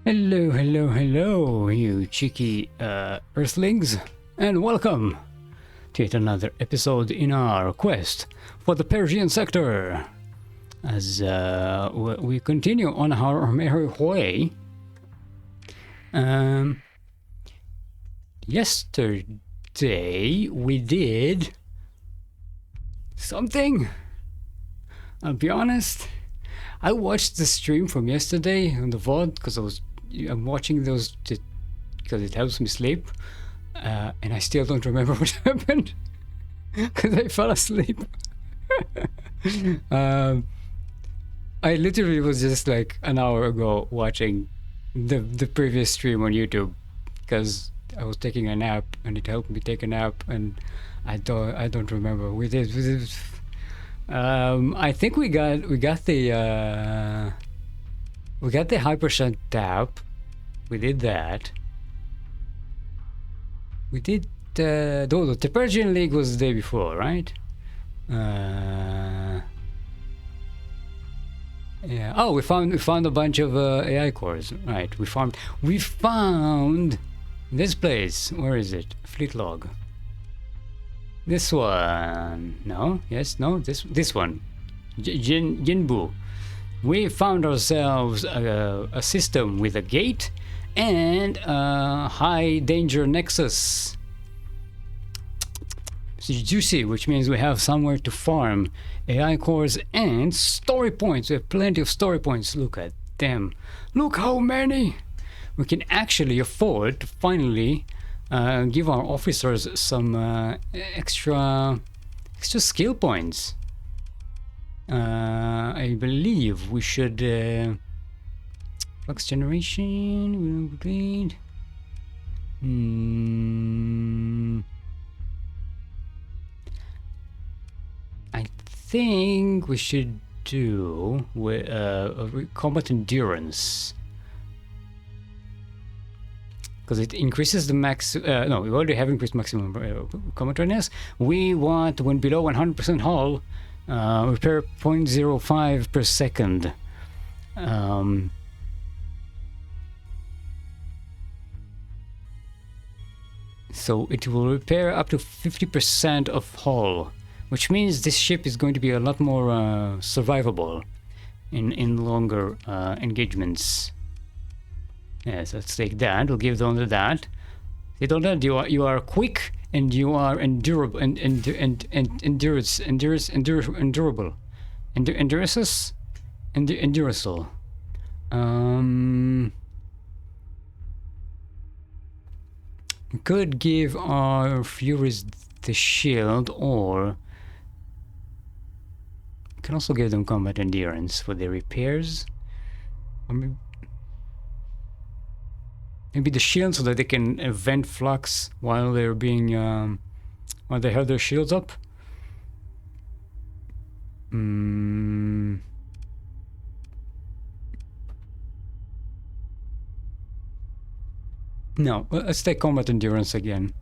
Hello, hello, hello, you cheeky Earthlings, and welcome to yet another episode in our quest for the Persian sector. As we continue on our merry way. Yesterday we did something. I'll be honest. I watched the stream from yesterday on the VOD because I'm watching those because it helps me sleep, and I still don't remember what happened because I fell asleep. I literally was just like an hour ago watching the previous stream on YouTube because I was taking a nap and it helped me take a nap, and I don't remember. We did. I think we got the hyper shunt tap. We did that. We did the Persian League was the day before, right? Yeah. Oh, we found a bunch of AI cores. Right. We found this place. Where is it? Fleet log. This one. No. Yes. No. This one. Jinbu. We found ourselves a system with a gate and a high danger nexus. So juicy, which means we have somewhere to farm AI cores and story points. We have plenty of story points. Look at them. Look how many! We can actually afford to finally give our officers some extra skill points. I believe we should flux generation. Upgrade. I think we should do with combat endurance because it increases the max. No, we already have increased maximum combat readiness. We want when below 100% hull. Repair 0.05 per second. So it will repair up to 50% of hull, which means this ship is going to be a lot more survivable in longer engagements. Yes, let's take that. We'll give them that. They don't know you are quick. And you are endurable and endurable. We could give our Furies the shield, or we can also give them combat endurance for their repairs. Or maybe the shield so that they can vent flux while they're being while they have their shields up. No, let's take combat endurance again,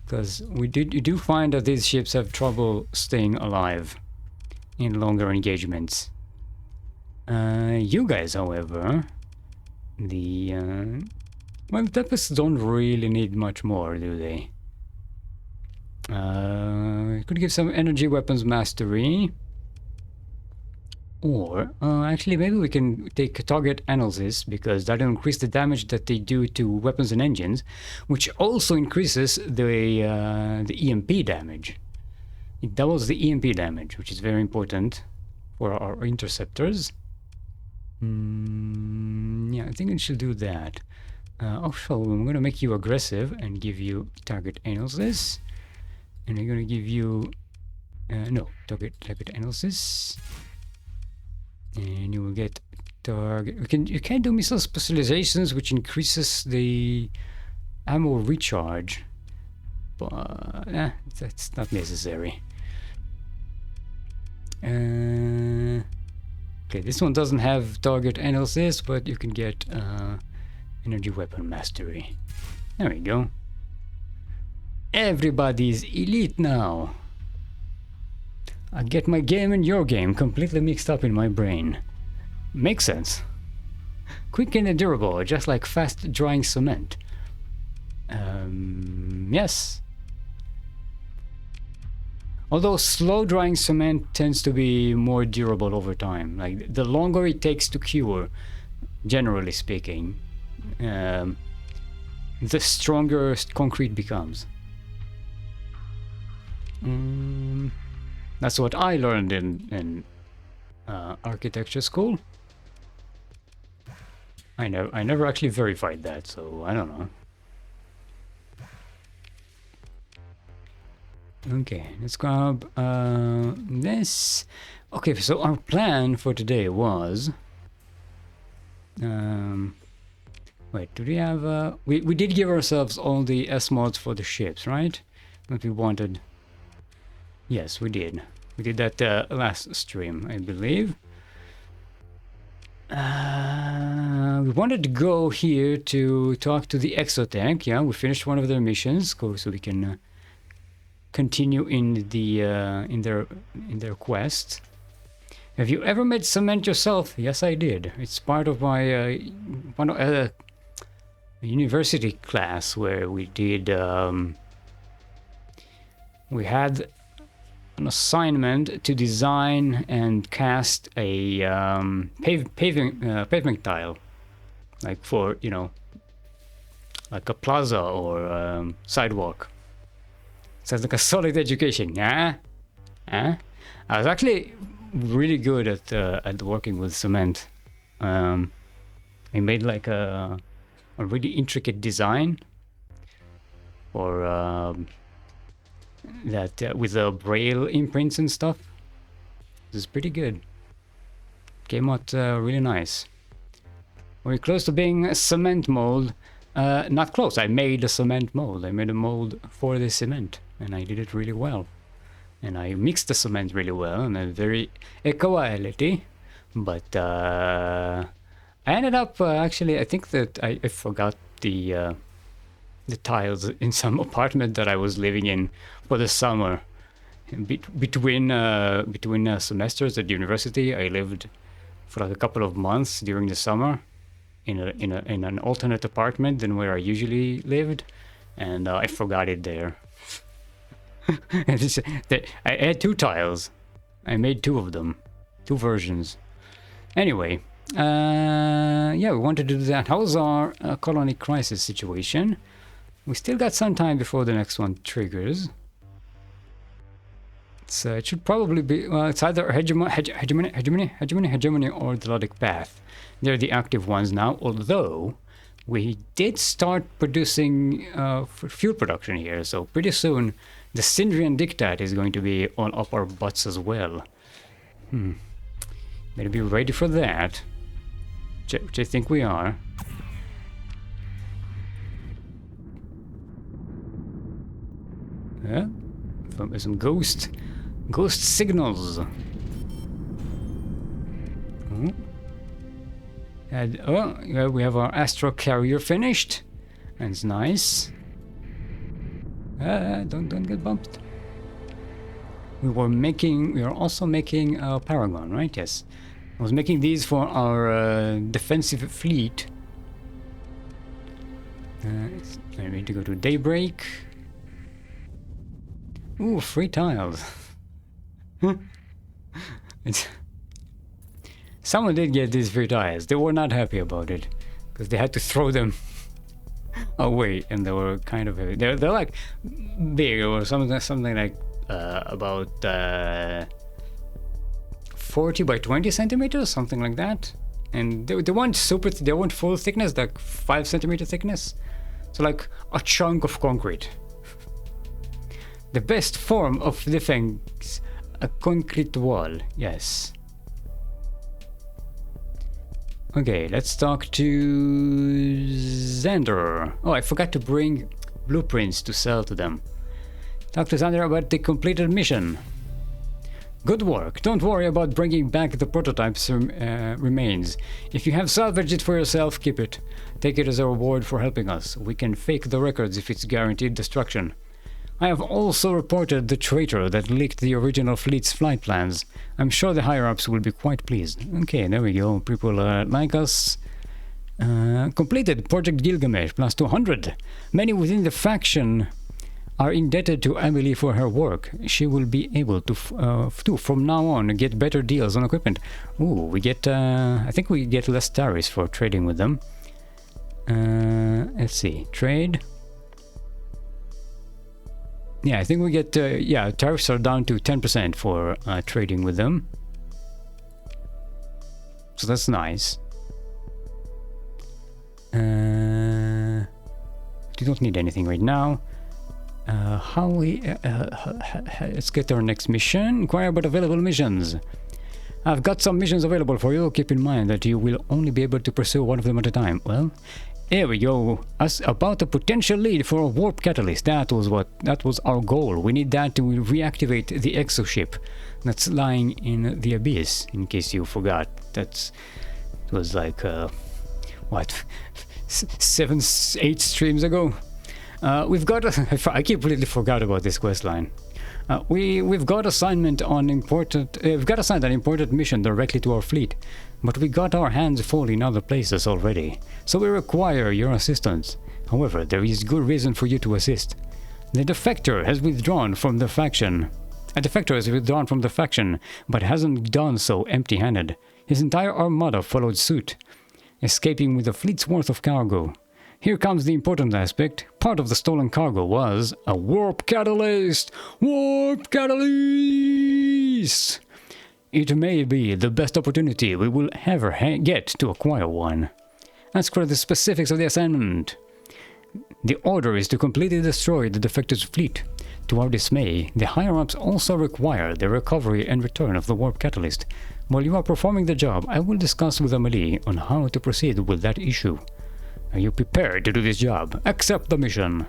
because you do find that these ships have trouble staying alive in longer engagements. You guys, however, well, Tempests don't really need much more, do they? Could give some energy weapons mastery. Or, actually, maybe we can take target analysis, because that'll increase the damage that they do to weapons and engines, which also increases the EMP damage. It doubles the EMP damage, which is very important for our interceptors. Yeah, I think it should do that. Also, I'm going to make you aggressive and give you target analysis, and I'm going to give you target analysis, and you will get target. You can do missile specializations, which increases the ammo recharge, but that's not necessary. Okay, this one doesn't have target analysis, but you can get energy weapon mastery. There we go. Everybody's elite now. I get my game and your game completely mixed up in my brain. Makes sense. Quick and durable, just like fast drying cement. Yes. Although slow drying cement tends to be more durable over time. Like the longer it takes to cure, generally speaking, the stronger concrete becomes. That's what I learned in architecture school. I never actually verified that, so I don't know. Okay, let's grab this. Okay, so our plan for today was wait, do we have we did give ourselves all the S mods for the ships, right? That we wanted. Yes, we did. We did that last stream, I believe. We wanted to go here to talk to the exotank. Yeah, we finished one of their missions, so we can continue in the in their quest. Have you ever made cement yourself? Yes, I did. It's part of my university class where we did. We had an assignment to design and cast a pavement tile, like for, you know, like a plaza or sidewalk. Sounds like a solid education, yeah? I was actually really good at working with cement. I made like a really intricate design for that with the braille imprints and stuff. This is pretty good. Came out really nice. We're close to being a cement mold. Not close. I made a cement mold. I made a mold for the cement, and I did it really well. And I mixed the cement really well, and a very equality. But I ended up actually. I think that I forgot the tiles in some apartment that I was living in for the summer. Between semesters at university, I lived for like a couple of months during the summer in an alternate apartment than where I usually lived, and I forgot it there. I had 2 tiles. I made 2 of them, 2 versions. Anyway, yeah, we wanted to do that. How's our colony crisis situation? We still got some time before the next one triggers. So it should probably be, well, it's either hegemony or the Lodic Path. They're the active ones now, although we did start producing fuel production here, so pretty soon the Syndrian Diktat is going to be on up our butts as well. Better be ready for that, which I think we are. Yeah, some ghost signals. And yeah, we have our astro carrier finished. That's nice. Don't get bumped. We are also making a Paragon, right? Yes. I was making these for our defensive fleet. I need to go to Daybreak. Ooh, 3 tiles. Someone did get these 3 tiles. They were not happy about it because they had to throw them away, and they were kind of heavy. They're like big or something like about 40 by 20 centimeters, something like that. And they weren't they weren't full thickness, like 5 centimeter thickness. So like a chunk of concrete. The best form of defense, a concrete wall, yes. Okay, let's talk to Xander. Oh, I forgot to bring blueprints to sell to them. Talk to Xander about the completed mission. Good work. Don't worry about bringing back the prototype's remains. If you have salvaged it for yourself, keep it. Take it as a reward for helping us. We can fake the records if it's guaranteed destruction. I have also reported the traitor that leaked the original fleet's flight plans. I'm sure the higher-ups will be quite pleased. Okay, there we go. People like us. Completed Project Gilgamesh plus 200. Many within the faction are indebted to Emily for her work. She will be able to, from now on, get better deals on equipment. Ooh, we get, I think we get less tariffs for trading with them. Let's see, trade. Yeah, I think we get, yeah, tariffs are down to 10% for trading with them. So that's nice. You don't need anything right now. Let's get our next mission. Inquire about available missions. I've got some missions available for you. Keep in mind that you will only be able to pursue one of them at a time. Well, here we go. About a potential lead for a warp catalyst. That was our goal. We need that to reactivate the exoship that's lying in the abyss. In case you forgot, it was like what, 7-8 streams ago. We've got I completely forgot about this quest line. We've got assigned an important mission directly to our fleet, but we got our hands full in other places already, so we require your assistance. However, there is good reason for you to assist. The defector has withdrawn from the faction. A defector has withdrawn from the faction, but hasn't done so empty-handed. His entire armada followed suit, escaping with a fleet's worth of cargo. Here comes the important aspect. Part of the stolen cargo was a warp catalyst! Warp catalyst! It may be the best opportunity we will ever get to acquire one. As for the specifics of the assignment, the order is to completely destroy the defector's fleet. To our dismay, the higher-ups also require the recovery and return of the warp catalyst. While you are performing the job, I will discuss with Amelie on how to proceed with that issue. Are you prepared to do this job? Accept the mission.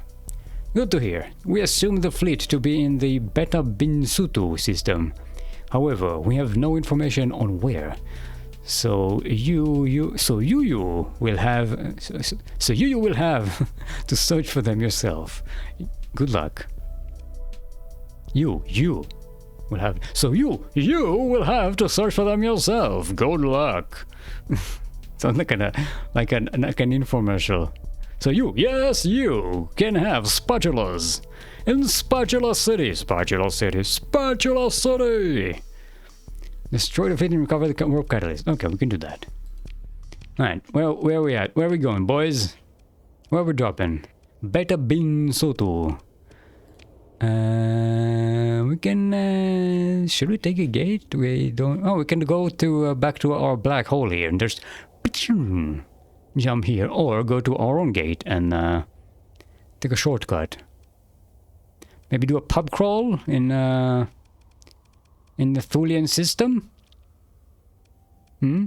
Good to hear. We assume the fleet to be in the Beta Binsutu system. However, we have no information on where. So you will have to search for them yourself. Good luck. You will have to search for them yourself. Good luck. Sounds like an infomercial. So you can have spatulas in Spatula City. Destroy the fleet and recover the warp catalyst. Okay, we can do that. Alright, well, where are we at? Where are we going, boys? Where are we dropping? Beta Bin Soto. We can, should we take a gate? We don't, oh, we can go to, back to our black hole here, and there's, jump here, or go to our own gate and, take a shortcut. Maybe do a pub crawl in the Thulian system? Yeah,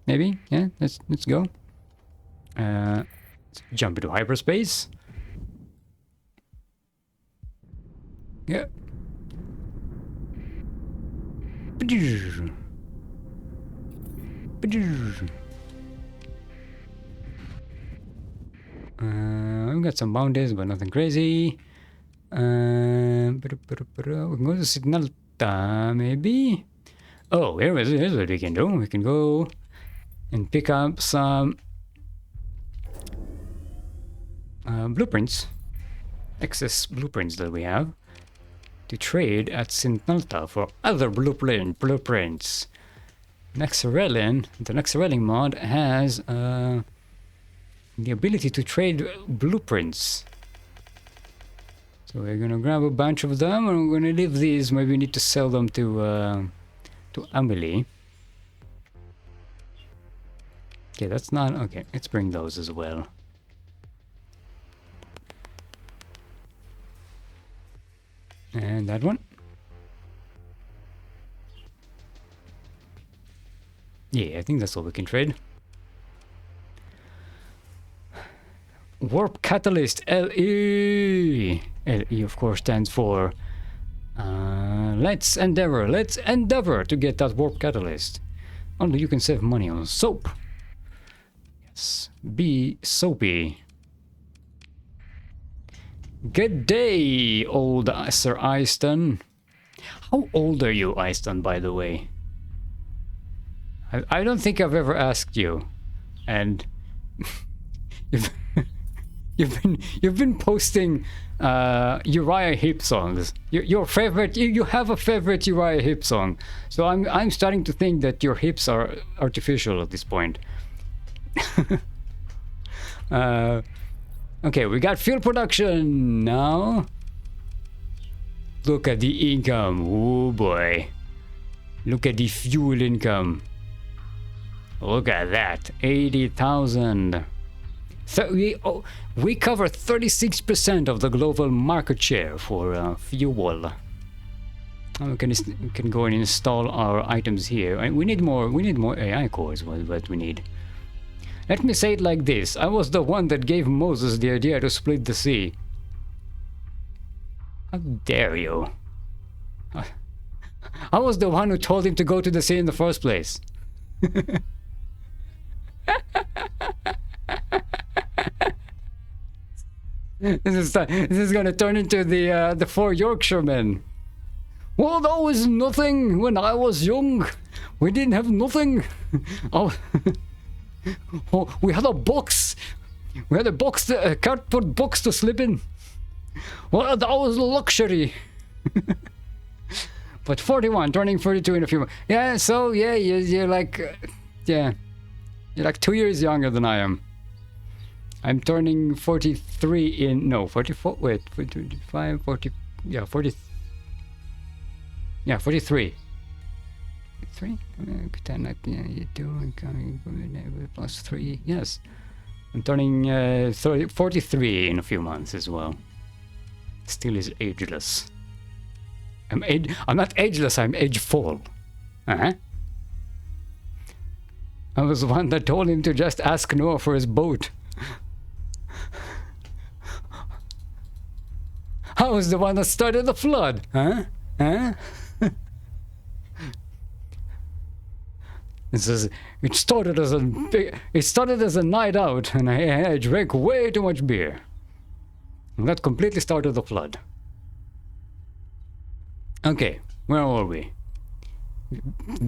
maybe, yeah, let's go. Let's jump into hyperspace. Yeah. We've got some boundaries, but nothing crazy. We can go to Signalta, maybe? Oh, here's what we can do. We can go and pick up some blueprints. Excess blueprints that we have. To trade at Signalta for other blueprints. The Nexarelin mod has the ability to trade blueprints. So we're gonna grab a bunch of them and we're gonna leave these. Maybe we need to sell them to Amelie. Okay, that's not okay. Let's bring those as well. And that one. Yeah, I think that's all we can trade. Warp Catalyst, LE. LE, of course, stands for let's endeavor to get that Warp Catalyst. Only you can save money on soap. Yes, be soapy. Good day, old Sir Easton. How old are you, Easton, by the way? I don't think I've ever asked you, and you've you've been posting Uriah Heep songs. Your favorite. You have a favorite Uriah Heep song. So I'm starting to think that your hips are artificial at this point. Okay, we got fuel production now. Look at the income. Oh boy. Look at the fuel income. Look at that. 80,000. So we cover 36% of the global market share for fuel. We can go and install our items here. We need more AI cores. What we need. Let me say it like this. I was the one that gave Moses the idea to split the sea. How dare you? I was the one who told him to go to the sea in the first place. This is gonna turn into the four Yorkshiremen. Well, that was nothing when I was young. We didn't have nothing. Oh, we had a box. We had a box, a cardboard box to sleep in. Well, that was luxury. But 41, turning 42 in a few months. Yeah, so yeah, you're like, yeah, you're like 2 years younger than I am. I'm turning 43 in, no, 44, wait, 45, 40, yeah, 40, yeah, 43. 3? 10, you do, plus 3, yes. I'm turning 43 in a few months as well. Still is ageless. I'm not ageless, I'm ageful. Uh-huh. I was the one that told him to just ask Noah for his boat. I was the one that started the flood. Huh? Huh? It started as a night out, and I drank way too much beer. And that completely started the flood. Okay, where were we?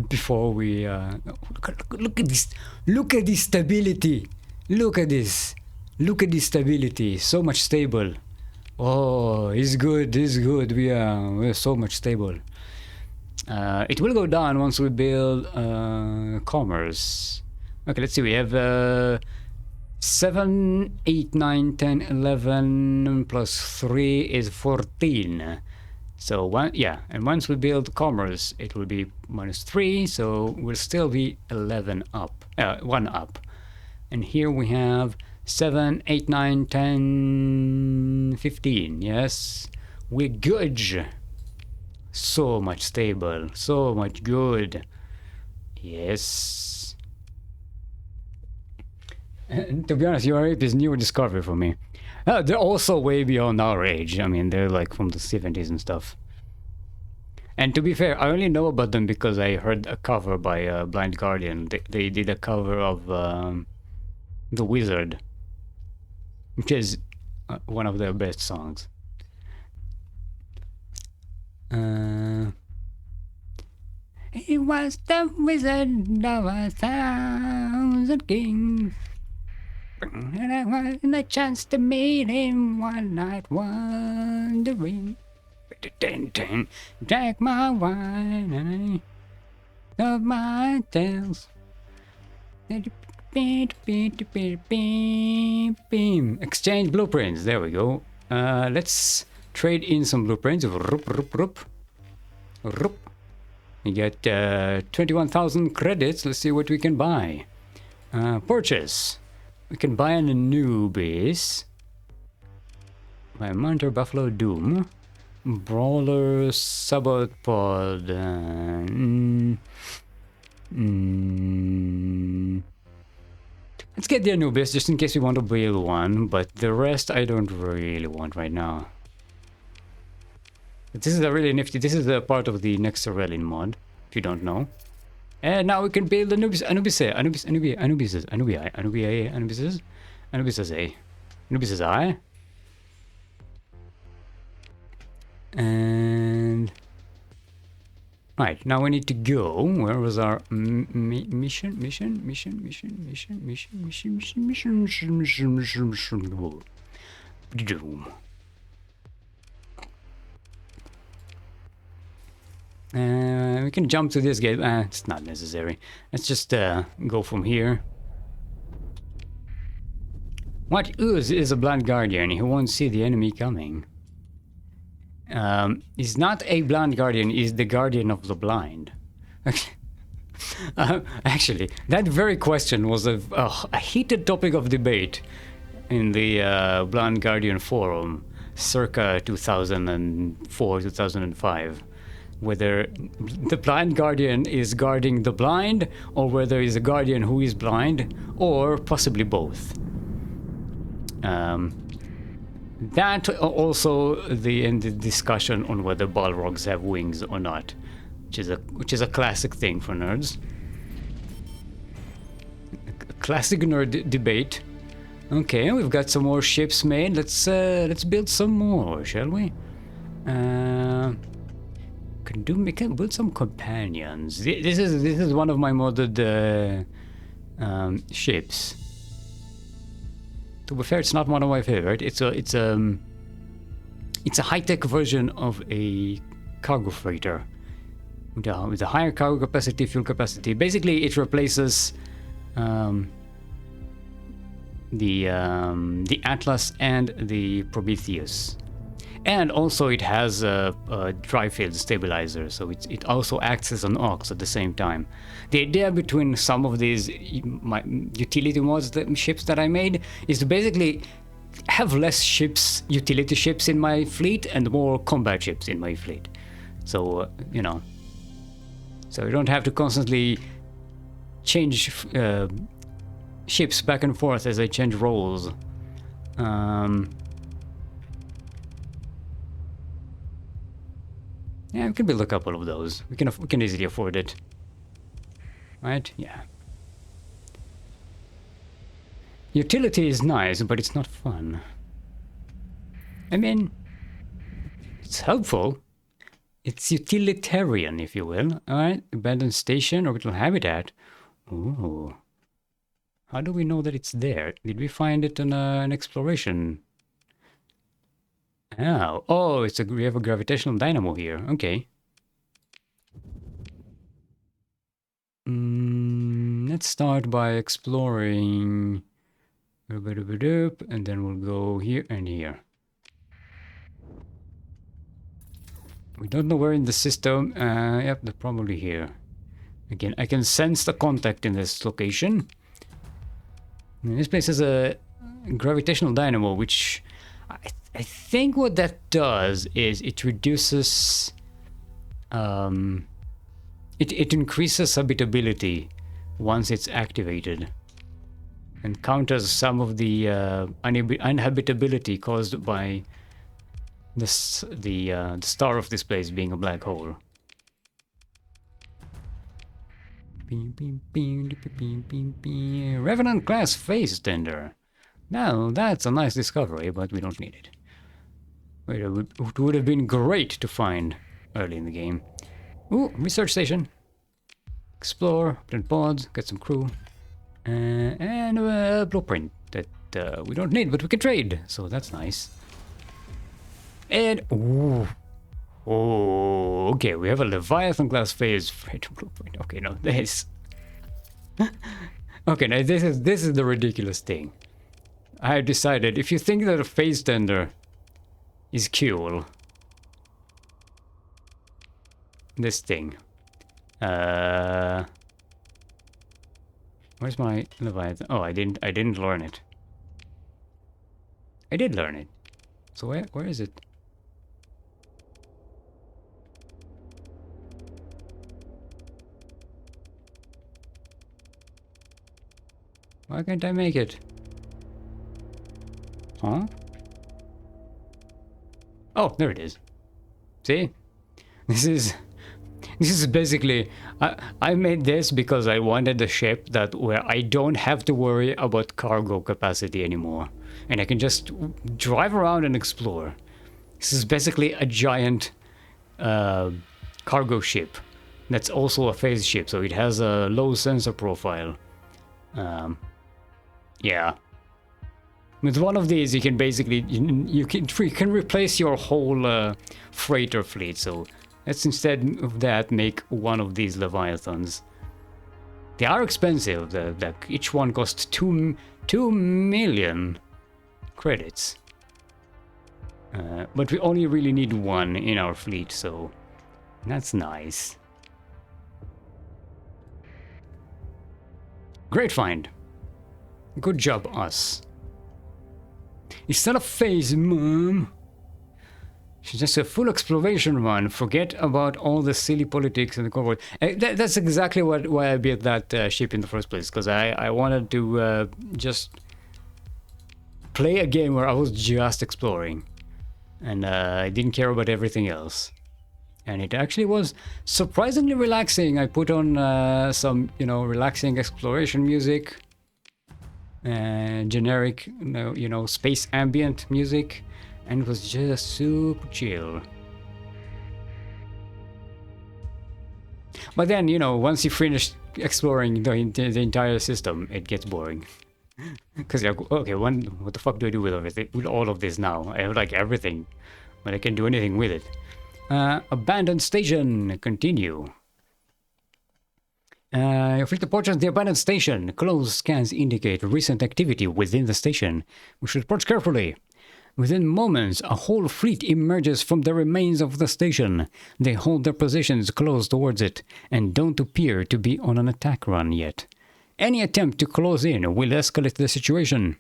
Before we look at this. Look at this stability. Look at this. Look at this stability. So much stable. Oh, it's good. It's good. We're so much stable. It will go down once we build commerce. Okay, let's see. We have 7, 8, 9, 10, 11 plus 3 is 14. So and once we build commerce, it will be -3, so we'll still be 11 up, 1 up. And here we have 7, 8, 9, 10, 15. Yes, we're good. So much stable, so much good. Yes. And to be honest, Europe is new discovery for me. They're also way beyond our age. I mean, they're like from the 70s and stuff. And to be fair, I only know about them because I heard a cover by Blind Guardian. They did a cover of The Wizard, which is one of their best songs. He was the wizard of 1,000 kings. And I wanted a chance to meet him one night wandering. Drank my wine and I of my tales. Exchange blueprints. There we go. Let's trade in some blueprints. We get 21,000 credits. Let's see what we can buy. Purchase. We can buy an Anubis. Buy a Monitor Buffalo Doom. Brawler Sabotpod. Let's get the Anubis just in case we want to build one, but the rest I don't really want right now. But this is a really nifty. This is a part of the next Aurelian mod, if you don't know. And now we can build Anubis. And Right, now we need to go. Where was our mission? Doom. We can jump to this gate. It's not necessary. Let's just go from here. What ooze is a blind guardian? He won't see the enemy coming. He's not a blind guardian, he's the guardian of the blind. Actually, that very question was a heated topic of debate in the Blind Guardian forum circa 2004-2005. Whether the blind guardian is guarding the blind, or whether he's a guardian who is blind, or possibly both. That also the discussion on whether Balrogs have wings or not, which is a classic thing for nerds. A classic nerd debate. Okay, we've got some more ships made. Let's build some more, shall we? We can build some companions. This is one of my modded ships. To be fair, it's not one of my favorite. It's a high-tech version of a cargo freighter with a higher cargo capacity, fuel capacity. Basically, it replaces the Atlas and the Prometheus, and also it has a dry field stabilizer, so it also acts as an aux at the same time. The idea between some of these utility mods, ships that I made, is to basically have less ships, utility ships in my fleet, and more combat ships in my fleet. So so you don't have to constantly change ships back and forth as I change roles. Yeah, we can build a couple of those. We can easily afford it. Right? Yeah. Utility is nice, but it's not fun. I mean, it's helpful. It's utilitarian, if you will. Alright, abandoned station, orbital habitat. Ooh. How do we know that it's there? Did we find it in an exploration? Oh, we have a gravitational dynamo here. Okay. Let's start by exploring, and then we'll go here and here. We don't know where in the system. Yep, they're probably here. Again, I can sense the contact in this location. And this place has a gravitational dynamo, which I think what that does is it reduces, it increases habitability once it's activated, and counters some of the uninhabitability caused by the star of this place being a black hole. Revenant class phase tender. Now that's a nice discovery, but we don't need it. It would have been great to find early in the game. Ooh, research station. Explore, plant pods, get some crew, and a blueprint that we don't need, but we can trade, so that's nice. And okay, we have a Leviathan class phase blueprint. Okay, no, this. Okay, now this is the ridiculous thing. I have decided if you think that a phase tender is cool, this thing. Where's my Leviathan? Oh, I didn't learn it. I did learn it. So where is it? Why can't I make it? Huh? Oh, there it is. See? This is basically, I made this because I wanted a ship where I don't have to worry about cargo capacity anymore, and I can just drive around and explore. This is basically a giant cargo ship that's also a phase ship, so it has a low sensor profile. Yeah. With one of these, you can basically you can replace your whole freighter fleet. So let's instead of that make one of these Leviathans. They are expensive. Each one costs 2 million credits. But we only really need one in our fleet, so that's nice. Great find. Good job, us. It's not a phase, Mom. It's just a full exploration one. Forget about all the silly politics and the corporate. That's exactly why I built that ship in the first place, because I wanted to just play a game where I was just exploring, and I didn't care about everything else. And it actually was surprisingly relaxing. I put on some, relaxing exploration music. Generic, space ambient music, and it was just super chill. But then, once you finish exploring the entire system, it gets boring. Because you're like, okay, what the fuck do I do with all of this now? I have like everything, but I can't do anything with it. Abandoned station, continue. Your fleet approaches the abandoned station. Close scans indicate recent activity within the station. We should approach carefully. Within moments, a whole fleet emerges from the remains of the station. They hold their positions close towards it, and don't appear to be on an attack run yet. Any attempt to close in will escalate the situation.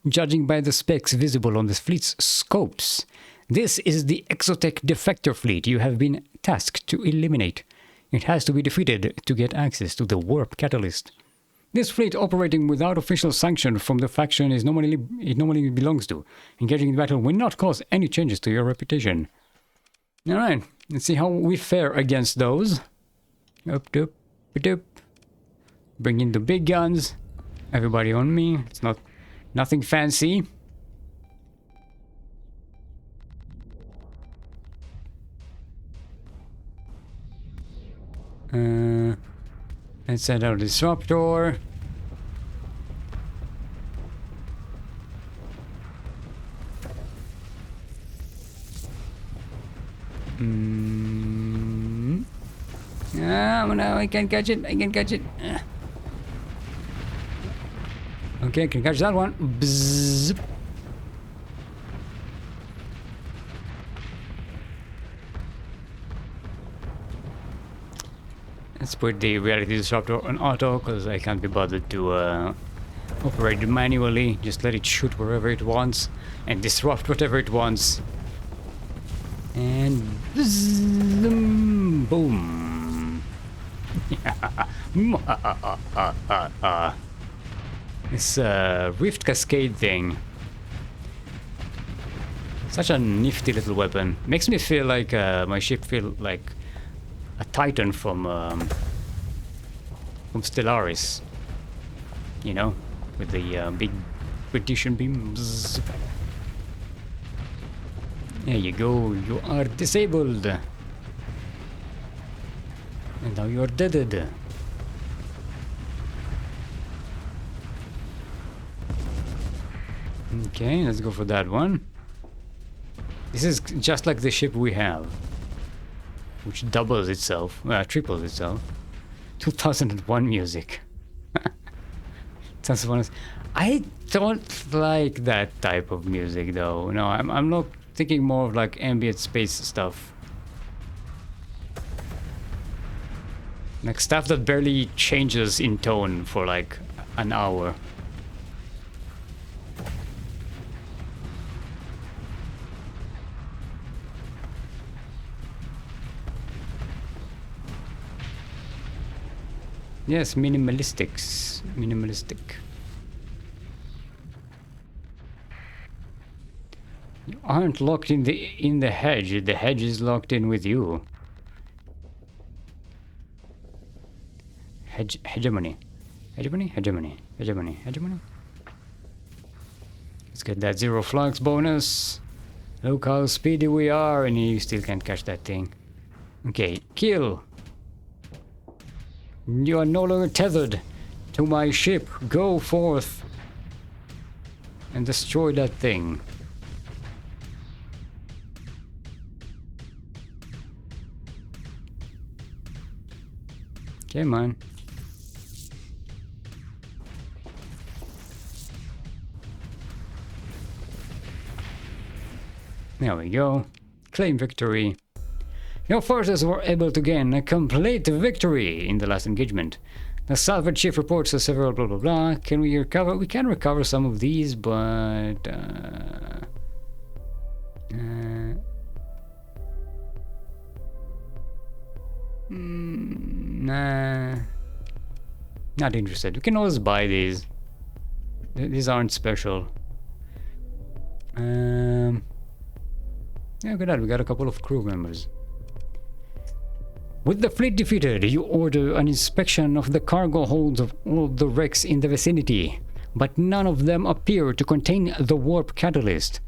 Judging by the specs visible on the fleet's scopes, this is the Exotech defector fleet you have been tasked to eliminate. It has to be defeated to get access to the warp catalyst. This fleet, operating without official sanction from the faction it normally belongs to, engaging in battle will not cause any changes to your reputation. Alright, let's see how we fare against those. Up. Bring in the big guns. Everybody on me. It's nothing fancy. Let's set out the disruptor. No, I can't catch it. Okay, I can catch that one. Bzzz. Let's put the reality disruptor on auto, because I can't be bothered to operate it manually. Just let it shoot wherever it wants and disrupt whatever it wants. And bzzz, boom. This Rift Cascade thing. Such a nifty little weapon. Makes me feel like my ship feel like a Titan from Stellaris, with the big radiation beams. There you go. You are disabled, and now you are dead. Okay, let's go for that one. This is just like the ship we have, which doubles itself, triples itself. 2001 music. I don't like that type of music though. No, I'm not thinking more of like ambient space stuff. Like stuff that barely changes in tone for like an hour. Yes, minimalistic. You aren't locked in the hedge. The hedge is locked in with you. Hegemony. Let's get that 0 flux bonus. Look how speedy we are, and you still can't catch that thing. Okay, kill. You are no longer tethered to my ship. Go forth and destroy that thing. Come on. There we go. Claim victory. Your forces were able to gain a complete victory in the last engagement. The salvage chief reports several blah blah blah. Can we recover? We can recover some of these, but nah, not interested. We can always buy these. These aren't special. Yeah, look at that. We got a couple of crew members. With the fleet defeated, you order an inspection of the cargo holds of all the wrecks in the vicinity, but none of them appear to contain the warp catalyst.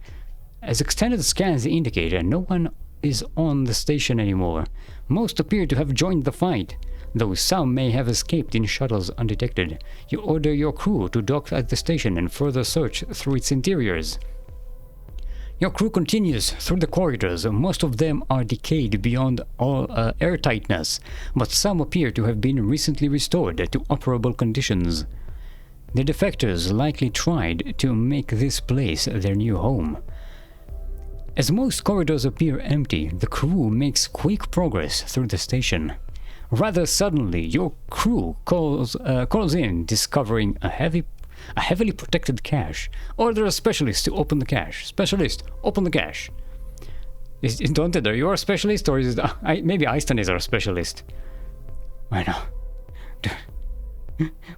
As extended scans indicate, no one is on the station anymore. Most appear to have joined the fight, though some may have escaped in shuttles undetected. You order your crew to dock at the station and further search through its interiors. Your crew continues through the corridors. Most of them are decayed beyond all airtightness, but some appear to have been recently restored to operable conditions. The defectors likely tried to make this place their new home. As most corridors appear empty, the crew makes quick progress through the station. Rather suddenly, your crew calls in, discovering a heavily protected cache. Order a specialist to open the cache. Specialist, open the cache. Don't it? Are you a specialist, or is it, maybe Eiston is our specialist? I know.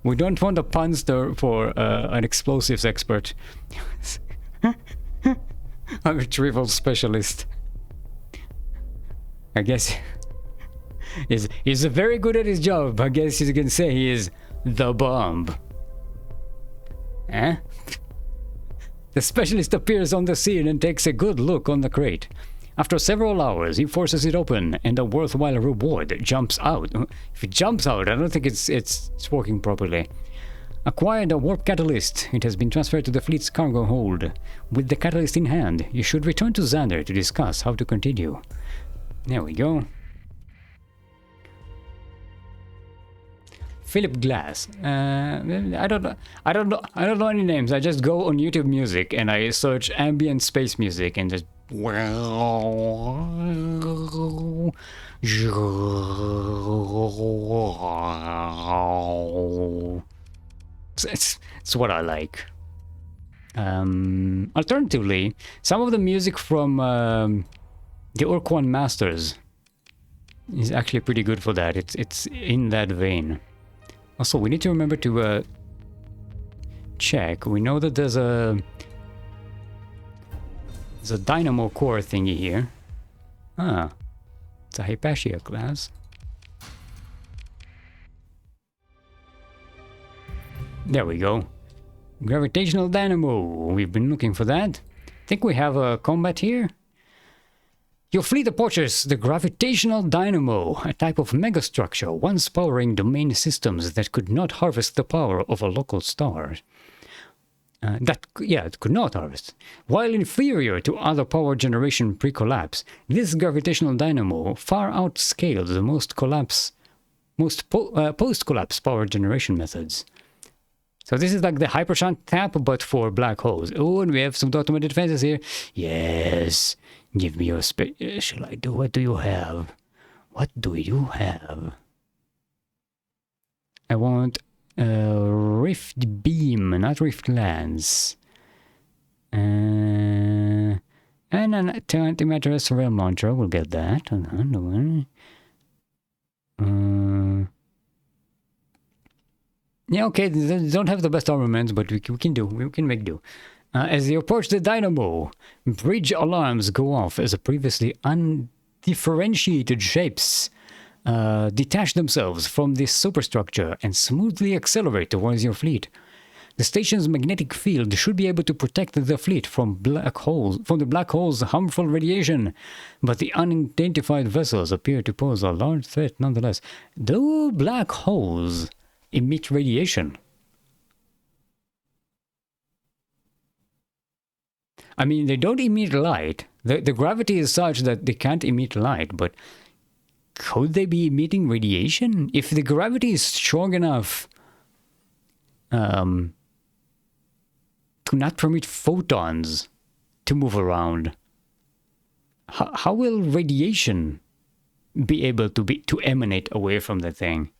We don't want a punster for an explosives expert. A retrieval specialist. I guess he's very good at his job. I guess you can say he is the bomb. Eh? The specialist appears on the scene and takes a good look on the crate. After several hours, he forces it open, and a worthwhile reward jumps out. If it jumps out, I don't think it's working properly. Acquired a warp catalyst. It has been transferred to the fleet's cargo hold. With the catalyst in hand, you should return to Xander to discuss how to continue. There we go. Philip Glass. I don't know any names. I just go on YouTube Music and I search ambient space music and just it's what I like. Alternatively, some of the music from the Urquan Masters is actually pretty good for that. It's in that vein. Also, we need to remember to check. We know that there's a dynamo core thingy here. Ah, it's a Hypatia class. There we go. Gravitational dynamo. We've been looking for that. Think we have a combat here? Your fleet approaches the gravitational dynamo, a type of megastructure once powering domain systems that could not harvest the power of a local star. It could not harvest. While inferior to other power generation pre-collapse, this gravitational dynamo far outscaled the most post-collapse power generation methods. So this is like the hypershunt tap, but for black holes. Oh, and we have some automated defenses here. Yes. Give me your special idea. What do you have? What do you have? I want Rift Beam, not Rift Lance. And an antimatter realm launcher. We'll get that. Don't worry. Yeah, okay, they don't have the best armaments, but we can make do. As you approach the dynamo, bridge alarms go off as previously undifferentiated shapes detach themselves from this superstructure and smoothly accelerate towards your fleet. The station's magnetic field should be able to protect the fleet from the black hole's harmful radiation, but the unidentified vessels appear to pose a large threat nonetheless. Do black holes emit radiation? I mean, they don't emit light. The gravity is such that they can't emit light, but could they be emitting radiation? If the gravity is strong enough to not permit photons to move around, how will radiation be able to emanate away from the thing?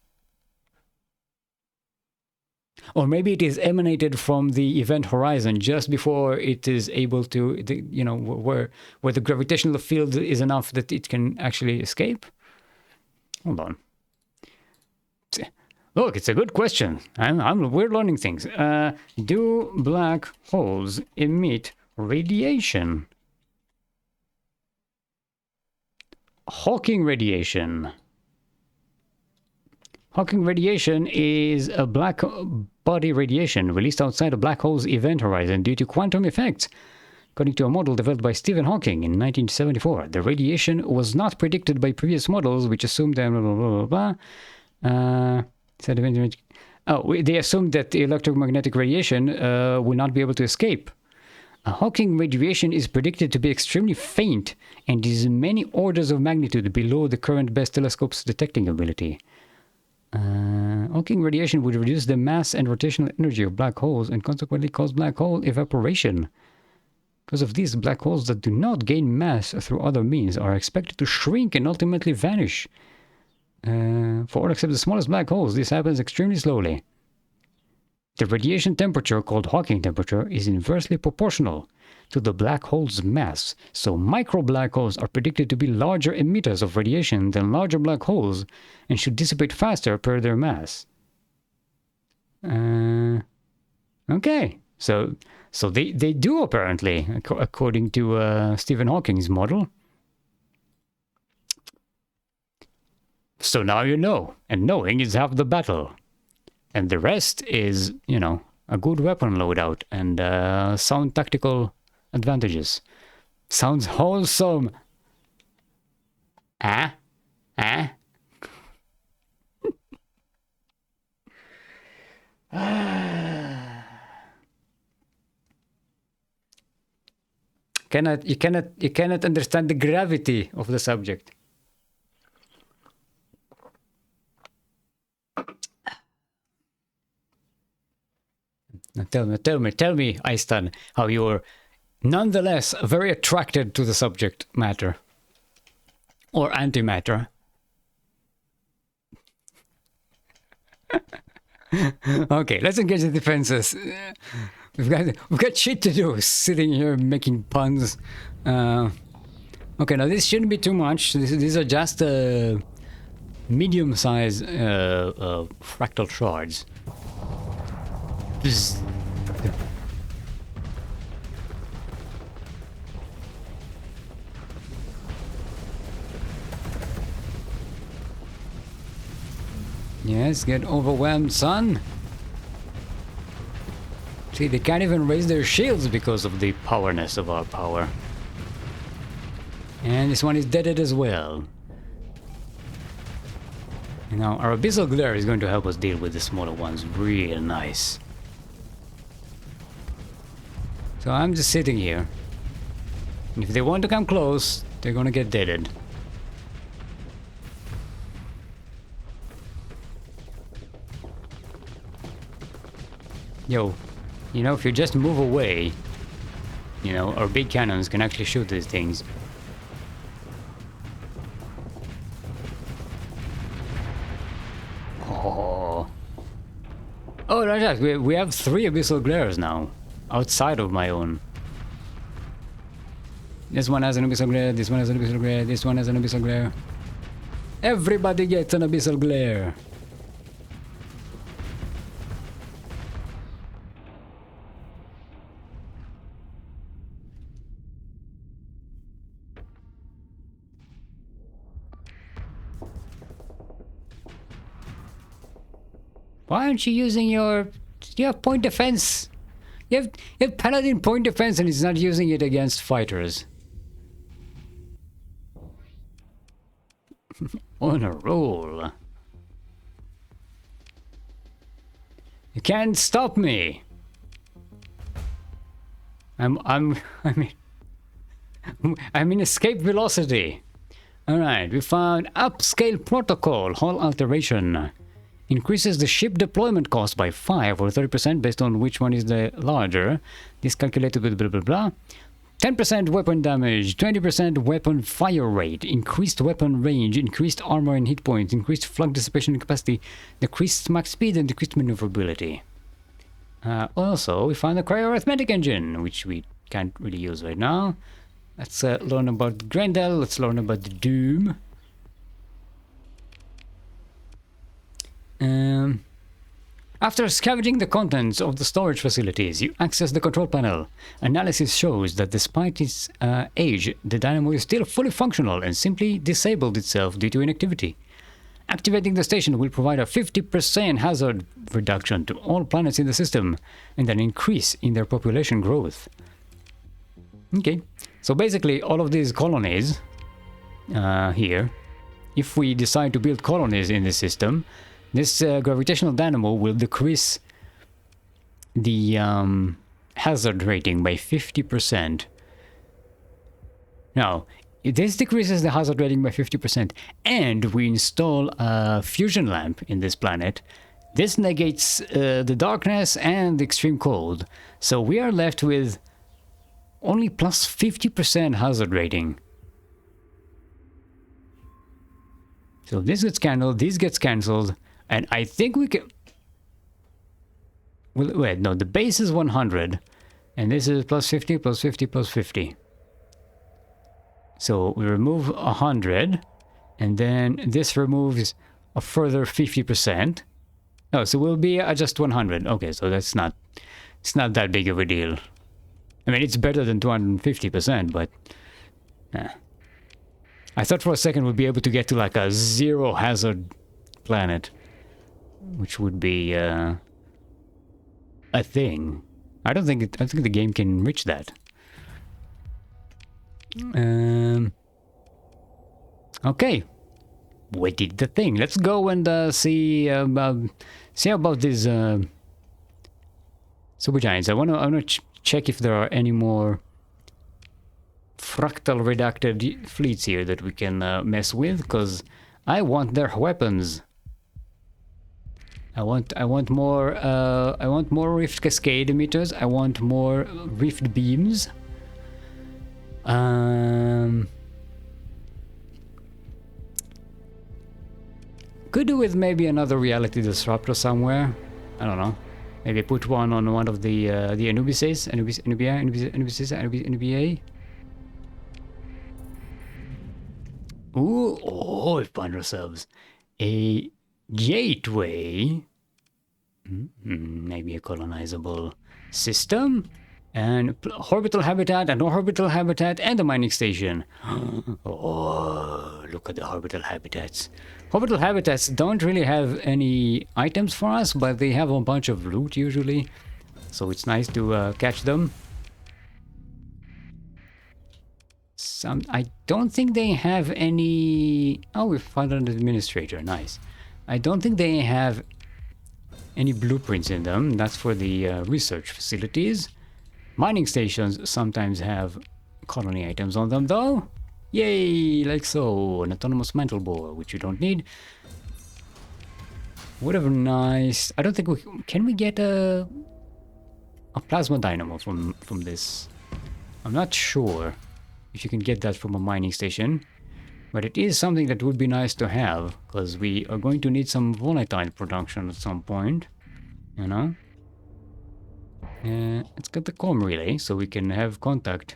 Or maybe it is emanated from the event horizon just before it is able to, you know, where the gravitational field is enough that it can actually escape? Hold on. Look, it's a good question. We're learning things. Do black holes emit radiation? Hawking radiation. Hawking radiation is a black body radiation released outside a black hole's event horizon due to quantum effects. According to a model developed by Stephen Hawking in 1974, the radiation was not predicted by previous models, which assumed that they assumed that the electromagnetic radiation would not be able to escape. Hawking radiation is predicted to be extremely faint and is many orders of magnitude below the current best telescope's detecting ability. Hawking radiation would reduce the mass and rotational energy of black holes and consequently cause black hole evaporation. Because of this, black holes that do not gain mass through other means are expected to shrink and ultimately vanish. For all except the smallest black holes, this happens extremely slowly. The radiation temperature, called Hawking temperature, is inversely proportional to the black hole's mass, so micro black holes are predicted to be larger emitters of radiation than larger black holes and should dissipate faster per their mass. Okay, so they do apparently, according to Stephen Hawking's model. So now you know, and knowing is half the battle. And the rest is, you know, a good weapon loadout and sound tactical advantages. Sounds wholesome. Can you cannot understand the gravity of the subject. Now tell me, Einstein, how you're nonetheless very attracted to the subject matter. Or antimatter. Okay, let's engage the defenses. We've got shit to do, sitting here making puns. Okay, now this shouldn't be too much. These are just medium-sized fractal shards. Yes, get overwhelmed, son. See, they can't even raise their shields because of the powerness of our power. And this one is deaded as well. You know, our abyssal glare is going to help us deal with the smaller ones real nice. So I'm just sitting here. And if they want to come close, they're gonna get deaded. Yo, you know, if you just move away, you know, our big cannons can actually shoot these things. Oh, that's right. We have 3 abyssal glares now, outside of my own. This one has an abyssal glare, this one has an abyssal glare, this one has an abyssal glare. Everybody gets an abyssal glare. Why aren't you using your You have point defense. You have paladin point defense and he's not using it against fighters. On a roll. You can't stop me. I'm in escape velocity. Alright, we found upscale protocol, hull alteration. Increases the ship deployment cost by 5 or 30% based on which one is the larger. This calculated with blah blah blah. 10% weapon damage, 20% weapon fire rate, increased weapon range, increased armor and hit points, increased flak dissipation capacity, decreased max speed and decreased maneuverability. Also, we found a cryo-arithmetic engine, which we can't really use right now. Let's learn about Grendel, let's learn about the Doom. After scavenging the contents of the storage facilities, you access the control panel. Analysis shows that despite its age, the dynamo is still fully functional and simply disabled itself due to inactivity. Activating the station will provide a 50% hazard reduction to all planets in the system and an increase in their population growth. Okay, so basically all of these colonies here, if we decide to build colonies in this system, this gravitational dynamo will decrease the hazard rating by 50%. Now, this decreases the hazard rating by 50%, and we install a fusion lamp in this planet. This negates the darkness and the extreme cold, so we are left with only plus 50% hazard rating. So this gets cancelled, this gets cancelled. And I think we can... Well, wait, no, the base is 100. And this is plus 50, plus 50, plus 50. So we remove 100. And then this removes a further 50%. Oh, so we'll be at just 100. Okay, so that's not... It's not that big of a deal. I mean, it's better than 250%, but... I thought for a second we'd be able to get to like a zero hazard planet. Which would be a thing. I think the game can reach that. Okay, we did the thing. Let's go and see about these Supergiants. I wanna check if there are any more fractal redacted fleets here that we can mess with, because I want their weapons. I want more rift cascade emitters. I want more rift beams. Could do with maybe another reality disruptor somewhere. I don't know. Maybe put one on one of the Anubises. Anubia. Ooh, oh, we find ourselves a gateway, maybe a colonizable system, and orbital habitat, and orbital habitat, and a mining station. Oh, look at the orbital habitats. Orbital habitats don't really have any items for us, but they have a bunch of loot usually, so it's nice to catch them. I don't think they have any... Oh, we found an administrator, nice. I don't think they have any blueprints in them. That's for the research facilities. Mining stations sometimes have colony items on them though. Yay, like so. An autonomous mantle bore, which you don't need. Would have nice... I don't think we... Can we get a plasma dynamo from this? I'm not sure if you can get that from a mining station. But it is something that would be nice to have, because we are going to need some volatile production at some point, you know? Let's get the comm relay so we can have contact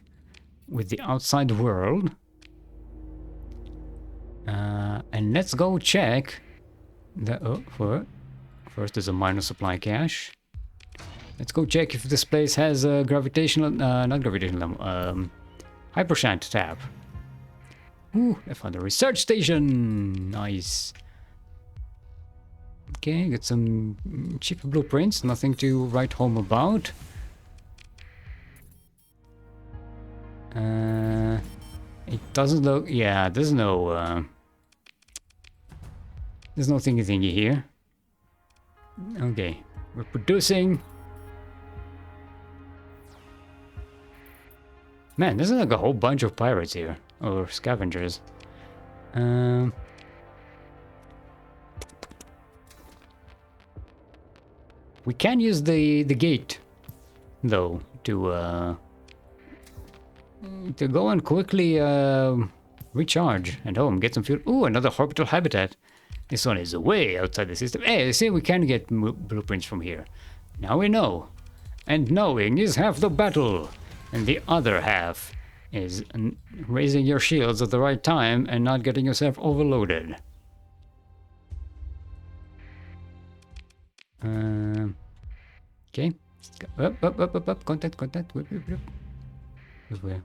with the outside world. And let's go check the... First there's a minor supply cache. Let's go check if this place has a gravitational... not gravitational... hypershant tab. Ooh, I found a research station! Nice. Okay, got some cheap blueprints, nothing to write home about. It doesn't look... Yeah, there's no thingy thingy here. Okay, we're producing. Man, there's like a whole bunch of pirates here. Or scavengers. We can use the gate, though, to go and quickly recharge and home, get some fuel. Ooh, another orbital habitat. This one is way outside the system. Hey, see, we can get blueprints from here. Now we know. And knowing is half the battle. And the other half is raising your shields at the right time and not getting yourself overloaded. Okay. Up. Contact.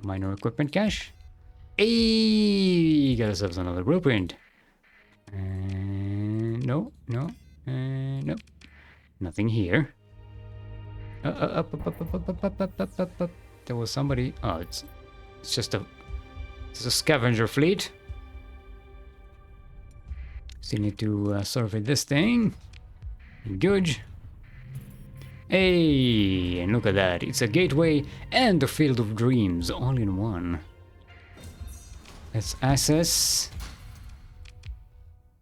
Minor equipment cache. Hey, got ourselves another blueprint. No. Nothing here. Up. There was somebody. Oh, it's just a scavenger fleet. Still need to survey this thing. Good. Hey, and look at that. It's a gateway and a field of dreams all in one. Let's access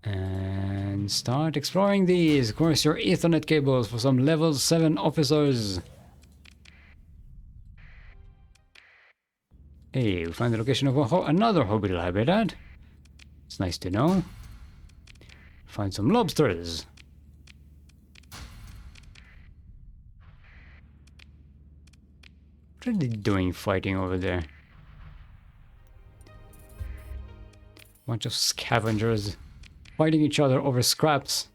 and start exploring these. Cross your Ethernet cables for some level 7 officers. Hey, we find the location of another orbital habitat. It's nice to know. Find some lobsters. What are they doing fighting over there? Bunch of scavengers fighting each other over scraps.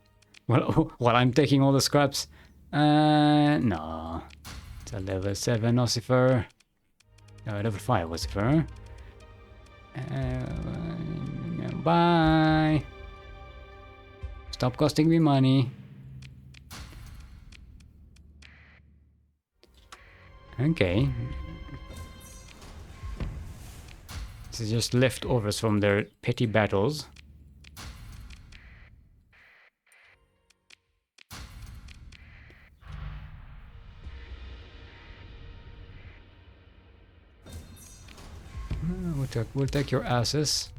Well, while I'm taking all the scraps. No. It's a level 7 ossifer. Level 5 ossifer. Bye. Stop costing me money. Okay. This is just leftovers from their petty battles. We'll take your asses.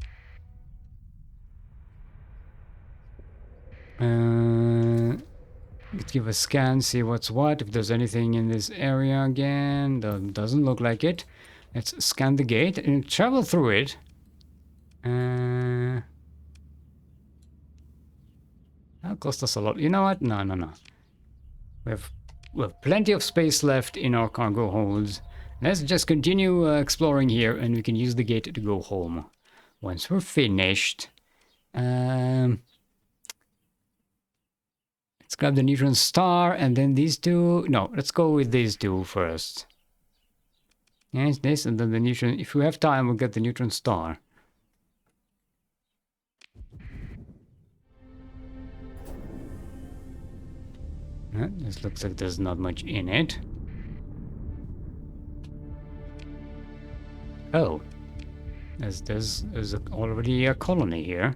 Let's give a scan, see what's what, if there's anything in this area again. Doesn't look like it. Let's scan the gate and travel through it. That'll cost us a lot. You know what? No. We have plenty of space left in our cargo holds. Let's just continue exploring here, and we can use the gate to go home. Once we're finished, let's grab the neutron star, and then these two. No, let's go with these two first. Yes, this, and then the neutron. If we have time, we'll get the neutron star. This looks like there's not much in it. Oh, there's already a colony here.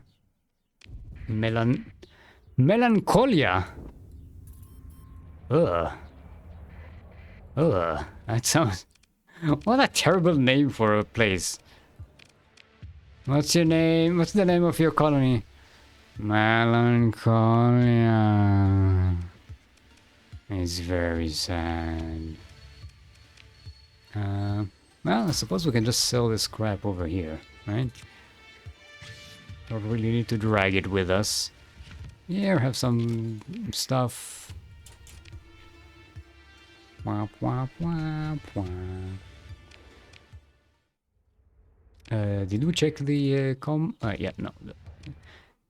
Melancholia. That sounds... What a terrible name for a place. What's your name? What's the name of your colony? Melancholia. It's very sad. Well, I suppose we can just sell this crap over here, right? Don't really need to drag it with us. Here, have some stuff. Womp, womp, womp, womp. Did we check the yeah, no.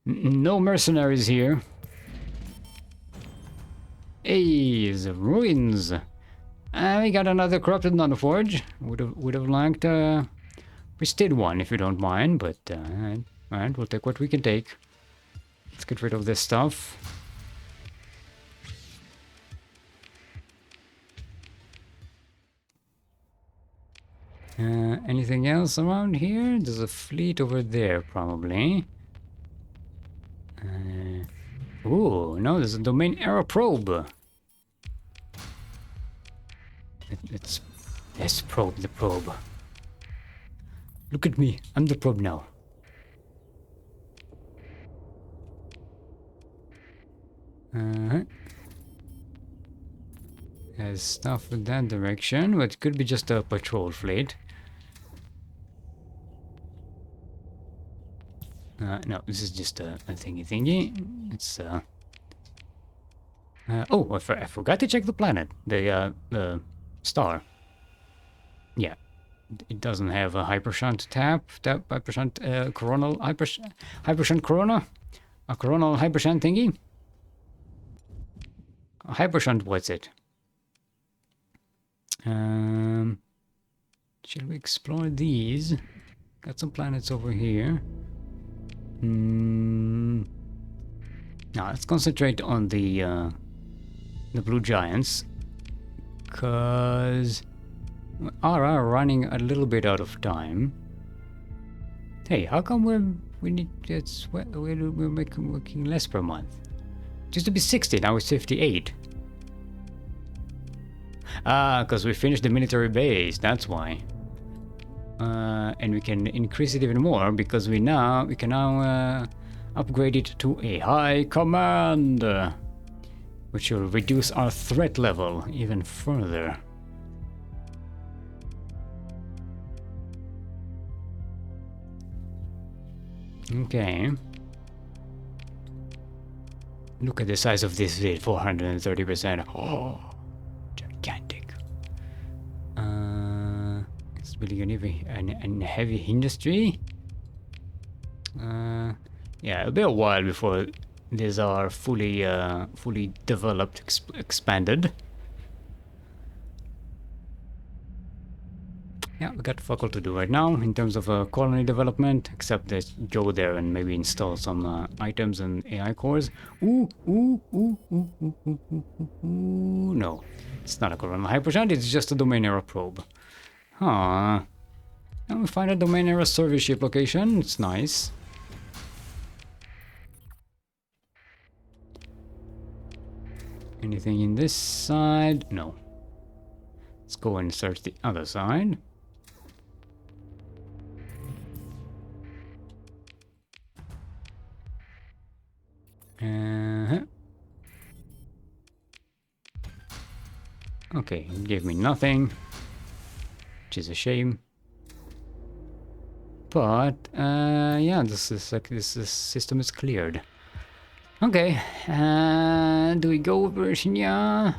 No mercenaries here. Hey, the ruins. We got another corrupted nanoforge. Would have liked a pristine one if you don't mind, but alright, we'll take what we can take. Let's get rid of this stuff. Anything else around here? There's a fleet over there, probably. Ooh, no, there's a domain error probe. Let's probe the probe. Look at me, I'm the probe now. There's stuff in that direction, but it could be just a patrol fleet. No, this is just a thingy. It's oh, I forgot to check the planet, the star. Yeah, it doesn't have a hypershunt hypershunt coronal hypershunt corona, a coronal hypershunt thingy. A hypershunt, what's it? Shall we explore these? Got some planets over here. Now let's concentrate on the blue giants, cause we are running a little bit out of time. Hey, how come we're working less per month? It used to be 60, now it's 58. Because we finished the military base, that's why. And we can increase it even more because we can now upgrade it to a high command, which will reduce our threat level even further. Okay. Look at the size of this fleet, 430%. Oh, gigantic. It's really gonna be a heavy industry. Yeah, it'll be a while before these are fully developed, expanded. Yeah, we got fuck all to do right now in terms of colony development, except that go there and maybe install some items and AI cores. No, it's not a coronal hypershunt, it's just a domain error probe. Huh. Now we find a domain error service ship location, it's nice. Anything in this side? No. Let's go and search the other side. Okay, it gave me nothing, which is a shame. But yeah, this system is cleared. Okay, do we go over here,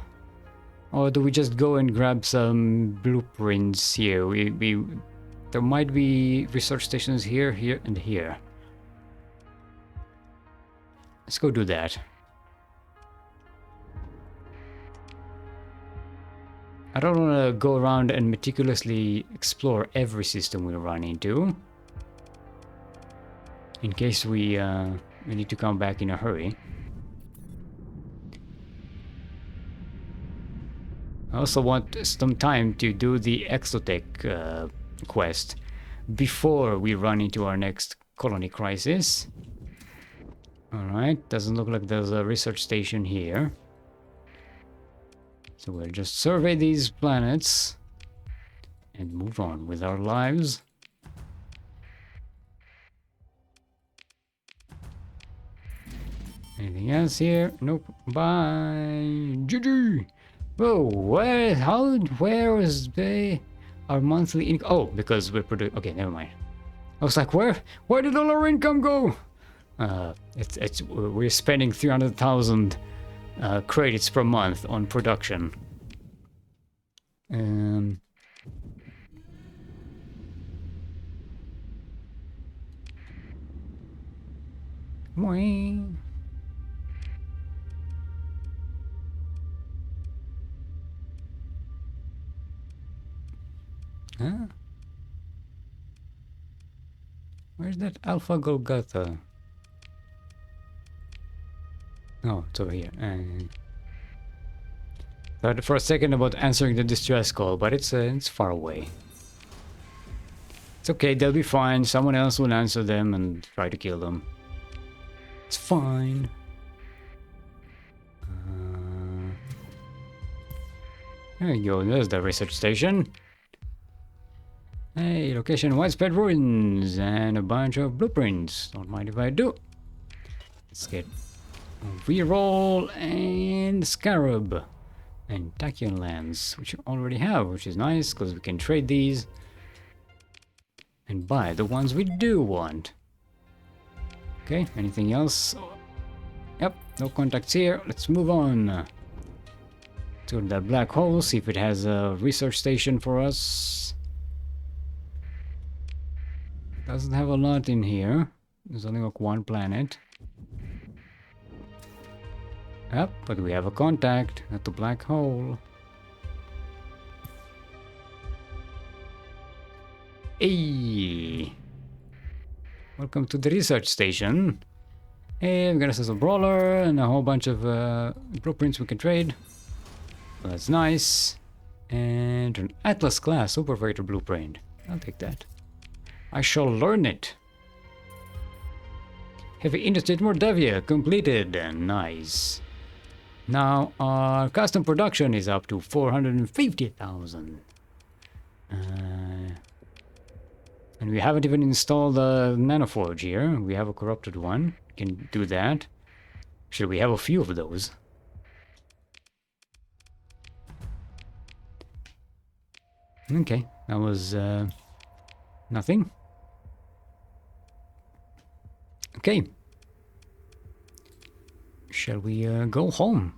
or do we just go and grab some blueprints here? There might be research stations here, here, and here. Let's go do that. I don't want to go around and meticulously explore every system we run into, in case we need to come back in a hurry. I also want some time to do the Exotech quest before we run into our next colony crisis. Alright, doesn't look like there's a research station here. So we'll just survey these planets and move on with our lives. Anything else here? Nope. Bye. GG. Whoa, where was our monthly income? Oh, because we're producing. Okay, never mind. I was like, where did all our income go? We're spending 300,000 credits per month on production. Boing. Huh? Where's that Alpha Golgotha? Oh, it's over here. Thought for a second about answering the distress call, but it's far away. It's okay, they'll be fine. Someone else will answer them and try to kill them. It's fine. There you go, there's the research station. Hey, location widespread ruins and a bunch of blueprints. Don't mind if I do. Let's get a reroll and Scarab and Tachyon lands, which you already have, which is nice because we can trade these and buy the ones we do want. Okay, anything else? Yep, no contacts here. Let's move on. Let's go to that black hole, see if it has a research station for us. Doesn't have a lot in here. There's only like one planet. Yep, but we have a contact at the black hole. Hey! Welcome to the research station. Hey, we got ourselves a brawler and a whole bunch of blueprints we can trade. So that's nice. And an Atlas class super fighter blueprint. I'll take that. I shall learn it. Heavy Interstate Mordavia completed. Nice. Now our custom production is up to 450,000. And we haven't even installed a nanoforge here. We have a corrupted one. We can do that. Should we have a few of those? Okay, that was nothing. Okay. Shall we go home?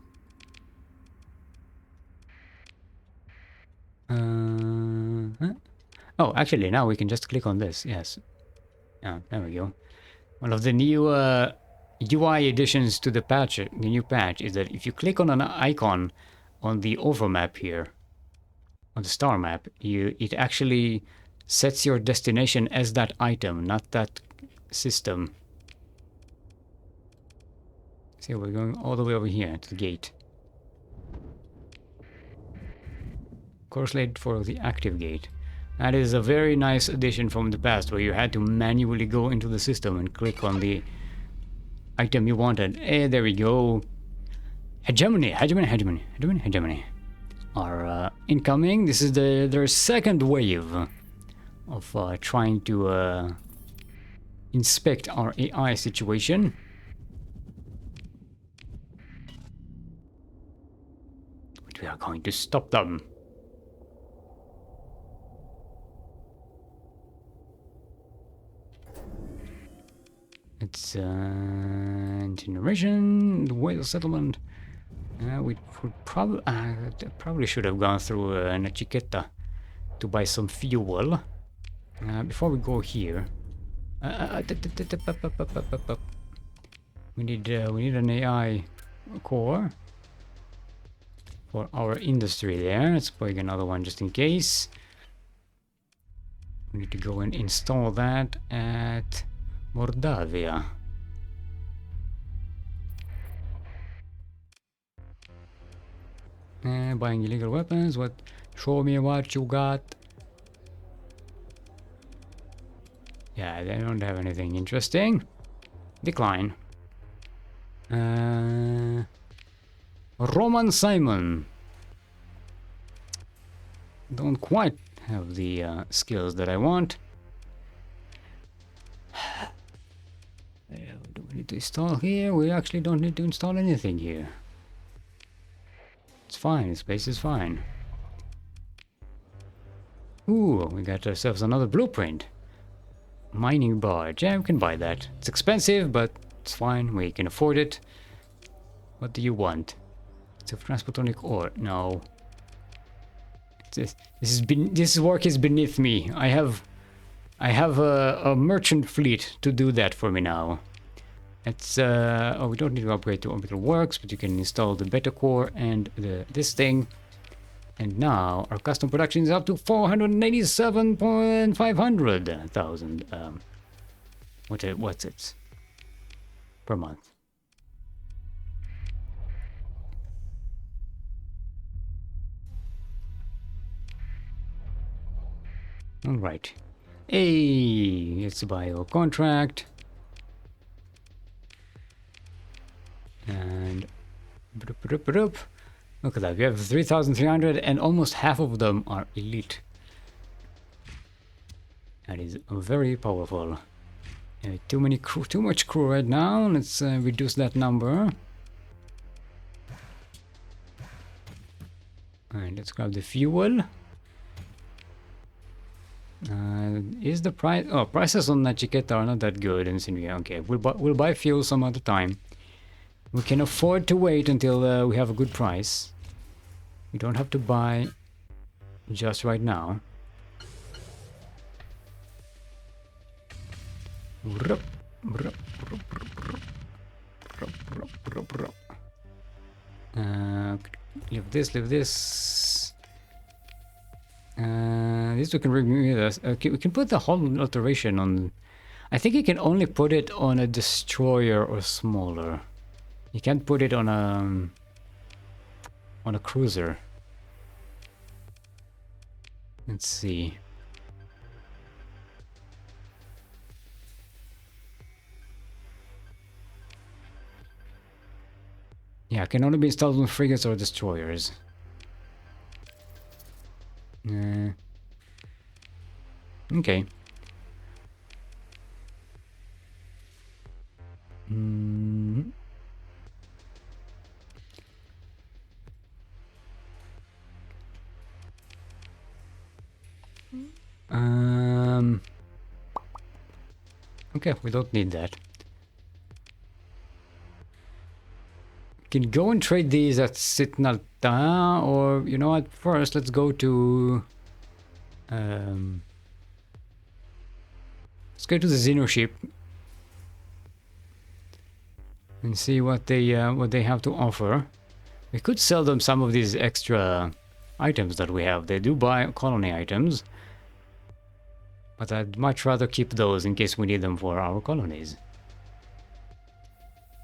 Oh, actually, now we can just click on this. Yes. Oh, there we go. One of the new UI additions to the patch, the new patch, is that if you click on an icon on the overmap here, on the star map, it actually sets your destination as that item, not that system. See, we're going all the way over here to the gate. Course laid for the active gate. That is a very nice addition from the past, where you had to manually go into the system and click on the item you wanted. And there we go. Hegemony. Are incoming. This is their second wave of trying to inspect our AI situation. But we are going to stop them. It's generation, the whale settlement. We would probably should have gone through an etiquetta to buy some fuel. Before we go here, we need an AI core for our industry there. Let's buy another one just in case. We need to go and install that at Mordavia. Buying illegal weapons. What? Show me what you got. Yeah, they don't have anything interesting. Decline. Roman Simon. Don't quite have the skills that I want. Do we need to install here? We actually don't need to install anything here. It's fine, the space is fine. Ooh, we got ourselves another blueprint. Mining barge. Yeah, we can buy that. It's expensive, but it's fine. We can afford it. What do you want? It's a transpotonic ore. No. This work is beneath me. I have a merchant fleet to do that for me now. It's oh, we don't need to upgrade to orbital works, but you can install the beta core and this thing. And now our custom production is up to 487,500,000. What's it per month? All right. Hey, let's buy your contract. And look at that, we have 3,300 and almost half of them are elite. That is very powerful. Too much crew right now. Let's reduce that number. Alright, let's grab the fuel. Is the price... Oh, prices on Nachiketa are not that good in Sinria. Okay, we'll buy fuel some other time. We can afford to wait until we have a good price. We don't have to buy just right now. Leave this, leave this. This we can remove this. Okay, we can put the hull alteration on. I think you can only put it on a destroyer or smaller. You can't put it on a cruiser. Let's see. Yeah, it can only be installed on frigates or destroyers. Okay. Okay, we don't need that. Can go and trade these at Sitnalta, or you know what? First, let's go to the Xeno ship and see what they have to offer. We could sell them some of these extra items that we have. They do buy colony items, but I'd much rather keep those in case we need them for our colonies.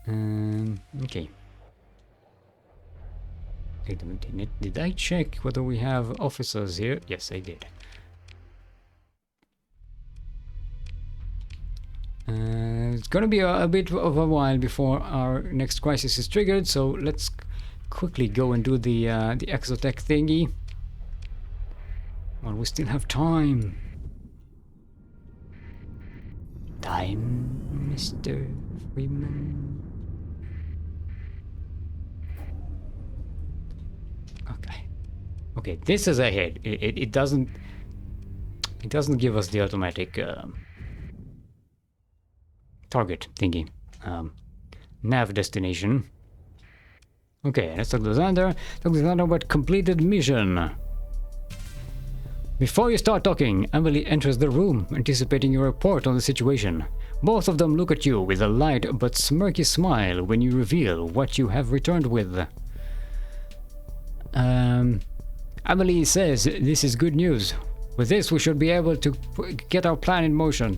Okay. Did I check whether we have officers here? Yes, I did. It's gonna be a bit of a while before our next crisis is triggered, so let's quickly go and do the exotech thingy while we still have time. Time, Mr. Freeman. Okay, this is ahead. It doesn't give us the automatic target thingy. Nav destination. Okay, let's talk to Xander. Talk to Xander about completed mission. Before you start talking, Emily enters the room, anticipating your report on the situation. Both of them look at you with a light but smirky smile when you reveal what you have returned with. Emily says this is good news. With this, we should be able to get our plan in motion.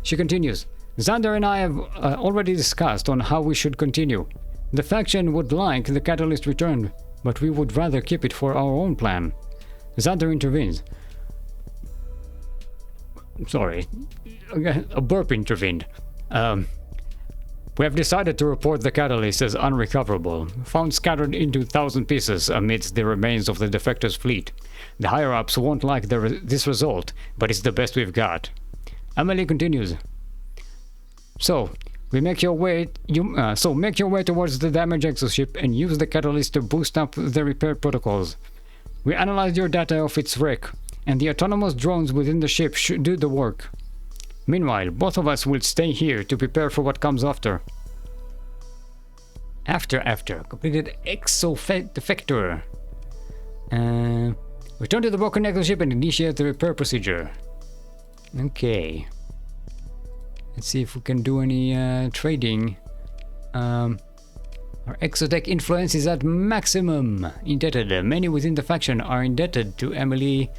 She continues, Xander and I have already discussed on how we should continue. The faction would like the catalyst returned, but we would rather keep it for our own plan. Xander intervenes. Sorry, a burp intervened. We have decided to report the catalyst as unrecoverable, found scattered into 1,000 pieces amidst the remains of the defectors' fleet. The higher-ups won't like this result, but it's the best we've got. Emily continues. So, make your way towards the damaged exoship and use the catalyst to boost up the repair protocols. We analyzed your data of its wreck, and the autonomous drones within the ship should do the work. Meanwhile, both of us will stay here to prepare for what comes after. After. Completed exo-defector. Return to the broken exoship and initiate the repair procedure. Okay. Let's see if we can do any trading. Our exotech influence is at maximum. Indebted. Many within the faction are indebted to Emily.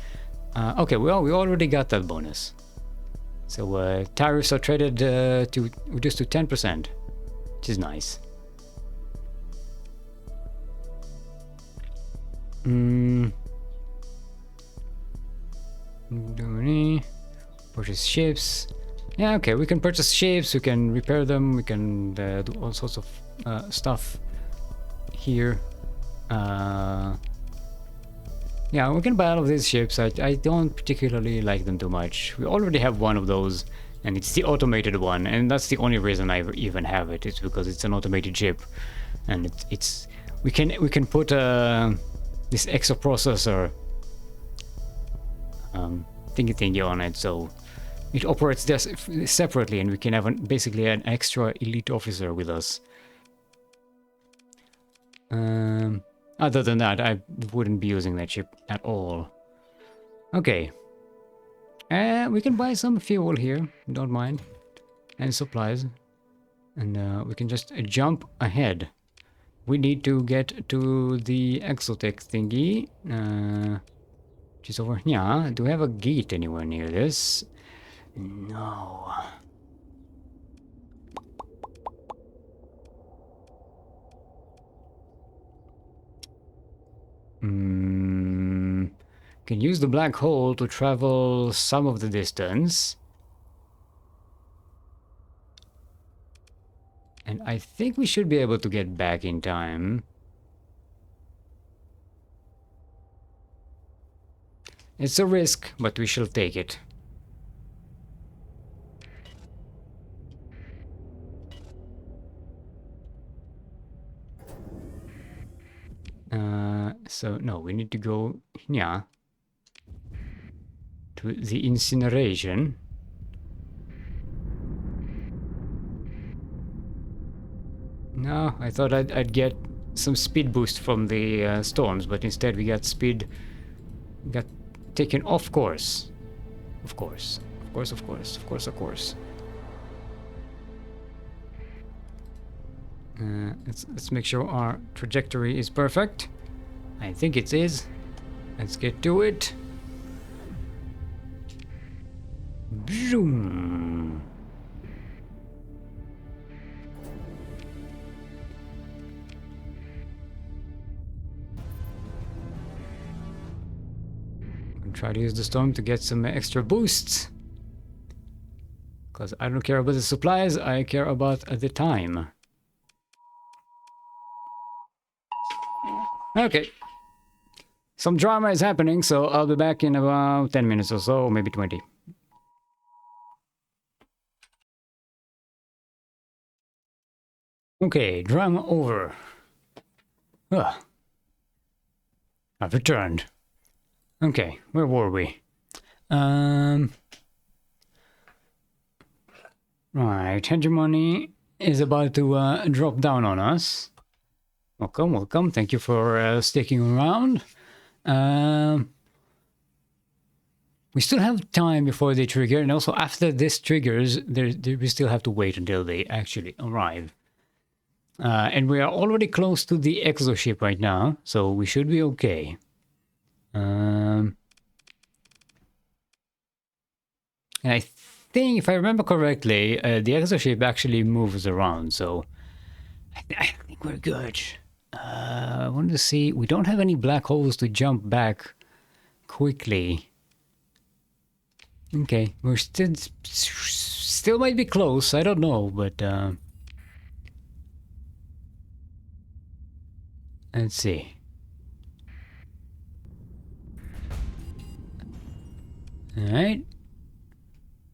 Okay, well, we already got that bonus. So tariffs are traded to reduced to 10%, which is nice. purchase ships. Yeah, okay, we can purchase ships, we can repair them, we can do all sorts of stuff here. Yeah, we can buy all of these ships. I don't particularly like them too much. We already have one of those, and it's the automated one, and that's the only reason I even have it. It's because it's an automated ship, and it's we can put this extra processor thingy on it, so it operates just separately, and we can have basically an extra elite officer with us. Other than that, I wouldn't be using that ship at all. Okay. We can buy some fuel here, don't mind. And supplies. And we can just jump ahead. We need to get to the exotech thingy. Which is over here. Do we have a gate anywhere near this? No. Can use the black hole to travel some of the distance. And I think we should be able to get back in time. It's a risk, but we shall take it. So no, we need to go here to the incineration. No, I thought I'd get some speed boost from the storms, but instead we got speed. Got taken off course. Of course. Of course, of course. Of course, of course. Let's make sure our trajectory is perfect. I think it is. Let's get to it. Boom. Try to use the storm to get some extra boosts. Because I don't care about the supplies, I care about the time. Okay. Some drama is happening, so I'll be back in about 10 minutes or so, maybe 20. Okay, drama over. I've returned. Okay, where were we? Right, hegemony is about to drop down on us. Welcome, welcome. Thank you for sticking around. We still have time before they trigger, and also after this triggers, we still have to wait until they actually arrive. And we are already close to the exoship right now, so we should be okay. And I think, if I remember correctly, the exoship actually moves around, so I think we're good. I wanted to see, we don't have any black holes to jump back quickly. Okay, we're still might be close, I don't know, but let's see. Alright.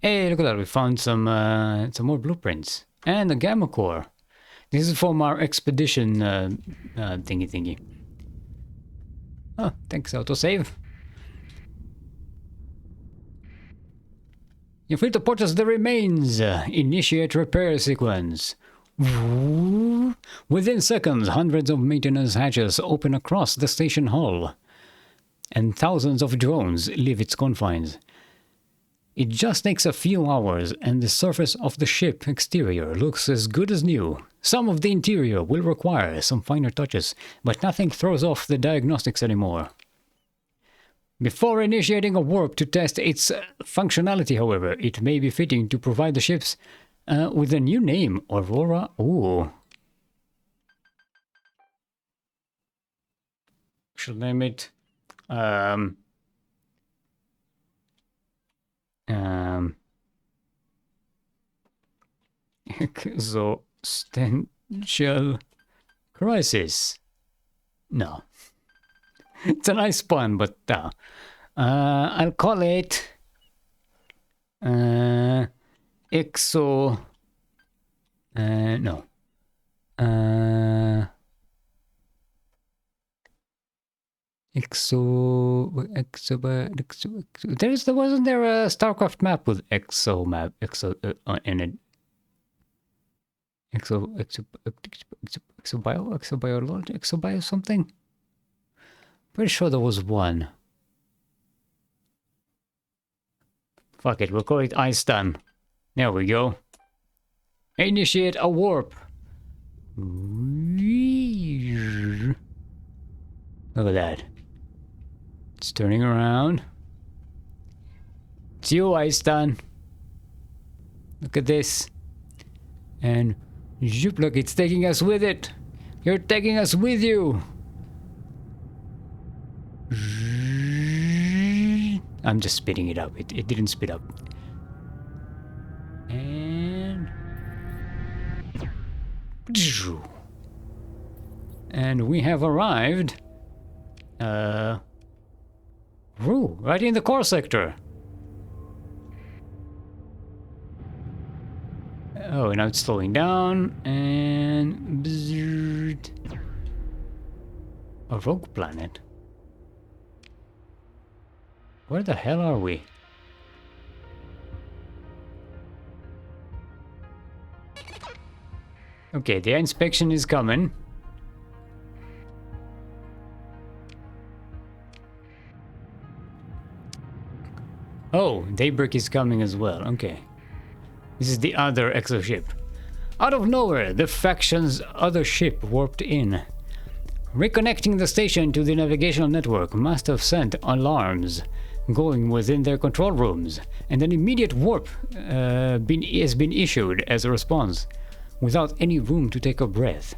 Hey, look at that, we found some more blueprints. And a gamma core. This is from our expedition thingy. Oh, thanks, autosave. You're free to purchase the remains. Initiate repair sequence. Within seconds, hundreds of maintenance hatches open across the station hull, and thousands of drones leave its confines. It just takes a few hours, and the surface of the ship exterior looks as good as new. Some of the interior will require some finer touches, but nothing throws off the diagnostics anymore. Before initiating a warp to test its functionality, however, it may be fitting to provide the ships with a new name, Aurora. Ooh. Should name it Existential crisis. No. It's a nice pun, but I'll call it exo. No. Wasn't there a StarCraft map with in it? Exobio something? Pretty sure there was one. Fuck it, we'll call it Ice Stun. There we go. Initiate a warp. Look at that. It's turning around. It's you, Ice Stun. Look at this. And zoop, look, it's taking us with it. You're taking us with you. I'm just speeding it up. It didn't speed up. And we have arrived. Right in the core sector. Oh, now it's slowing down and a rogue planet. Where the hell are we? Okay, the inspection is coming. Oh, Daybreak is coming as well. Okay. This is the other exoship. Out of nowhere, the faction's other ship warped in. Reconnecting the station to the navigational network must have sent alarms going within their control rooms, and an immediate warp has been issued as a response, without any room to take a breath.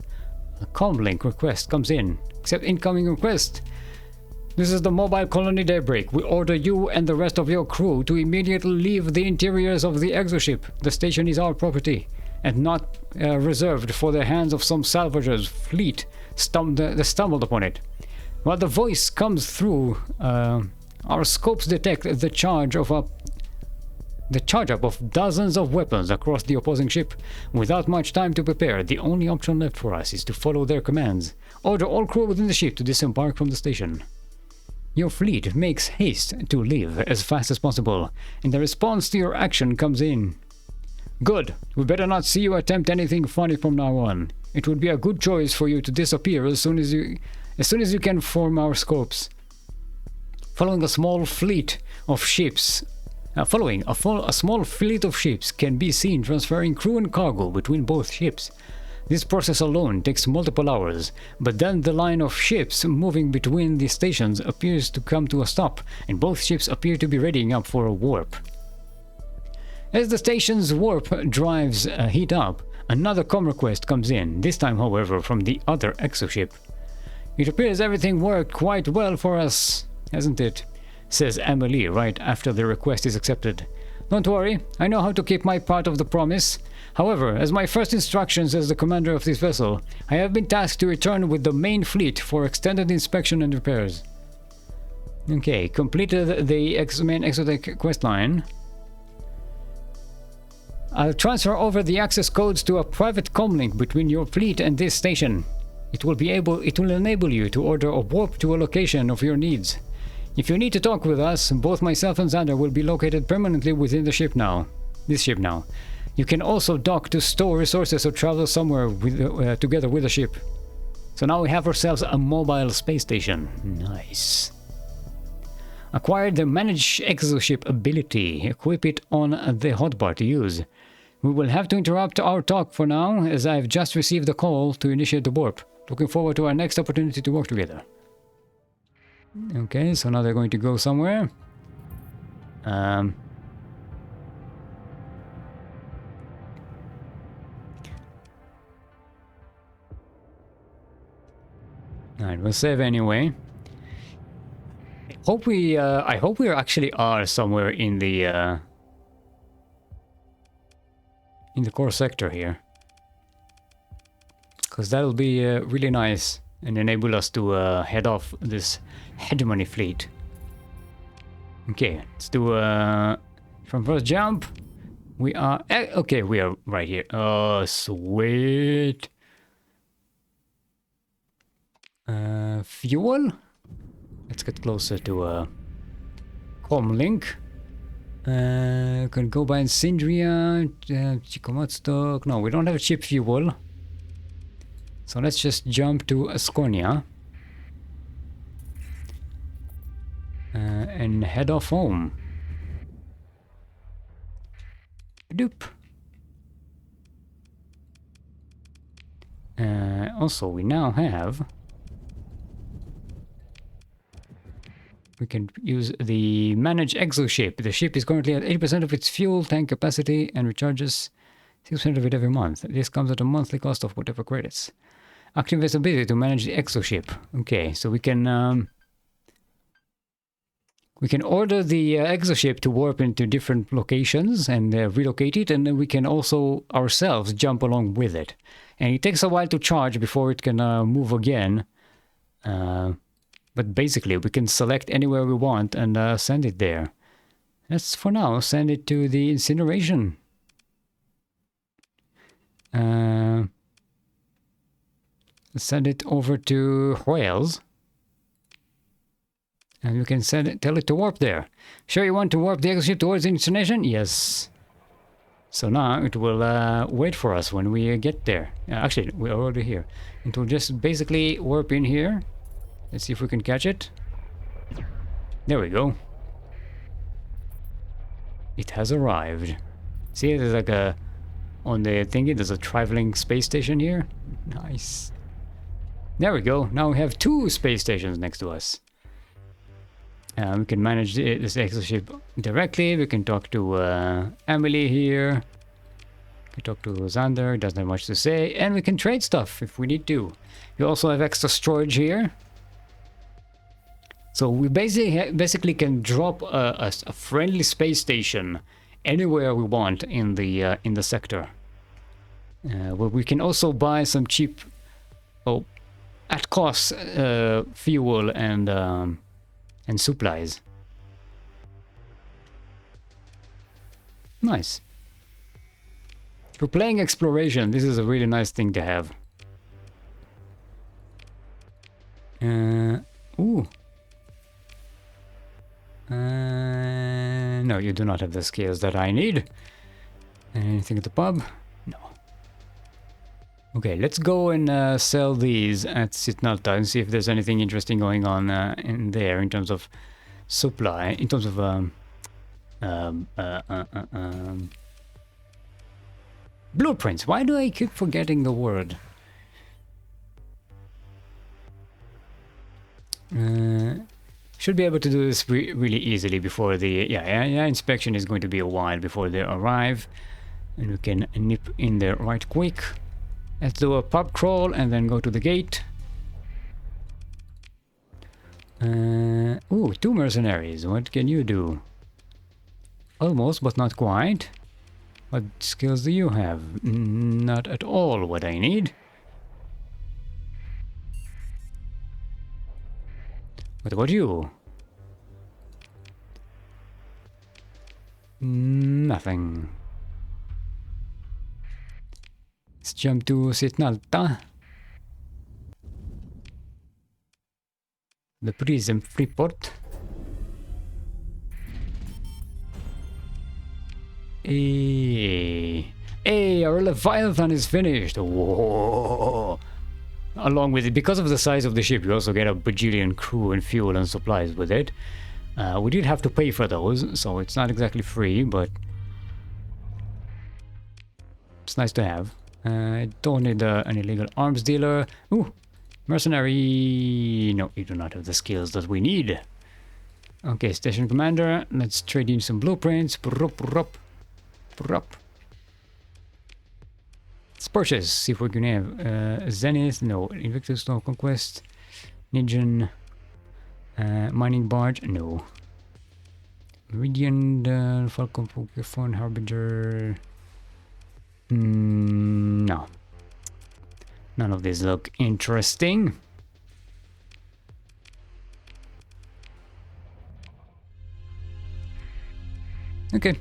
A comlink request comes in. Accept incoming request. This is the mobile colony Daybreak. We order you and the rest of your crew to immediately leave the interiors of the exoship. The station is our property, and not reserved for the hands of some salvagers fleet that stumbled upon it. While the voice comes through, our scopes detect the charge up of dozens of weapons across the opposing ship. Without much time to prepare, the only option left for us is to follow their commands. Order all crew within the ship to disembark from the station. Your fleet makes haste to leave as fast as possible, and the response to your action comes in. Good. We better not see you attempt anything funny from now on. It would be a good choice for you to disappear as soon as you can from our scopes. Following a small fleet of ships can be seen transferring crew and cargo between both ships. This process alone takes multiple hours, but then the line of ships moving between the stations appears to come to a stop, and both ships appear to be readying up for a warp. As the station's warp drives heat up, another comm request comes in, this time however from the other exoship. It appears everything worked quite well for us, hasn't it? Says Amelie right after the request is accepted. Don't worry, I know how to keep my part of the promise. However, as my first instructions as the commander of this vessel, I have been tasked to return with the main fleet for extended inspection and repairs. Okay, completed the main exotech questline. I'll transfer over the access codes to a private comlink between your fleet and this station. It will enable you to order a warp to a location of your needs. If you need to talk with us, both myself and Xander will be located permanently within the ship now. This ship now. You can also dock to store resources or travel somewhere together with the ship. So now we have ourselves a mobile space station. Nice. Acquired the Manage Exoship ability. Equip it on the hotbar to use. We will have to interrupt our talk for now, as I've just received a call to initiate the warp. Looking forward to our next opportunity to work together. Okay, so now they're going to go somewhere. Alright, we'll save anyway. I hope we actually are somewhere in the in the core sector here. Because that'll be really nice and enable us to head off this hegemony fleet. Okay, let's do from first jump. We are okay. We are right here. Oh, sweet. Fuel. Let's get closer to Comlink. Can go by Syndria, Chikomatstock. No, we don't have cheap fuel. So let's just jump to Asconia. And head off home. Doop. Also, we now have... We can use the Manage Exoship. The ship is currently at 80% of its fuel tank capacity and recharges 6% of it every month. This comes at a monthly cost of whatever credits. Activate the ability to manage the Exoship. Okay, so we can order the Exoship to warp into different locations and relocate it, and then we can also ourselves jump along with it. And it takes a while to charge before it can move again. But basically, we can select anywhere we want and send it there. Let's, for now, send it to the incineration. Let's send it over to Wales. And we can tell it to warp there. Sure you want to warp the exoship towards the incineration? Yes. So now it will wait for us when we get there. Actually, we're already here. It will just basically warp in here. Let's see if we can catch it. There we go. It has arrived. See, there's like a... On the thingy, there's a traveling space station here. Nice. There we go. Now we have 2 space stations next to us. We can manage this exoship directly. We can talk to Emily here. We can talk to Xander. Doesn't have much to say. And we can trade stuff if we need to. We also have extra storage here. So we basically can drop a friendly space station anywhere we want in the sector. Well, we can also buy some cheap, at cost, fuel and supplies. Nice. For playing exploration, this is a really nice thing to have. Ooh. No, you do not have the skills that I need. Anything at the pub? No. Okay, let's go and sell these at Sitnalta and see if there's anything interesting going on in there in terms of supply, in terms of blueprints. Why do I keep forgetting the word? Should be able to do this really easily before the inspection is going to be a while before they arrive, and we can nip in there right quick. Let's do a pub crawl and then go to the gate. Ooh, 2 mercenaries. What can you do? Almost, but not quite. What skills do you have? Not at all what I need. What about you? Nothing. Let's jump to Sitnalta. The prison Freeport. Hey, our Leviathan is finished. Whoa. Along with it, because of the size of the ship, you also get a bajillion crew and fuel and supplies with it. We did have to pay for those, so it's not exactly free, but it's nice to have. I don't need an illegal arms dealer. Ooh, mercenary. No, you do not have the skills that we need. Okay, station commander. Let's trade in some blueprints. Let's purchase. See if we can have Zenith. No, Invictus, no Conquest. Nigen. Mining barge. No. Meridian, Falcon, Poképhone, Harbinger. No. None of these look interesting. Okay,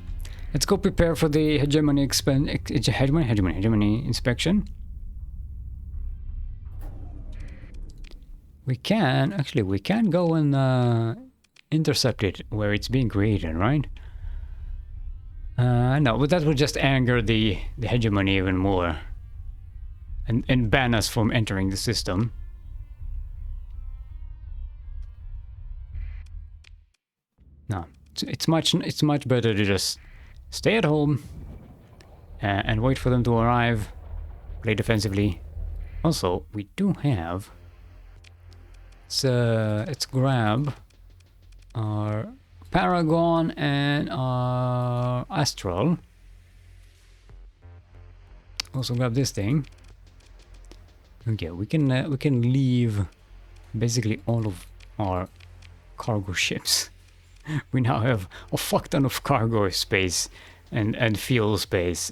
let's go prepare for the hegemony inspection. We can go and intercept it where it's being created, right? No, but that would just anger the hegemony even more. And ban us from entering the system. No, it's much better to just stay at home and wait for them to arrive, play defensively. Also, we do have. Let's grab our Paragon and our Astral. Also grab this thing. Okay, we can leave basically all of our cargo ships. We now have a fuck ton of cargo space and fuel space.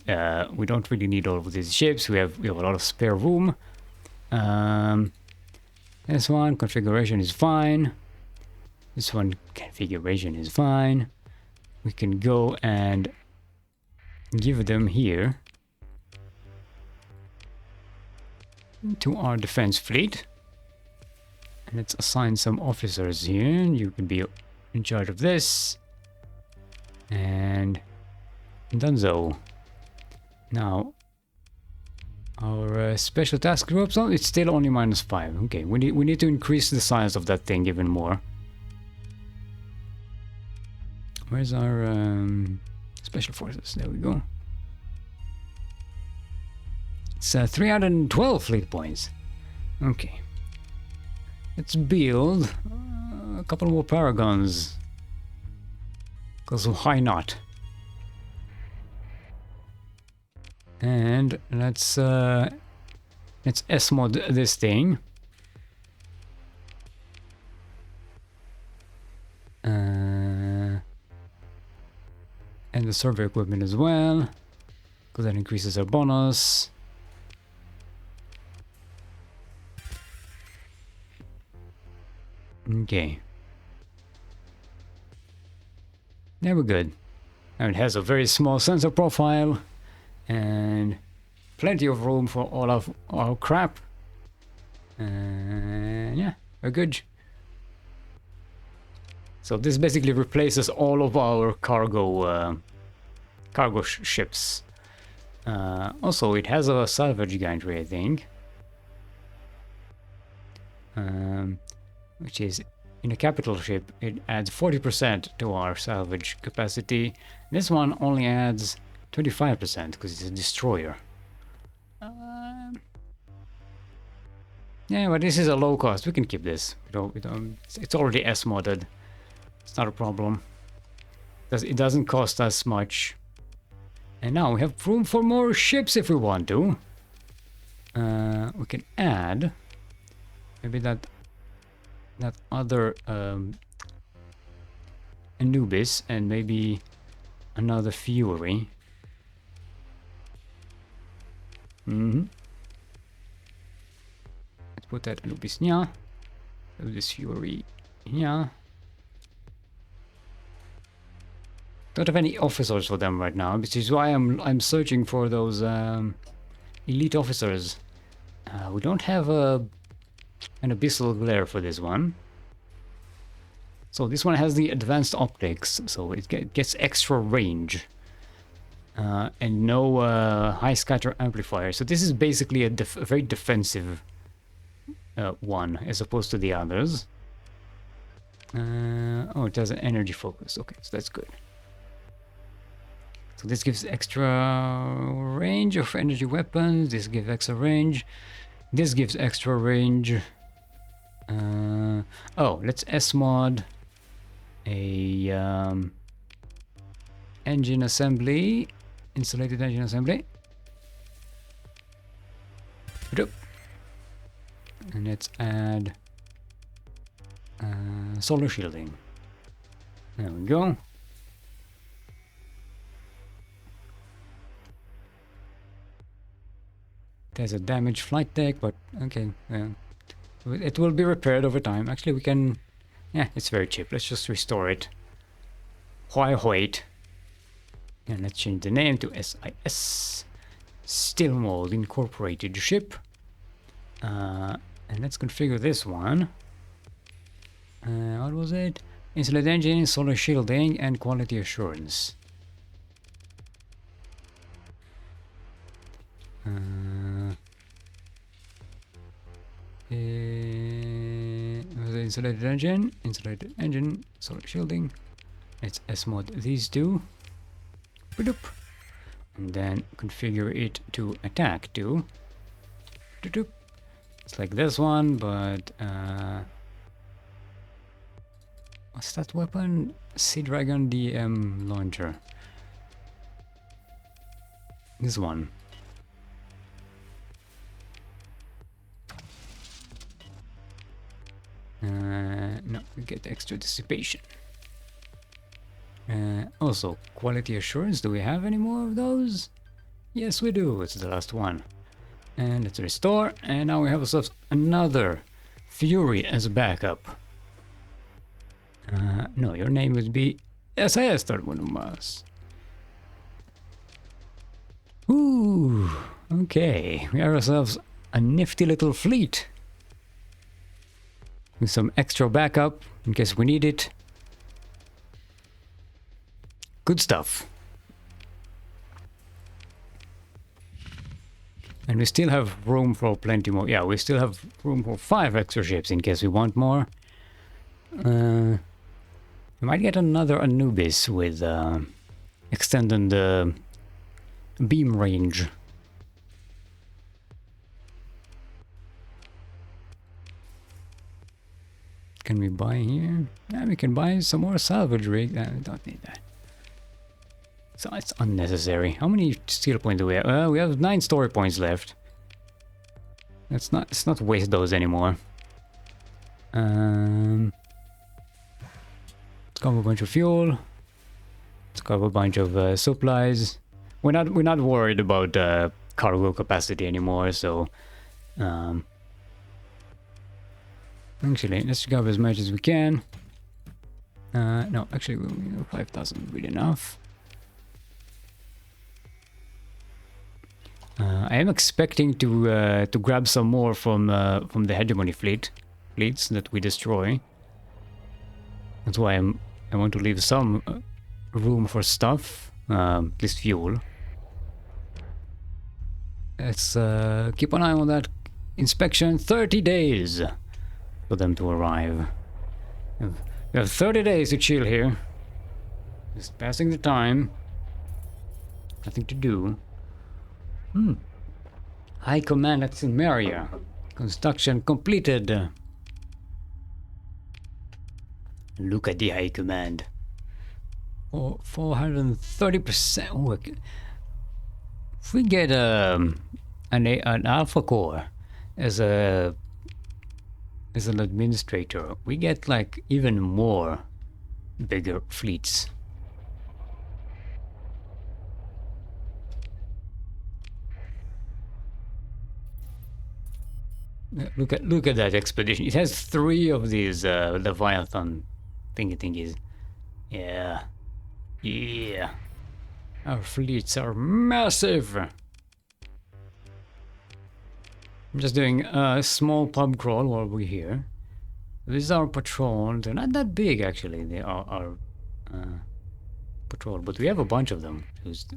We don't really need all of these ships. We have a lot of spare room. This one configuration is fine. This one configuration is fine. We can go and give them here to our defense fleet. And let's assign some officers here. You can be in charge of this. And Dunzo. Now, our special task group, so it's still only -5. Okay, we need to increase the size of that thing even more. Where's our special forces? There we go. It's 312 fleet points. Okay. Let's build a couple more paragons. Because why not? And let's S-mod this thing. And the survey equipment as well, because that increases our bonus. Okay. There we're good. Now it has a very small sensor profile and plenty of room for all of our crap. Yeah, we're good. So this basically replaces all of our cargo ships. Also, it has a salvage gantry, I think, which is in a capital ship. It adds 40% to our salvage capacity. This one only adds 25% because it's a destroyer. Yeah, but this is a low cost. We can keep this. It's already S-modded. It's not a problem. It doesn't cost us much. And now we have room for more ships if we want to. We can add maybe that other Anubis and maybe another Fury. Let's put that Anubis here. This Fury here. Don't have any officers for them right now, which is why I'm searching for those elite officers. We don't have an abyssal glare for this one. So this one has the advanced optics, so it gets extra range. And no high scatter amplifier. So this is basically a very defensive one as opposed to the others. Oh, it has an energy focus. Okay, so that's good. So this gives extra range of energy weapons. This gives extra range. This gives extra range. Oh, let's S-mod a engine assembly. Insulated engine assembly. And let's add solar shielding. There we go. has a damaged flight deck, but okay, it will be repaired over time. Actually, we can... Yeah, it's very cheap. Let's just restore it. Why wait? And let's change the name to SIS. Steel Mold Incorporated Ship. And let's configure this one. What was it? Insulated engine, solar shielding, and quality assurance. Insulated engine, solar shielding. Let's S-mod these two. Boop. And then configure it to attack too. Boop. It's like this one, but what's that weapon? Sea Dragon DM launcher. This one. No, we get extra dissipation. Also, quality assurance. Do we have any more of those? Yes, we do. It's the last one. And let's restore. And now we have ourselves another Fury as a backup. No, your name would be SIS Tarbonumas. Ooh, okay. We have ourselves a nifty little fleet. With some extra backup in case we need it. Good stuff. And we still have room for plenty more. Yeah, we still have room for 5 extra ships in case we want more. We might get another Anubis with extending the beam range. Can we buy here? Yeah, we can buy some more salvage rig. We don't need that. So it's unnecessary. How many steel points do we have? We have 9 story points left. Let's not waste those anymore. Let's cover a bunch of fuel. Let's cover a bunch of supplies. We're not worried about cargo capacity anymore. So actually, let's grab as much as we can. No, actually, 5,000 would be enough. I am expecting to grab some more from the hegemony fleets that we destroy. That's why I want to leave some room for stuff, at least fuel. Let's keep an eye on that inspection. 30 days for them to arrive. We have 30 days to chill here. Just passing the time. Nothing to do. High command at Silmeria. Construction completed. Look at the high command. Oh, 430%. Oh, if we get an alpha core as an administrator, we get like even more bigger fleets. Look at that expedition. It has 3 of these Leviathan thingies. Yeah. Our fleets are massive. I'm just doing a small pub crawl while we're here. This is our patrol. They're not that big actually. They are our patrol, but we have a bunch of them,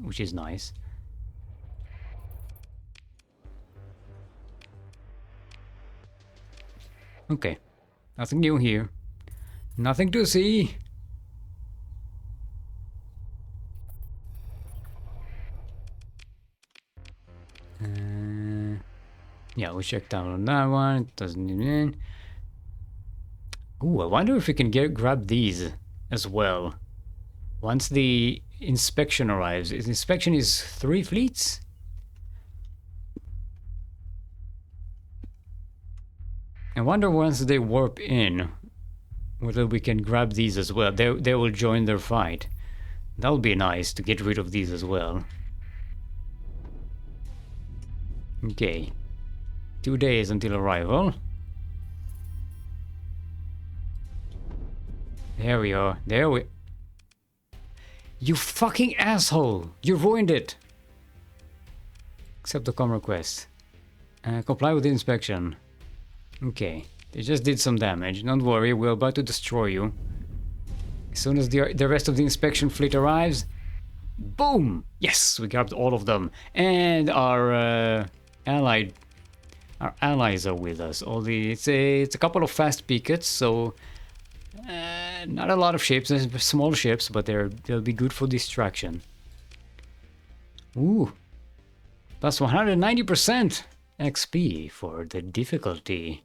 which is nice. Okay, nothing new here. Nothing to see. Yeah, we checked out on that one. It doesn't even. Ooh, I wonder if we can grab these as well. Once the inspection arrives. The inspection is 3 fleets? I wonder once they warp in, whether we can grab these as well. They will join their fight. That would be nice to get rid of these as well. Okay. 2 days until arrival. There we are. There we... You fucking asshole! You ruined it! Accept the com request. Comply with the inspection. Okay. They just did some damage. Don't worry, we're about to destroy you. As soon as the rest of the inspection fleet arrives... Boom! Yes! We grabbed all of them. And our allies are with us. It's a couple of fast pickets, so... not a lot of ships, small ships, but they'll be good for distraction. Ooh, plus 190% XP for the difficulty.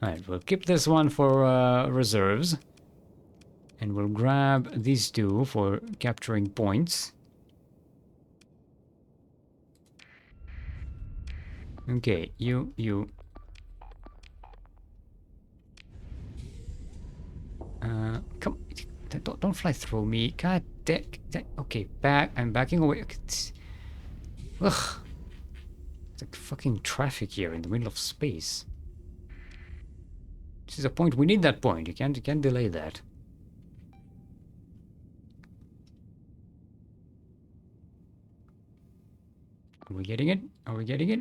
Alright, we'll keep this one for reserves. And we'll grab these two for capturing points. Okay, you. Come, don't fly through me. God damn. Okay, I'm backing away. Ugh. It's like fucking traffic here in the middle of space. This is a point. We need that point. You can't delay that. Are we getting it? Are we getting it?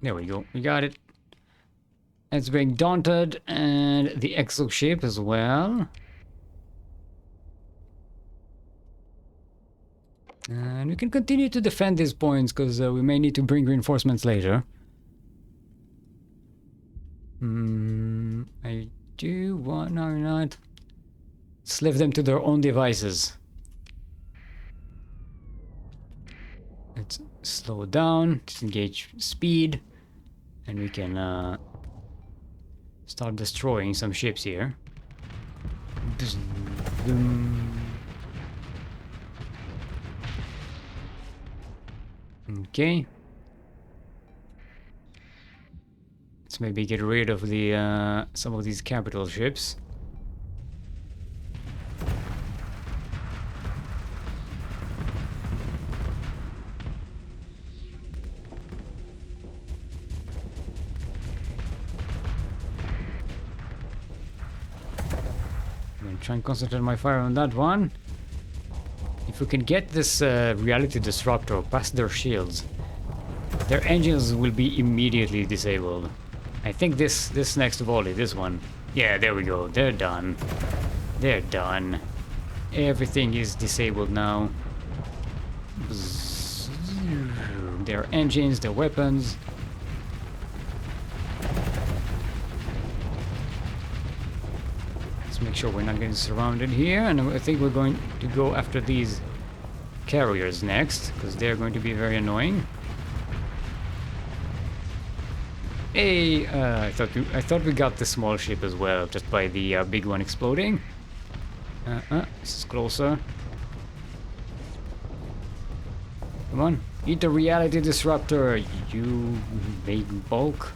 There we go. We got it. It's being daunted, and the exo ship as well. And we can continue to defend these points, because we may need to bring reinforcements later. I do want... No, not. Let's leave them to their own devices. Let's slow down, disengage speed, and we can start destroying some ships here. Okay. Let's maybe get rid of the some of these capital ships. Try and concentrate my fire on that one. If we can get this reality disruptor past their shields, their engines will be immediately disabled. I think this next volley, this one. Yeah, there we go. They're done. They're done. Everything is disabled now. Their engines, their weapons. Make sure we're not getting surrounded here, and I think we're going to go after these carriers next, because they're going to be very annoying. Hey, I thought we got the small ship as well, just by the big one exploding. This is closer. Come on, eat the reality disruptor, you big bulk.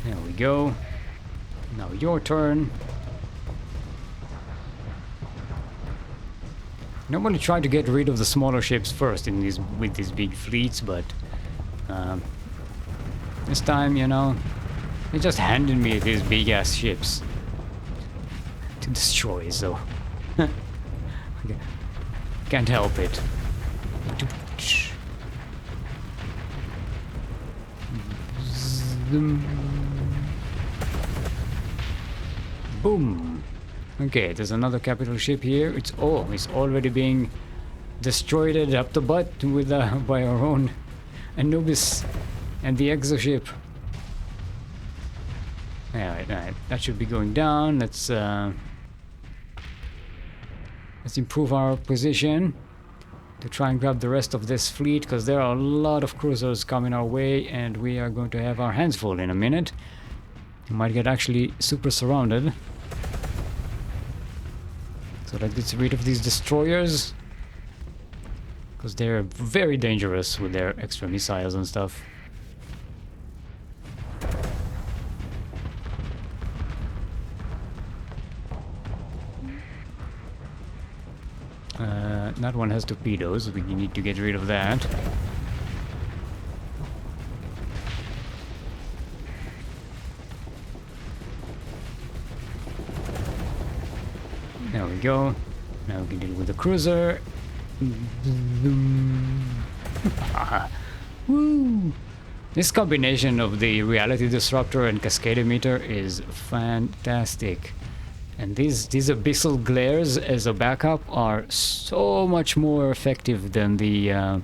There we go. Now your turn. Normally try to get rid of the smaller ships first with these big fleets, but this time, you know, they just handed me these big ass ships to destroy, so can't help it. Boom. Okay, there's another capital ship here. It's already being destroyed up the butt with by our own Anubis and the exo ship. Alright, that should be going down. Let's improve our position to try and grab the rest of this fleet, because there are a lot of cruisers coming our way, and we are going to have our hands full in a minute. We might get actually super surrounded. So that gets rid of these destroyers, because they're very dangerous with their extra missiles and stuff. That one has torpedoes. We need to get rid of that. There we go. Now we can deal with the cruiser. Woo! This combination of the reality disruptor and cascade emitter is fantastic. And these abyssal glares as a backup are so much more effective than the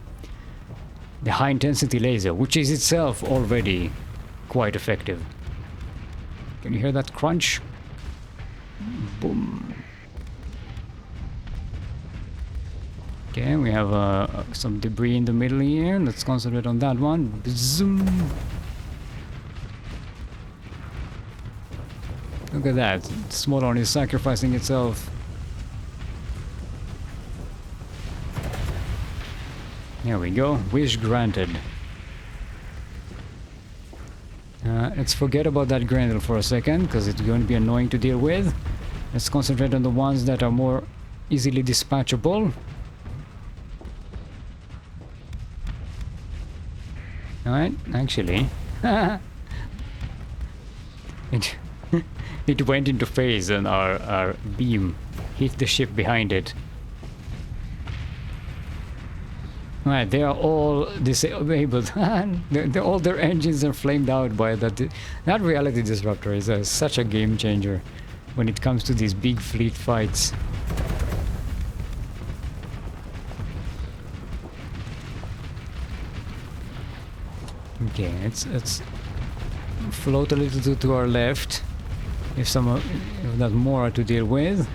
high intensity laser, which is itself already quite effective. Can you hear that crunch? Boom. Okay, we have some debris in the middle here. Let's concentrate on that one. Zoom. Look at that. Smolon is sacrificing itself. There we go. Wish granted. Let's forget about that Grendel for a second, because it's going to be annoying to deal with. Let's concentrate on the ones that are more easily dispatchable. Alright, actually, it went into phase and our beam hit the ship behind it. Alright, they are all disabled. All their engines are flamed out by that. That reality disruptor is such a game changer when it comes to these big fleet fights. Okay, let's float a little to our left. If that more to deal with.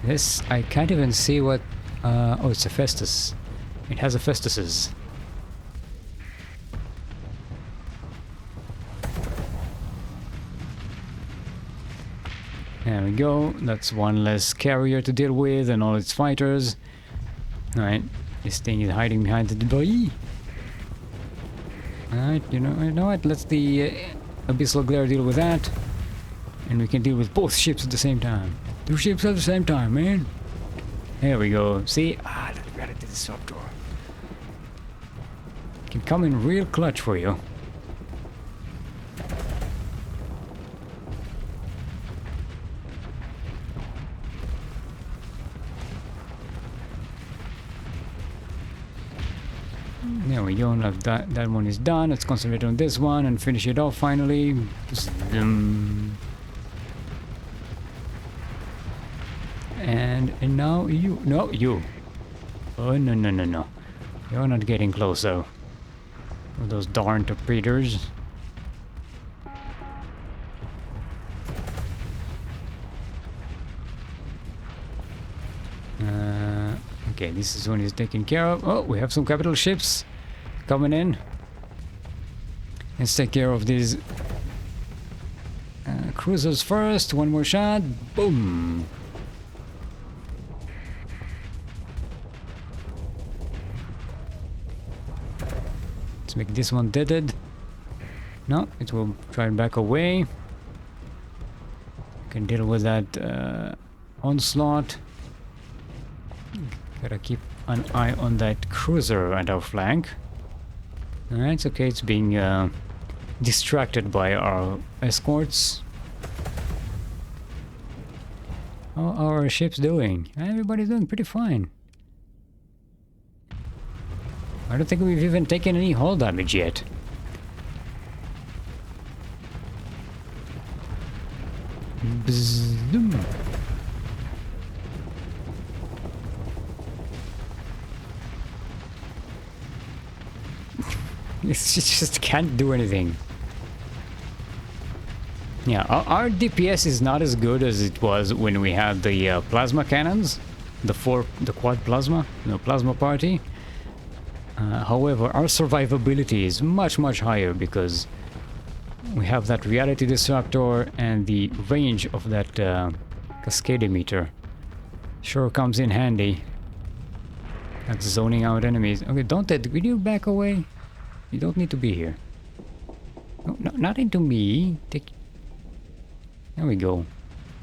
This I can't even see what. Oh, it's a Festus. It has a Festus's. There we go. That's one less carrier to deal with and all its fighters. All right. This thing is hiding behind the debris. Alright, you know what? Let's the Abyssal Glare deal with that. And we can deal with both ships at the same time. Two ships at the same time, man. There we go. See? Ah, that reality disruptor. Can come in real clutch for you. There we go, now that one is done. Let's concentrate on this one and finish it off finally. And now you. No, you. Oh, no. You're not getting closer. With those darn torpedoes. Okay, this is one is taken care of. Oh, we have some capital ships coming in. Let's take care of these cruisers first. One more shot. Boom. Let's make this one deaded. No, it will try and back away. Can deal with that onslaught. Gotta keep an eye on that cruiser at our flank. Alright, it's okay, it's being distracted by our escorts. How are our ships doing? Everybody's doing pretty fine. I don't think we've even taken any hull damage yet. Bzzz-doom. It just can't do anything. Yeah, our DPS is not as good as it was when we had the plasma cannons, the quad plasma, plasma party. However, our survivability is much higher because we have that reality disruptor and the range of that cascade emitter. Sure comes in handy. That's zoning out enemies. Okay, will you back away? You don't need to be here. No, not into me. There we go.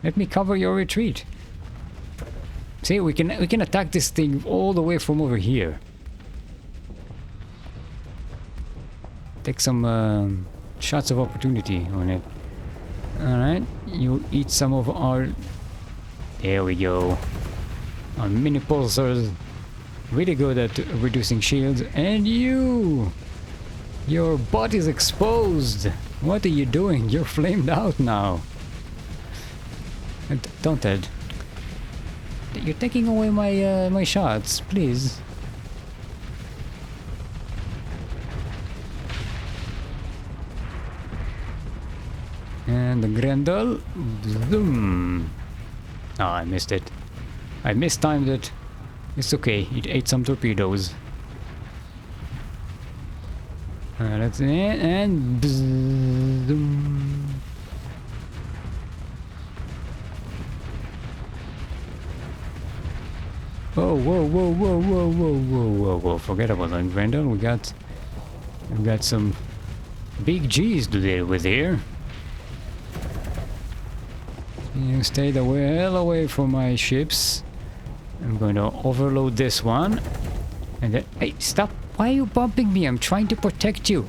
Let me cover your retreat. See, we can attack this thing all the way from over here. Take some shots of opportunity on it. Alright, you eat some of our... There we go. Our mini pulsars. Really good at reducing shields. And you! Your butt is exposed! What are you doing? You're flamed out now. Don't Ted. You're taking away my my shots, please. And the Grendel. Zoom. Oh, I missed it. I mistimed it. It's okay. It ate some torpedoes. That's it. And zoom. Oh, whoa, whoa, whoa, whoa, whoa, whoa, whoa, whoa. Forget about that, Grendel. We got some big G's to deal with here. You stay the hell away from my ships. I'm going to overload this one. And then... Hey, stop! Why are you bumping me? I'm trying to protect you.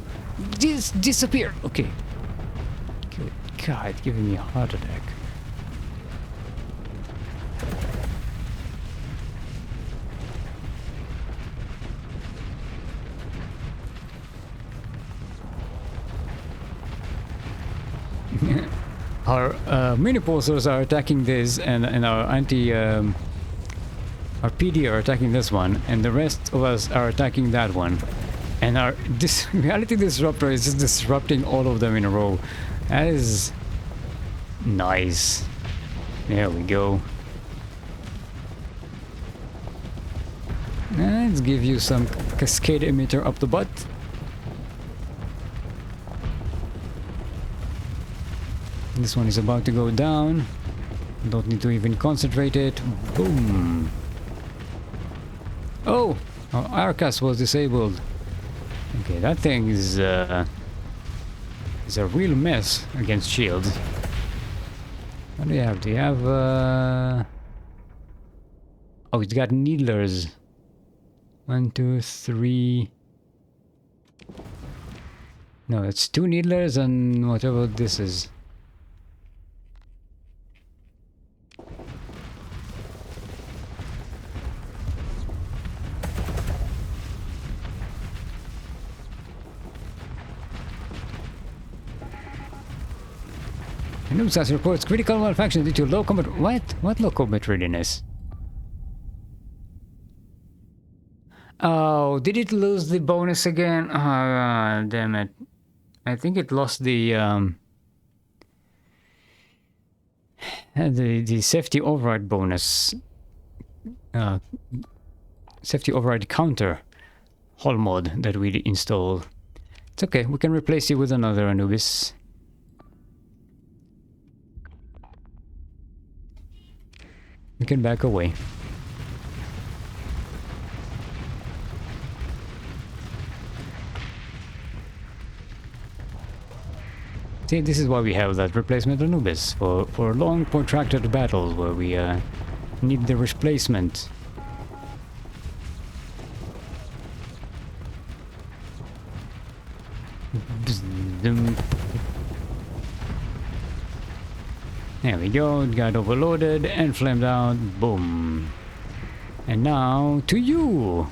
Disappear! Okay. Good God, giving me a heart attack. Our mini pulsars are attacking this, and our our PD are attacking this one, and the rest of us are attacking that one. And our reality disruptor is just disrupting all of them in a row. That is nice. There we go. Let's give you some cascade emitter up the butt. This one is about to go down. Don't need to even concentrate it. Boom. Oh! Our Arcas was disabled. Okay, that thing is a real mess against shields. What do you have? Do you have Oh, it's got needlers. 1, 2, 3. No, it's 2 needlers and whatever this is. Noobsas reports critical malfunction due to low combat... What? What low combat readiness? Oh, did it lose the bonus again? Oh, damn it. I think it lost the safety override bonus. Safety override counter hull mod that we installed. It's okay, we can replace you with another Anubis. We can back away. See, this is why we have that replacement Anubis, for long protracted battles where we need the replacement. There we go, it got overloaded and flamed out. Boom. And now to you.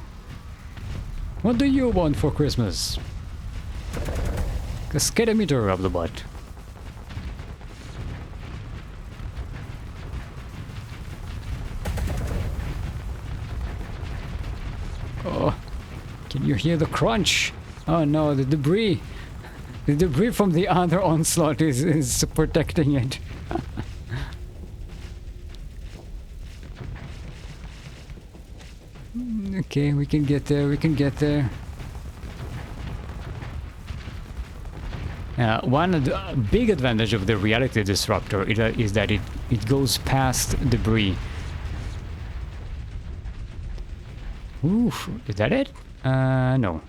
What do you want for Christmas? Cascade emitter up the butt. Oh, can you hear the crunch? Oh no, the debris. The debris from the other onslaught is protecting it. Okay, we can get there, we can get there. One big advantage of the reality disruptor is that it goes past debris. Oof, is that it? No.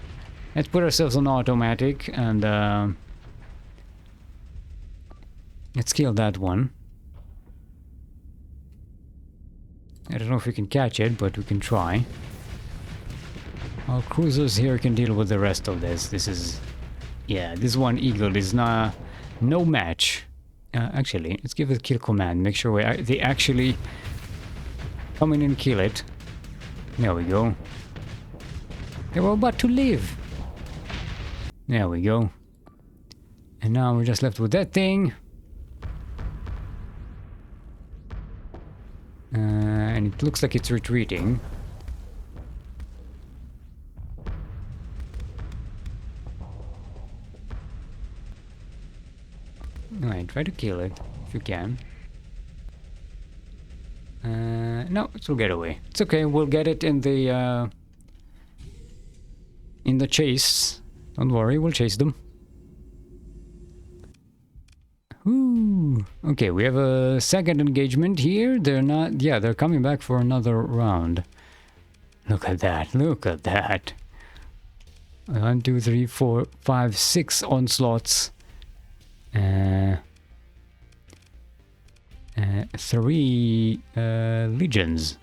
Let's put ourselves on automatic and let's kill that one. I don't know if we can catch it, but we can try. Our cruisers here can deal with the rest of this. This is... yeah, this one Eagle is no match. Actually, let's give it a kill command. Make sure they actually come in and kill it. There we go. They were about to leave. There we go. And now we're just left with that thing. And it looks like it's retreating. Alright, try to kill it if you can. No, it will get away. It's okay, we'll get it in the chase. Don't worry, we'll chase them. Ooh. Okay, we have a second engagement here. They're not... yeah, they're coming back for another round. Look at that, look at that. 1, 2, 3, 4, 5, 6 onslaughts. 3 legions.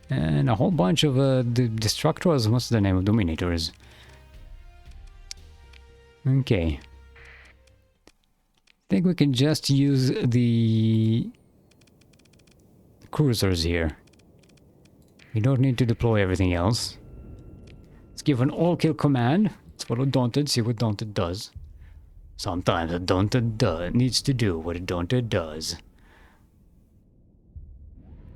And a whole bunch of the destructors. What's the name of dominators? Okay. I think we can just use the cruisers here. We don't need to deploy everything else. Let's give an all-kill command. Let's follow Daunted, see what Daunted does. Sometimes a Daunted needs to do what a Daunted does.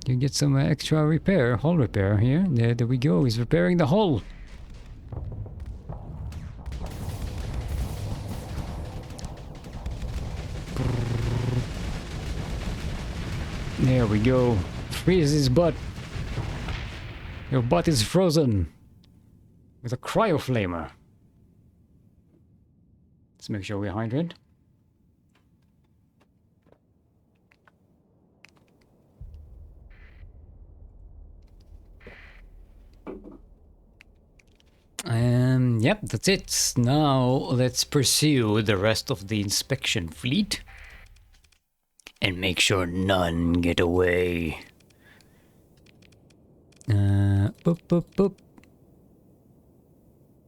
You get some extra repair, hull repair here. There we go, he's repairing the hull. There we go. Freeze his butt. Your butt is frozen. With a cryoflamer. Let's make sure we hydrate. Yep, that's it. Now let's pursue the rest of the inspection fleet. And make sure none get away. Boop, boop, boop.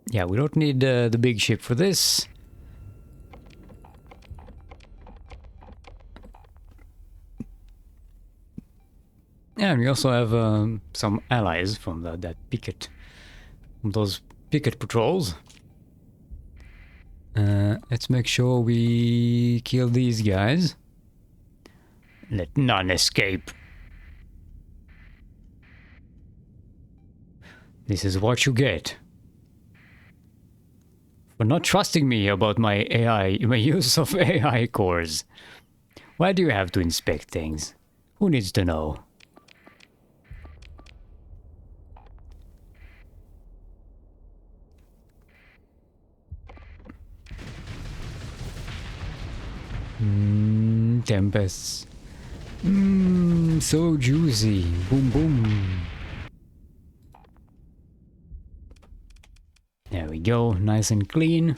Yeah, we don't need the big ship for this. And we also have some allies from that picket, from those picket patrols. Let's make sure we kill these guys. Let none escape. This is what you get for not trusting me about my AI, my use of AI cores. Why do you have to inspect things? Who needs to know? Tempests. So juicy. Boom, boom. There we go. Nice and clean.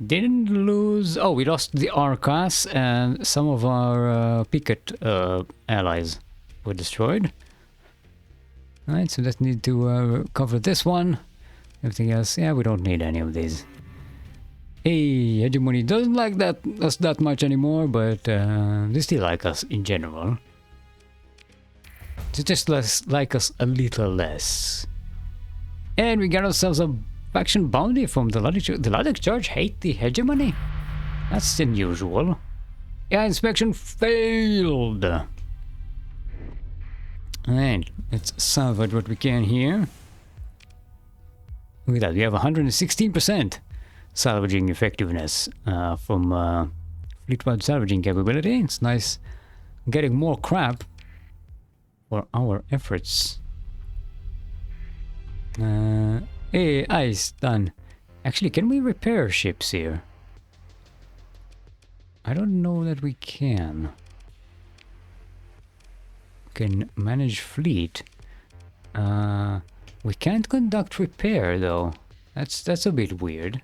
Didn't lose... oh, we lost the Arcas and some of our picket allies were destroyed. Alright, so let's need to cover this one. Everything else, yeah, we don't need any of these. Hey, Hegemony doesn't like us that much anymore, but they still like us in general. They just like us a little less. And we got ourselves a faction bounty from the Luddic Church. The Luddic Church hate the Hegemony? That's unusual. Yeah, inspection failed. Alright, let's salvage what we can here. Look at that, we have 116%. Salvaging effectiveness from fleet-wide salvaging capability. It's nice getting more crap for our efforts. Hey, ice, done. Actually, can we repair ships here? I don't know that we can. Can manage fleet. We can't conduct repair though. That's a bit weird.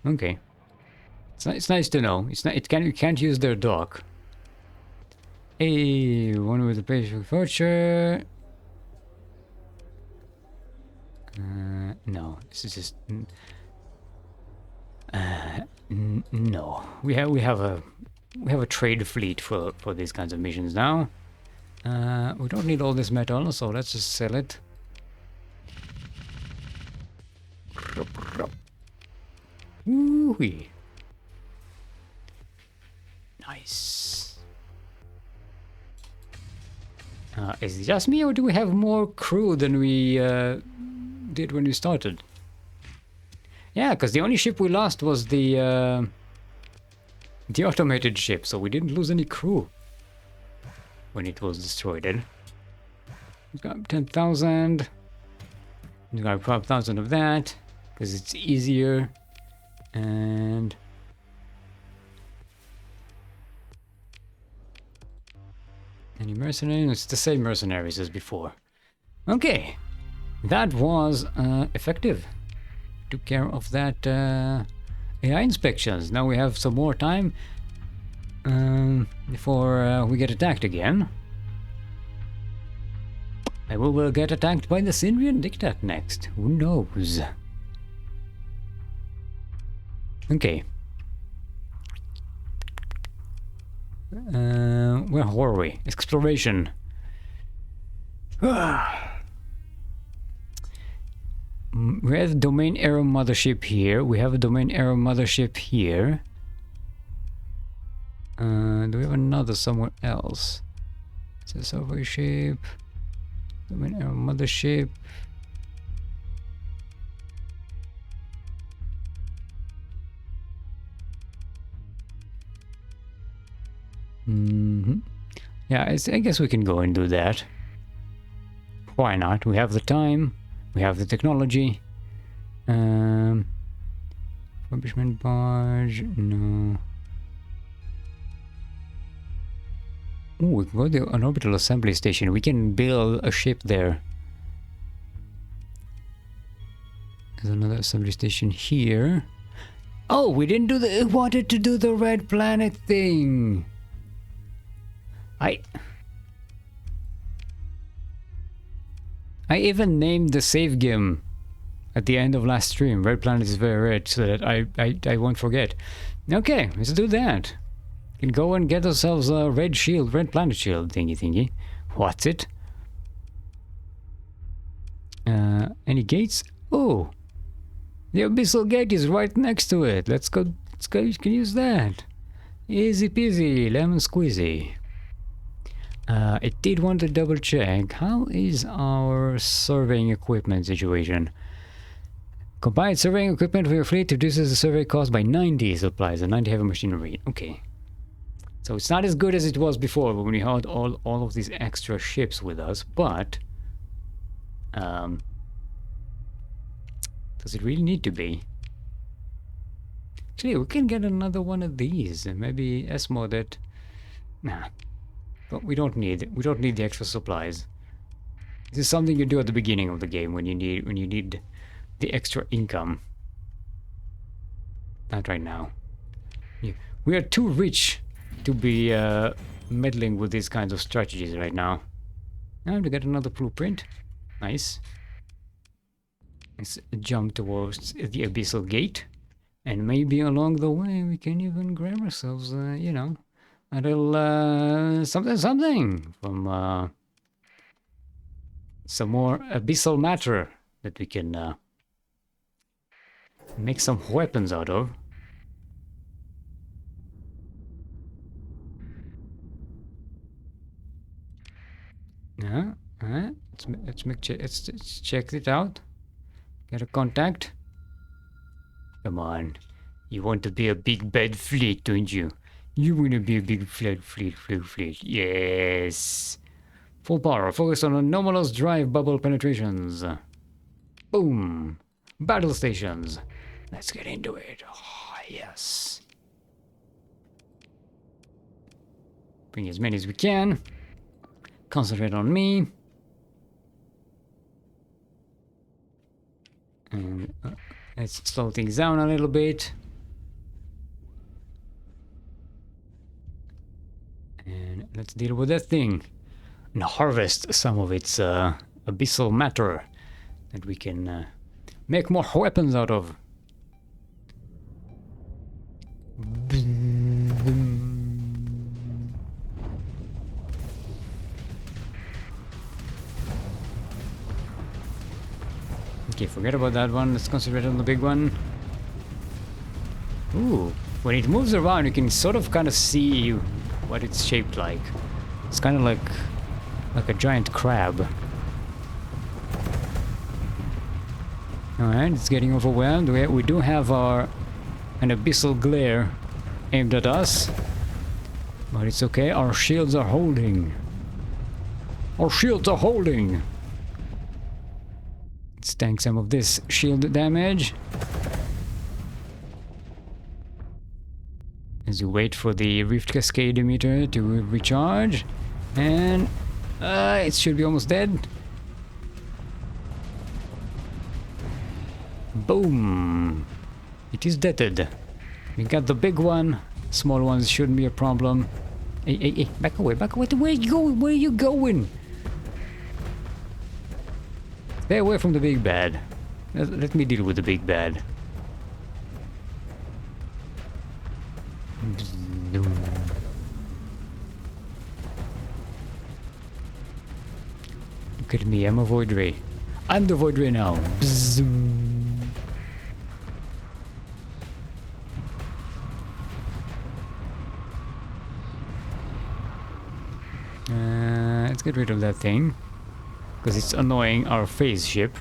Okay. It's nice to know. You can't use their dock. Hey, one with the page for voucher. No, this is just no. We have a trade fleet for these kinds of missions now. We don't need all this metal, so let's just sell it. Woo-wee. Nice. Is it just me, or do we have more crew than we did when we started? Yeah, because the only ship we lost was the automated ship, so we didn't lose any crew when it was destroyed. We've got 10,000. We've got 5,000 of that because it's easier. And any mercenaries? It's the same mercenaries as before. Okay, that was effective. Took care of that AI inspections. Now we have some more time before we get attacked again. Maybe we will get attacked by the Syrian diktat next. Who knows? Okay. Where were we? Exploration. We have a domain arrow mothership here. We have a domain arrow mothership here. Do we have another somewhere else? It's a survey ship. Domain arrow mothership. Yeah, I guess we can go and do that. Why not? We have the time. We have the technology. Refurbishment barge. No. Oh, we can go to an orbital assembly station. We can build a ship there. There's another assembly station here. Oh, we didn't do the... wanted to do the red planet thing. I even named the save game at the end of last stream. Red planet is very red, so that I won't forget. Okay, let's do that. We can go and get ourselves a red shield, red planet shield thingy. What's it? Any gates? Oh, the abyssal gate is right next to it. Let's go. You can use that. Easy peasy, lemon squeezy. I did want to double check. How is our surveying equipment situation? Combined surveying equipment for your fleet reduces the survey cost by 90 supplies and 90 heavy machinery. Okay. So it's not as good as it was before when we had all of these extra ships with us, but does it really need to be? Actually, we can get another one of these and maybe S-mod it. Nah. But we don't need the extra supplies. This is something you do at the beginning of the game when you need the extra income. Not right now. Yeah. We are too rich to be meddling with these kinds of strategies right now. Now to get another blueprint. Nice. Let's jump towards the abyssal gate, and maybe along the way we can even grab ourselves, you know, a little something from some more abyssal matter that we can make some weapons out of. Yeah, let's check it out. Get a contact. Come on, you want to be a big bad fleet, don't you? You want to be a big fleet. Yes. Full power. Focus on anomalous drive bubble penetrations. Boom. Battle stations. Let's get into it. Oh, yes. Bring as many as we can. Concentrate on me. And let's slow things down a little bit. And let's deal with that thing and harvest some of its abyssal matter that we can make more weapons out of. Okay, forget about that one. Let's concentrate on the big one. Ooh, when it moves around, you can sort of kind of see what it's shaped like. It's kind of like a giant crab. Alright, it's getting overwhelmed. We do have an abyssal glare aimed at us. But it's okay, our shields are holding. Our shields are holding! Let's tank some of this shield damage. As you wait for the Rift Cascade emitter to recharge. And it should be almost dead. Boom! It is deaded. We got the big one. Small ones shouldn't be a problem. Hey, hey, hey, back away, back away. Where are you going? Where are you going? Stay away from the big bad. Let me deal with the big bad. Look at me, I'm a Void Ray. I'm the Void Ray now. Let's get rid of that thing. Because it's annoying our phase ship.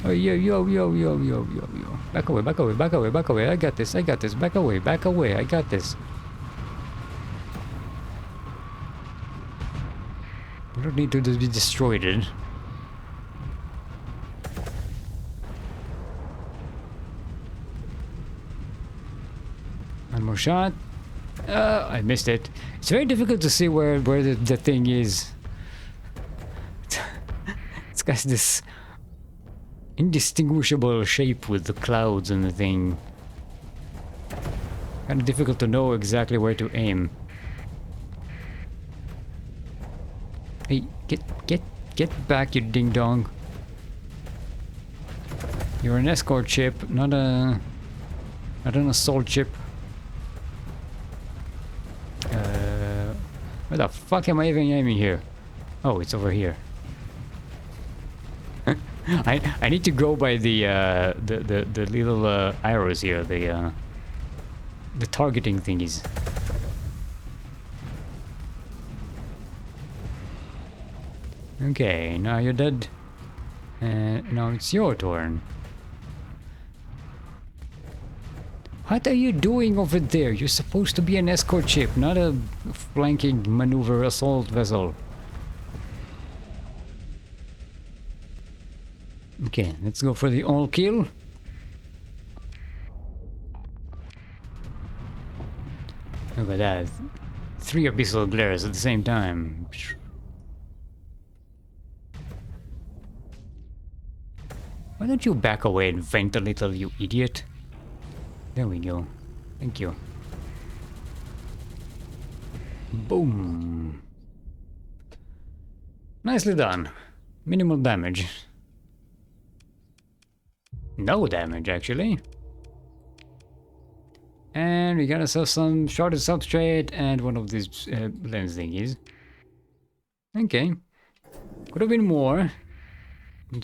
Oh, yo. Back away, back away, back away, back away. I got this, I got this. Back away, I got this. We don't need to be destroyed. One more shot. I missed it. It's very difficult to see where the thing is. It's got this indistinguishable shape with the clouds and the thing. Kind of difficult to know exactly where to aim. Hey, get back, you ding dong. You're an escort ship, not an assault ship. Where the fuck am I even aiming here? Oh, it's over here. I need to go by the little arrows here, the targeting thingies. Okay, now you're dead. Now it's your turn. What are you doing over there? You're supposed to be an escort ship, not a flanking maneuver assault vessel. Okay, let's go for the all kill. Look at that. 3 abyssal glares at the same time. Why don't you back away and vent a little, you idiot? There we go. Thank you. Boom. Nicely done. Minimal damage. No damage, actually. And we got ourselves some shorter substrate and one of these lens thingies. Okay. Could have been more.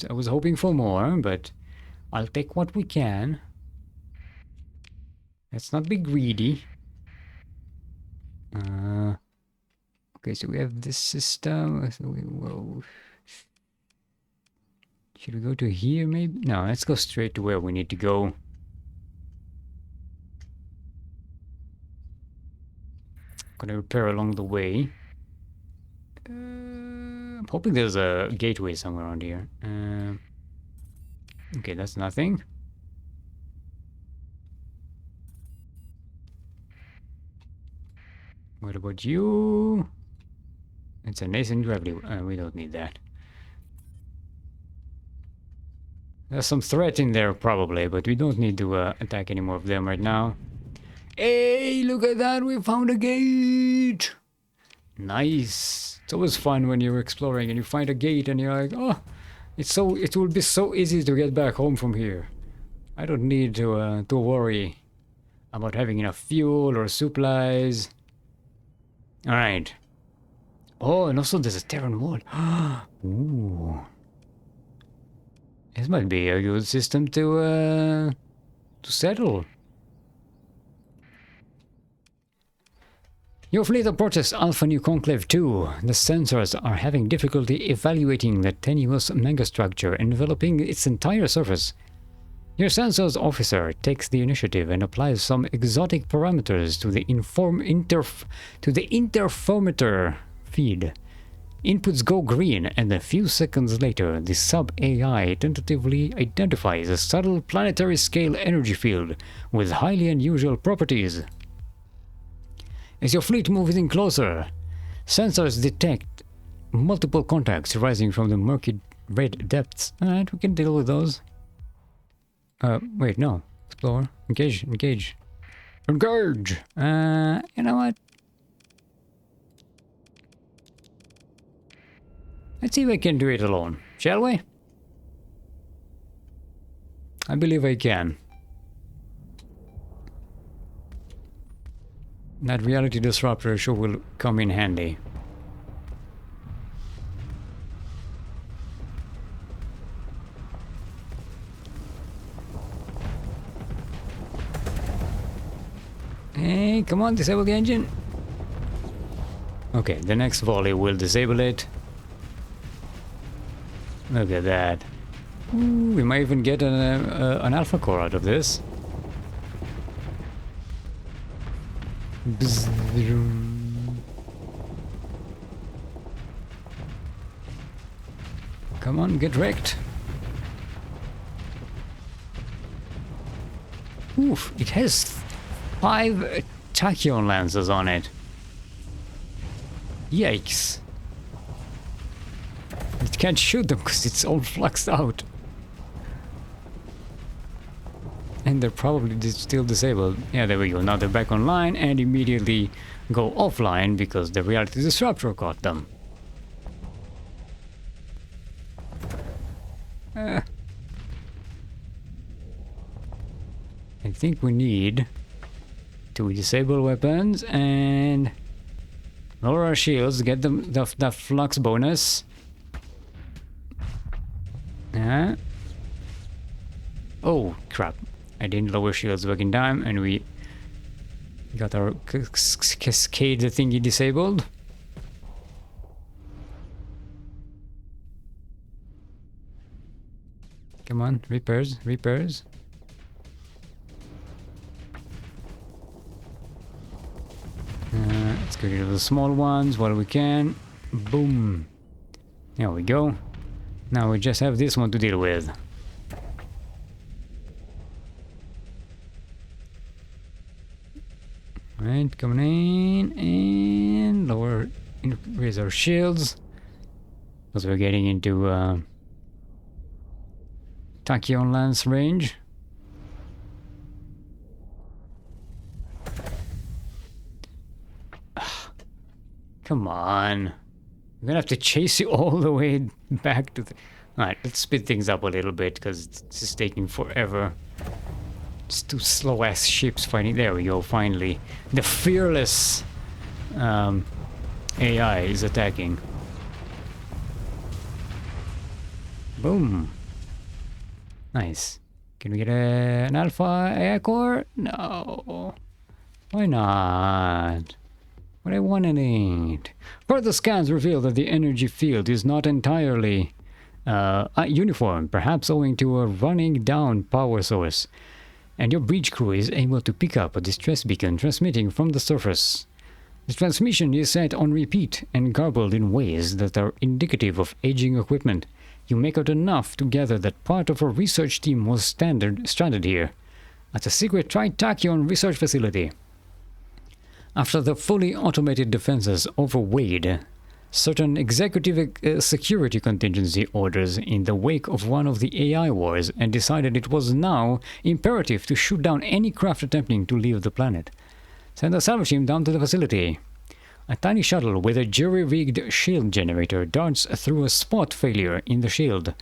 I was hoping for more, but I'll take what we can. Let's not be greedy. Okay, so we have this system. So whoa. Should we go to here, maybe? No, let's go straight to where we need to go. Gonna repair along the way. I'm hoping there's a gateway somewhere around here. Okay, that's nothing. What about you? It's a nascent gravity. We don't need that. There's some threat in there probably, but we don't need to attack any more of them right now. Hey, look at that, we found a gate! Nice. It's always fun when you're exploring and you find a gate and you're like, oh, it will be so easy to get back home from here. I don't need to worry about having enough fuel or supplies. Alright. Oh, and also there's a Terran wall. Ooh. This might be a good system to settle. Your fleet approaches Alpha New Conclave 2. The sensors are having difficulty evaluating the tenuous megastructure enveloping its entire surface. Your sensors officer takes the initiative and applies some exotic parameters to the interferometer feed. Inputs go green, and a few seconds later, the sub-AI tentatively identifies a subtle planetary-scale energy field with highly unusual properties. As your fleet moves in closer, sensors detect multiple contacts rising from the murky red depths. Alright, we can deal with those. Wait, no. Explore. Engage. Engage. Engage! You know what? Let's see if I can do it alone, shall we? I believe I can. That reality disruptor sure will come in handy. Hey, come on, disable the engine. Okay, the next volley will disable it. Look at that. Ooh, we might even get an alpha core out of this. Come on, get wrecked. Oof, it has 5 tachyon lances on it. Yikes. It can't shoot them because it's all fluxed out. And they're probably still disabled. Yeah, there we go. Now they're back online and immediately go offline because the reality disruptor caught them. I think we need to disable weapons and lower our shields, get them the flux bonus. Oh crap, I didn't lower shields back in time and we got our cascade thingy disabled. Come on, repairs. Let's get rid of the small ones while we can. Boom. There we go. Now we just have this one to deal with. Right, coming in and lower, raise our shields because we're getting into tachyon lance range. Come on. I'm gonna have to chase you all the way back to the... Alright, let's speed things up a little bit because it's just taking forever. It's 2 slow-ass ships fighting. There we go, finally. The fearless AI is attacking. Boom. Nice. Can we get an alpha AI core? No. Why not? What I want and need. Further scans reveal that the energy field is not entirely uniform, perhaps owing to a running down power source. And your breach crew is able to pick up a distress beacon transmitting from the surface. The transmission is set on repeat and garbled in ways that are indicative of aging equipment. You make out enough to gather that part of a research team was stranded here, at a secret Tritachyon research facility. After the fully automated defenses overweighed certain executive security contingency orders in the wake of one of the AI wars and decided it was now imperative to shoot down any craft attempting to leave the planet. Send a salvage team down to the facility. A tiny shuttle with a jury-rigged shield generator darts through a spot failure in the shield.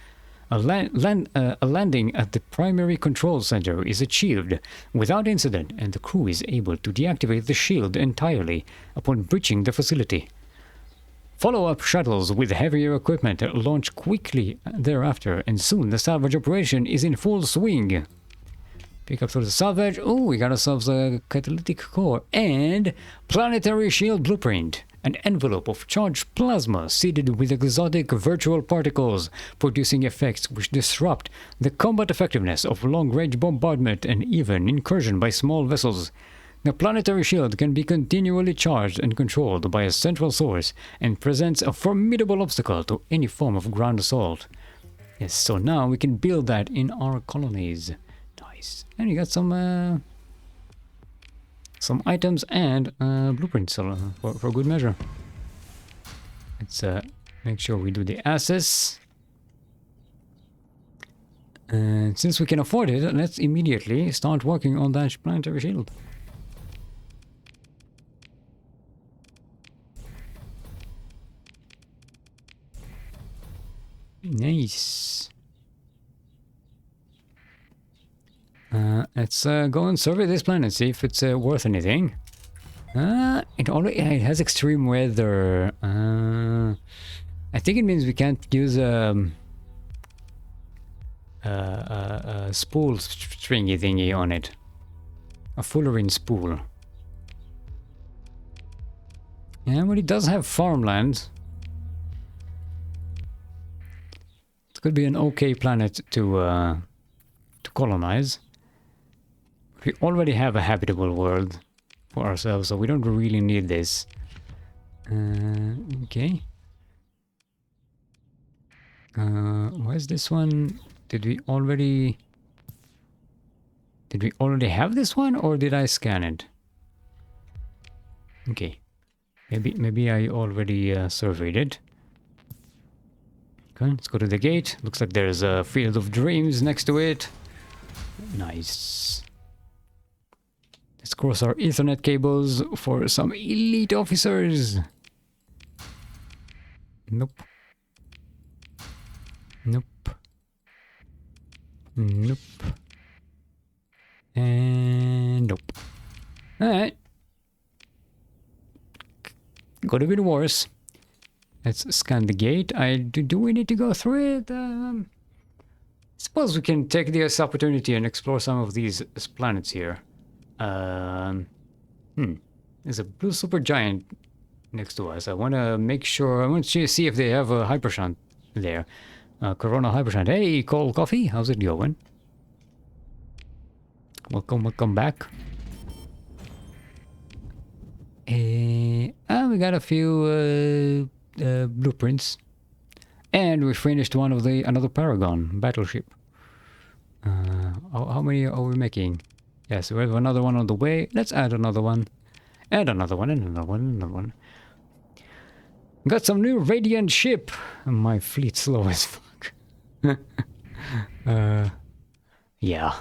A landing at the primary control center is achieved without incident, and the crew is able to deactivate the shield entirely upon breaching the facility. Follow-up shuttles with heavier equipment launch quickly thereafter, and soon the salvage operation is in full swing. Pick up through the salvage. Oh, we got ourselves a catalytic core and planetary shield blueprint. An envelope of charged plasma seeded with exotic virtual particles, producing effects which disrupt the combat effectiveness of long-range bombardment and even incursion by small vessels. The planetary shield can be continually charged and controlled by a central source and presents a formidable obstacle to any form of ground assault. Yes, so now we can build that in our colonies. Nice. And you got some items and blueprints for good measure. Let's make sure we do the access. And since we can afford it, let's immediately start working on that planetary shield. Nice. Let's go and survey this planet, see if it's worth anything. It has extreme weather. I think it means we can't use a spool stringy thingy on it. A fullerene spool. Yeah, but it does have farmland. It could be an okay planet to colonize. We already have a habitable world for ourselves, so we don't really need this. Okay. Where's this one? Did we already have this one, or did I scan it? Okay. Maybe I already surveyed it. Okay, let's go to the gate. Looks like there's a field of dreams next to it. Nice. Let's cross our Ethernet cables for some elite officers. Nope. Nope. Nope. And nope. Alright. Could have been worse. Let's scan the gate. Do we need to go through it? Suppose we can take this opportunity and explore some of these planets here. There's a blue supergiant next to us. I want to make sure. I want to see if they have a hypershunt there. Coronal hypershunt. Hey, Cold Coffee. How's it going? Welcome back. We got a few blueprints, and we finished another Paragon battleship. How many are we making? Yes, we have another one on the way. Let's add another one, and another one, and another one, and another one. Got some new Radiant ship. My fleet's slow as fuck. Yeah.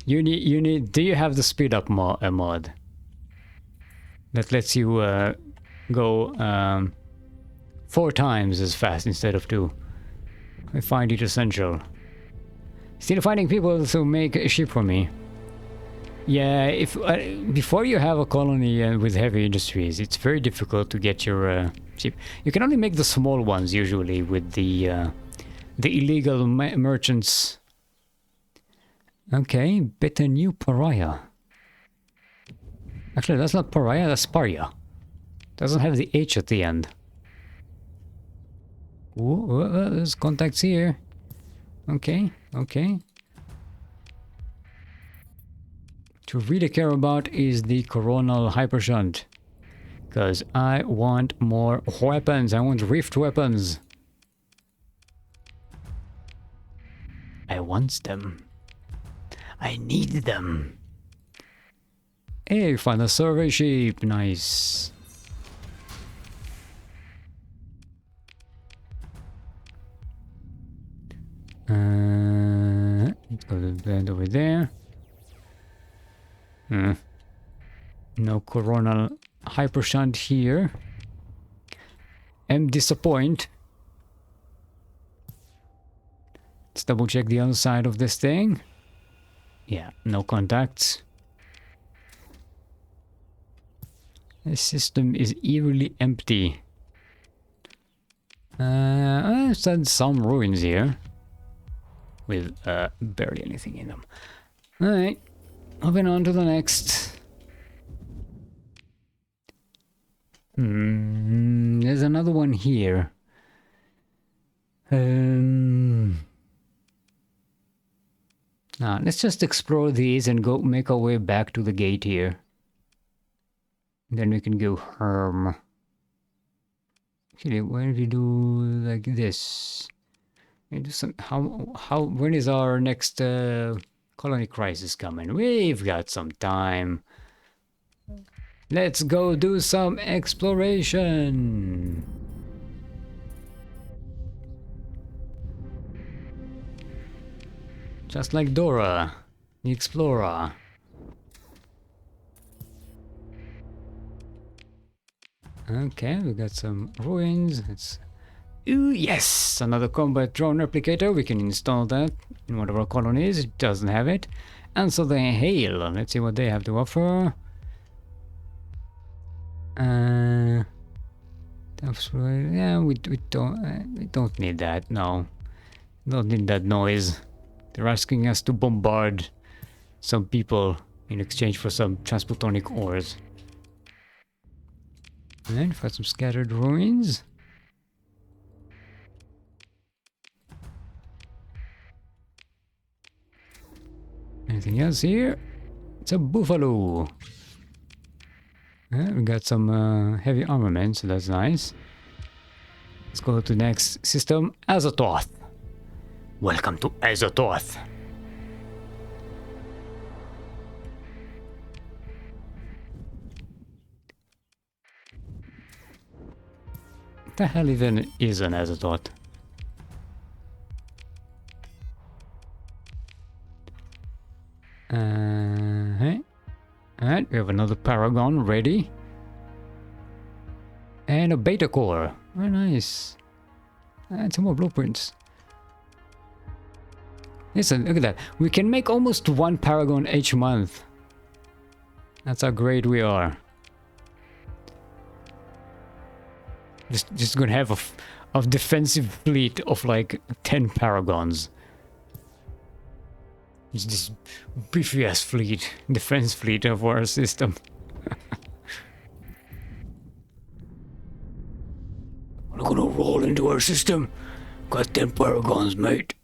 You need. Do you have the speed up mod that lets you go 4 times as fast instead of 2? I find it essential. Still finding people to make a ship for me. Yeah, if before you have a colony with heavy industries, it's very difficult to get your ship. You can only make the small ones usually with the illegal merchants. Okay, better new pariah. Actually, that's not pariah, that's paria. Doesn't have the H at the end. Ooh, there's contacts here. Okay, okay. What you really care about is the coronal hypershunt. Because I want more weapons. I want rift weapons. I want them. I need them. Hey, found a survey ship. Nice. Let's go to the bed over there. No coronal hypershunt here. Disappoint. Let's double check the other side of this thing. Yeah, no contacts. The system is eerily empty. I've had some ruins here. With barely anything in them. Alright, moving on to the next. There's another one here. Let's just explore these and go make our way back to the gate here. Then we can go home. Actually, why don't we do like this? We do some. When is our next colony crisis coming? We've got some time. Let's go do some exploration. Just like Dora, the explorer. Okay, we got some ruins. Ooh, yes! Another combat drone replicator. We can install that in one of our colonies. It doesn't have it. And so they hail. Let's see what they have to offer. Yeah, we don't need that. No, don't need that noise. They're asking us to bombard some people in exchange for some transplatonic ores. And got some scattered ruins. Anything else here? It's a buffalo. We got some heavy armament, so that's nice. Let's go to the next system, Azathoth. Welcome to Azathoth. What the hell even is an Azathoth? Alright, we have another Paragon ready. And a Beta Core. Very nice. And some more blueprints. Listen, look at that. We can make almost one Paragon each month. That's how great we are. Just gonna have a defensive fleet of like 10 Paragons. It's this beefy ass fleet, defense fleet of our system. We're gonna roll into our system. Got 10 Paragons, mate.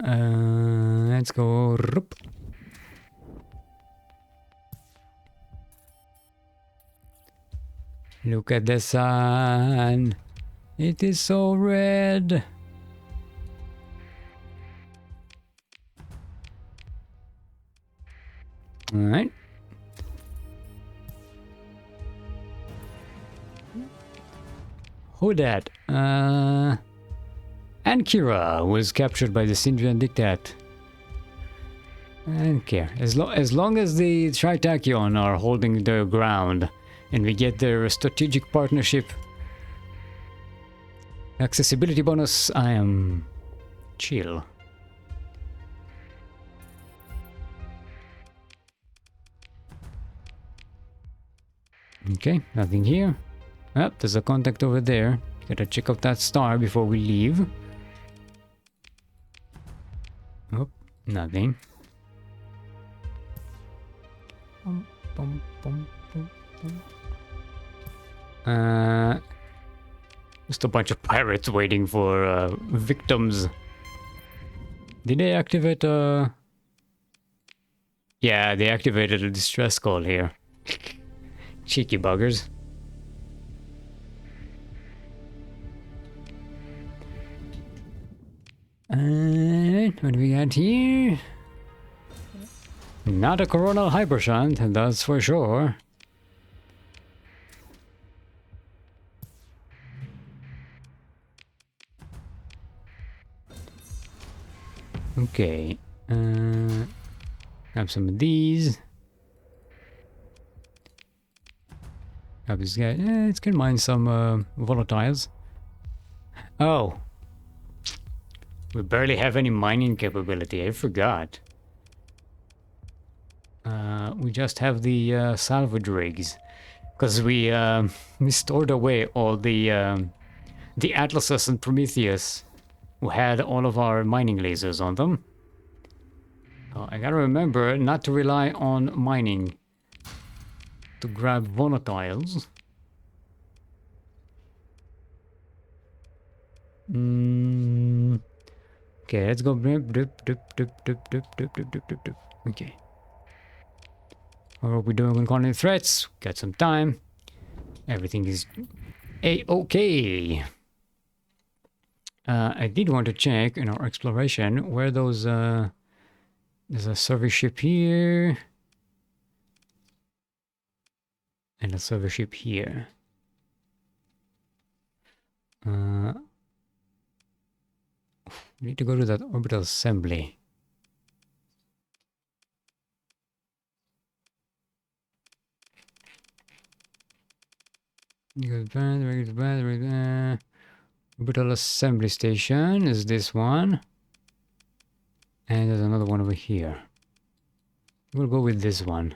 Let's go. Look at the sun. It is so red. Alright. Who that? Ankira was captured by the Sindrian Dictat. I don't care. As long as the Tritachyon are holding their ground and we get their strategic partnership accessibility bonus, I am chill. Okay, nothing here. Oh, there's a contact over there. Gotta check out that star before we leave. Oh, nothing. Just a bunch of pirates waiting for victims. Did they activate Yeah, they activated a distress call here. Cheeky buggers. What do we got here? Not a coronal hypershunt, that's for sure. Okay. Grab some of these. Grab this guy. It's gonna mine some volatiles. Oh. We barely have any mining capability. I forgot. We just have the salvage rigs. Because we stored away all the Atlases and Prometheus who had all of our mining lasers on them. I gotta remember not to rely on mining to grab volatiles. Okay, let's go. Okay. What are we doing on coordinate threats? Got some time. Everything is A-okay. I did want to check in our exploration where those... there's a service ship here. And a service ship here. We need to go to that orbital assembly. Orbital assembly station is this one. And there's another one over here. We'll go with this one.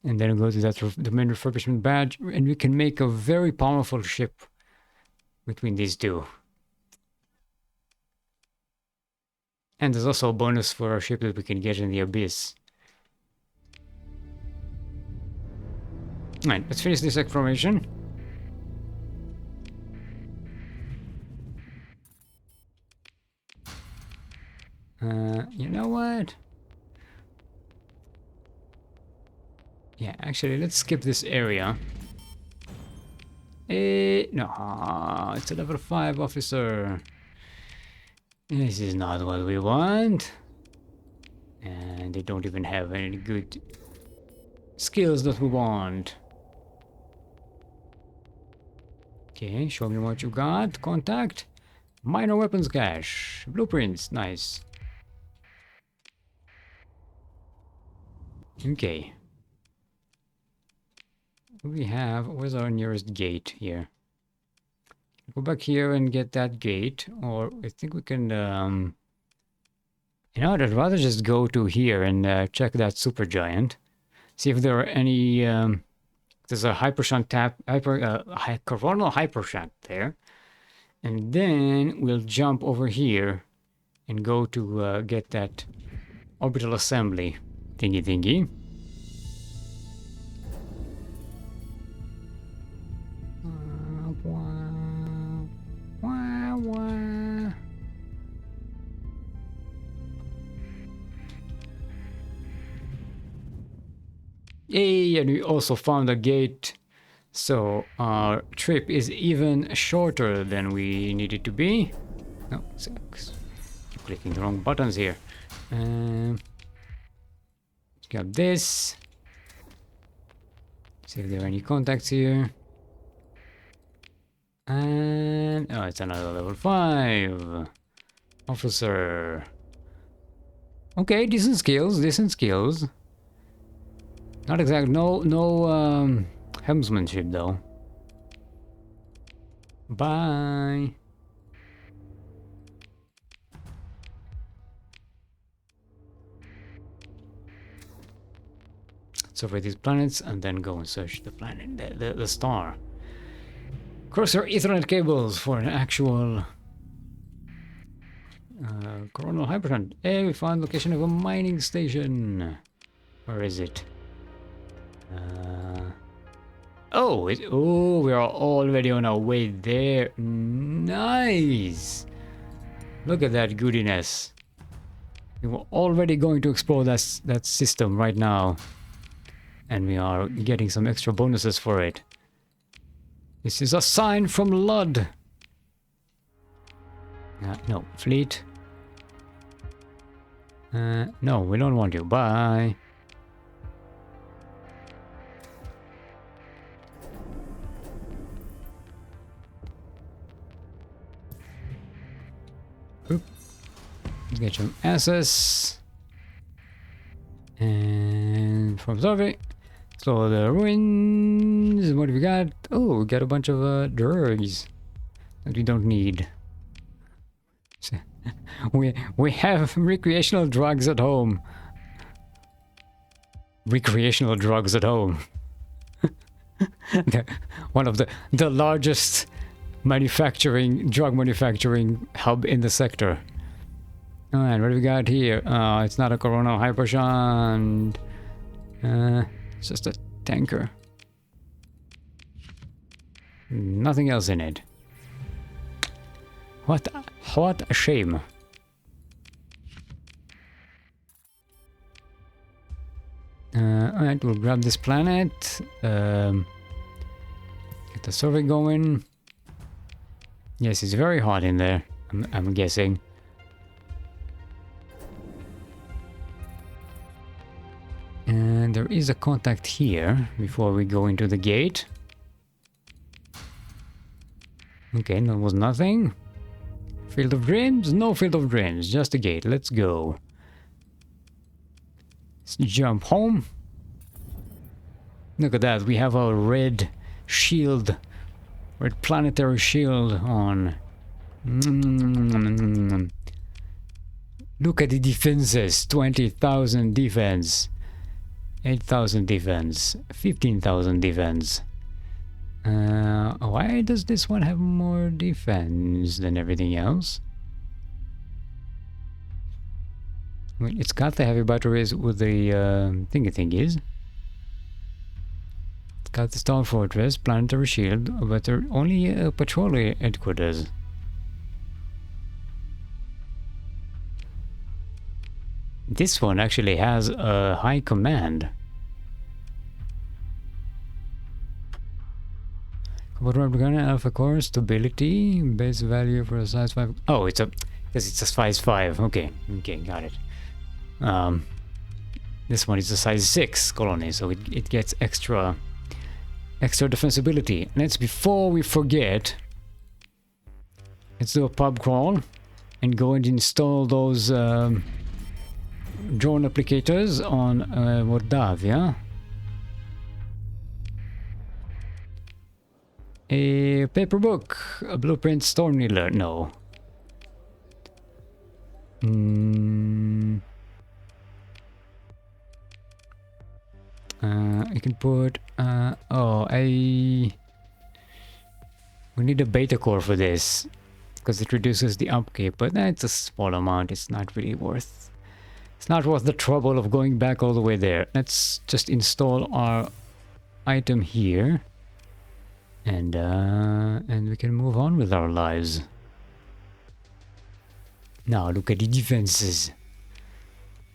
And then we'll go to that the main refurbishment badge, and we can make a very powerful ship between these two. And there's also a bonus for our ship that we can get in the abyss. Alright, let's finish this exploration. You know what? Yeah, actually, let's skip this area. No, it's a level 5 officer. This is not what we want. And they don't even have any good skills that we want. Okay, show me what you got. Contact. Minor weapons cache. Blueprints. Nice. Okay. We have... Where's our nearest gate here? Go back here and get that gate. Or I think we can... You know what? I'd rather just go to here and check that supergiant. See if there are any... there's a hypershunt coronal hypershunt there. And then we'll jump over here and go to get that orbital assembly thingy. Hey, and we also found a gate, so our trip is even shorter than we need it to be. No, keep clicking the wrong buttons here. Let's grab this. See if there are any contacts here. And oh, it's another level 5 officer. Okay, decent skills. Not exact, no helmsmanship though. Bye. Survey these planets and then go and search the planet, the star. Cross your Ethernet cables for an actual coronal hypershunt. Hey, we found location of a mining station. Where is it? Oh, we are already on our way there. Nice. Look at that goodiness. We were already going to explore that system right now. And we are getting some extra bonuses for it. This is a sign from Lud. No, fleet. No, we don't want you. Bye. Oop. Let's get some SS. And from survey. So the ruins. What have we got? Oh, we got a bunch of drugs that we don't need. So, we have recreational drugs at home. Recreational drugs at home. One of the largest drug manufacturing hub in the sector. Alright, what do we got here? It's not a coronal hypershunt. It's just a tanker. Nothing else in it. What a shame. Alright, we'll grab this planet. Get the survey going. Yes, it's very hot in there, I'm guessing. And there is a contact here before we go into the gate. Okay, that was nothing. Field of Dreams? No Field of Dreams, just a gate. Let's go. Let's jump home. Look at that, we have a red shield. Red planetary shield on. Look at the defenses. 20,000 defense. 8,000 defense. 15,000 defense. Why does this one have more defense than everything else? I mean, it's got the heavy batteries with the thingy-thingies. It's got the Star Fortress, planetary shield, but they're only patrol headquarters. This one actually has a high command. Alpha core stability base value for a size 5. Oh, it's a size 5. Okay, got it. This one is a size 6 colony, so it gets extra defensibility. And it's before we forget. Let's do a pub crawl and go and install those drone applicators on Mordavia. A paper book, a blueprint storm needler. No. I can put we need a beta core for this because it reduces the upkeep, but that's a small amount. It's not really worth. It's not worth the trouble of going back all the way there. Let's just install our item here, and we can move on with our lives. Now look at the defenses.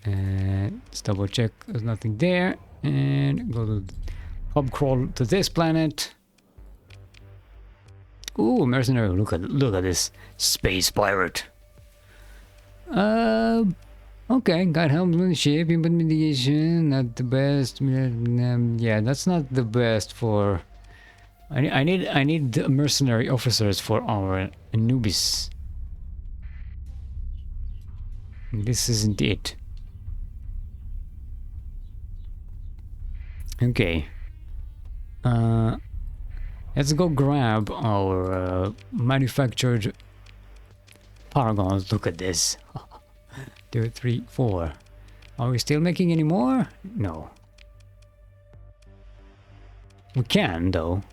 Let's double check there's nothing there, and go to hub crawl to this planet. Ooh, mercenary! Look at this space pirate. Okay, got help with the ship, input mitigation, not the best. Yeah, that's not the best for. I need mercenary officers for our Anubis. This isn't it. Okay. Let's go grab our manufactured paragons. Look at this. 2, 3, 4. Are we still making any more? No. We can, though.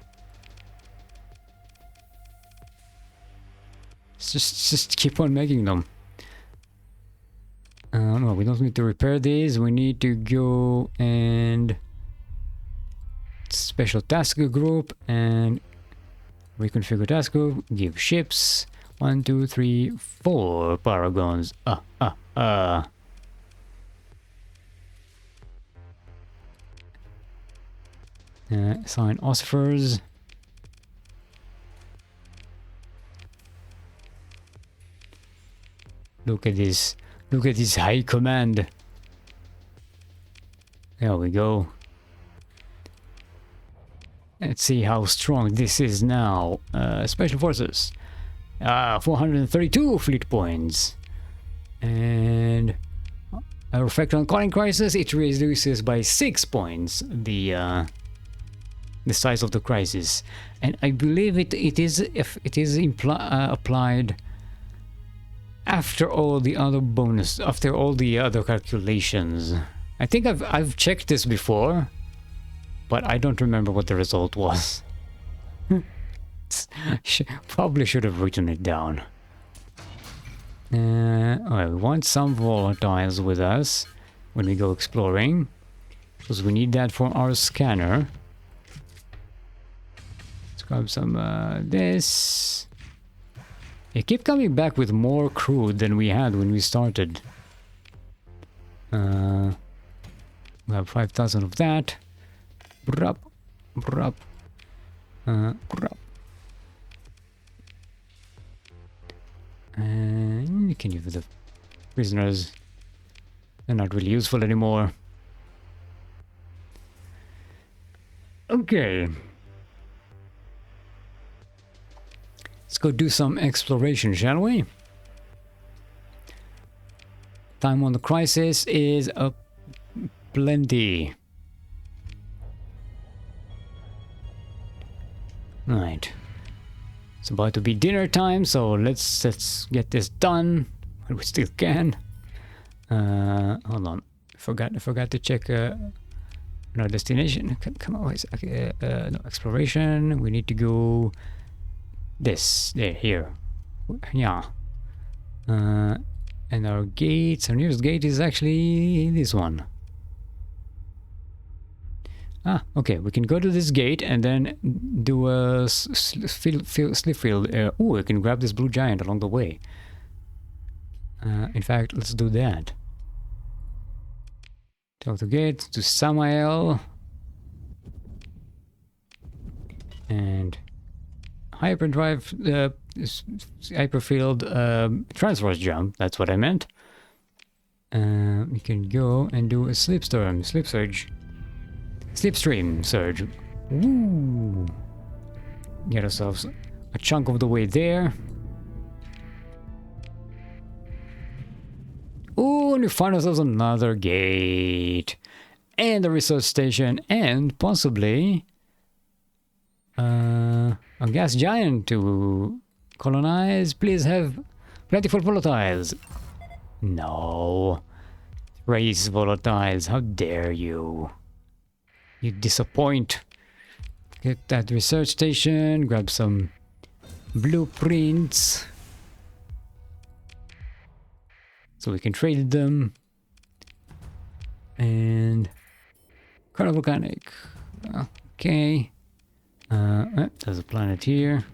Just keep on making them. No, we don't need to repair these. We need to go and special task group and reconfigure task group. Give ships 1, 2, 3, 4 paragons. Assign osphors. Look at this. Look at this high command. There we go. Let's see how strong this is now. Special forces. 432 fleet points. And a effect on calling crisis, it reduces by 6 points the size of the crisis, and I believe it is applied after all the other bonus, after all the other calculations. I think I've checked this before, but I don't remember what the result was. Probably should have written it down. Alright, we want some volatiles with us when we go exploring, because we need that for our scanner. Let's grab some this. They keep coming back with more crude than we had when we started. We have 5,000 of that. Brup, brup, brup. And you can use the prisoners. They're not really useful anymore. Okay. Let's go do some exploration, shall we? Time on the crisis is plenty. Right. It's about to be dinner time, so let's get this done while we still can. Hold on. I forgot to check our destination. Come on, no, exploration. We need to go here. Yeah. And our gates, our nearest gate is actually this one. Ah, okay, we can go to this gate and then do a slip field. Oh, we can grab this blue giant along the way. In fact, let's do that. Talk the gate to Samael. And hyperdrive, hyperfield transverse jump, that's what I meant. We can go and do a slipstream surge. Woo! Get ourselves a chunk of the way there. Ooh, and we find ourselves another gate. And a research station, and possibly a gas giant to colonize. Please have plentiful volatiles. No. Raise volatiles, how dare you. You disappoint. Get that research station, grab some blueprints so we can trade them. And carnal volcanic. Okay. There's a planet here.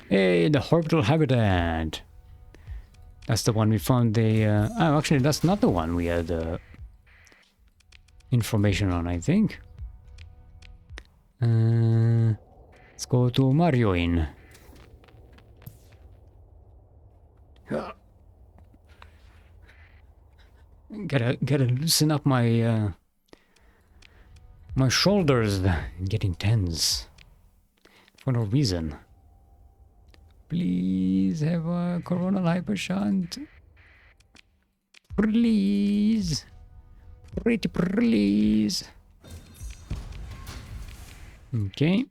Hey, the orbital habitat. That's the one we found the... oh, actually, that's not the one we had information on, I think. Let's go to Marioin. Gotta loosen up my my shoulders. Getting tense for no reason. Please have a coronal hypershunt. Please. Pretty please. Okay.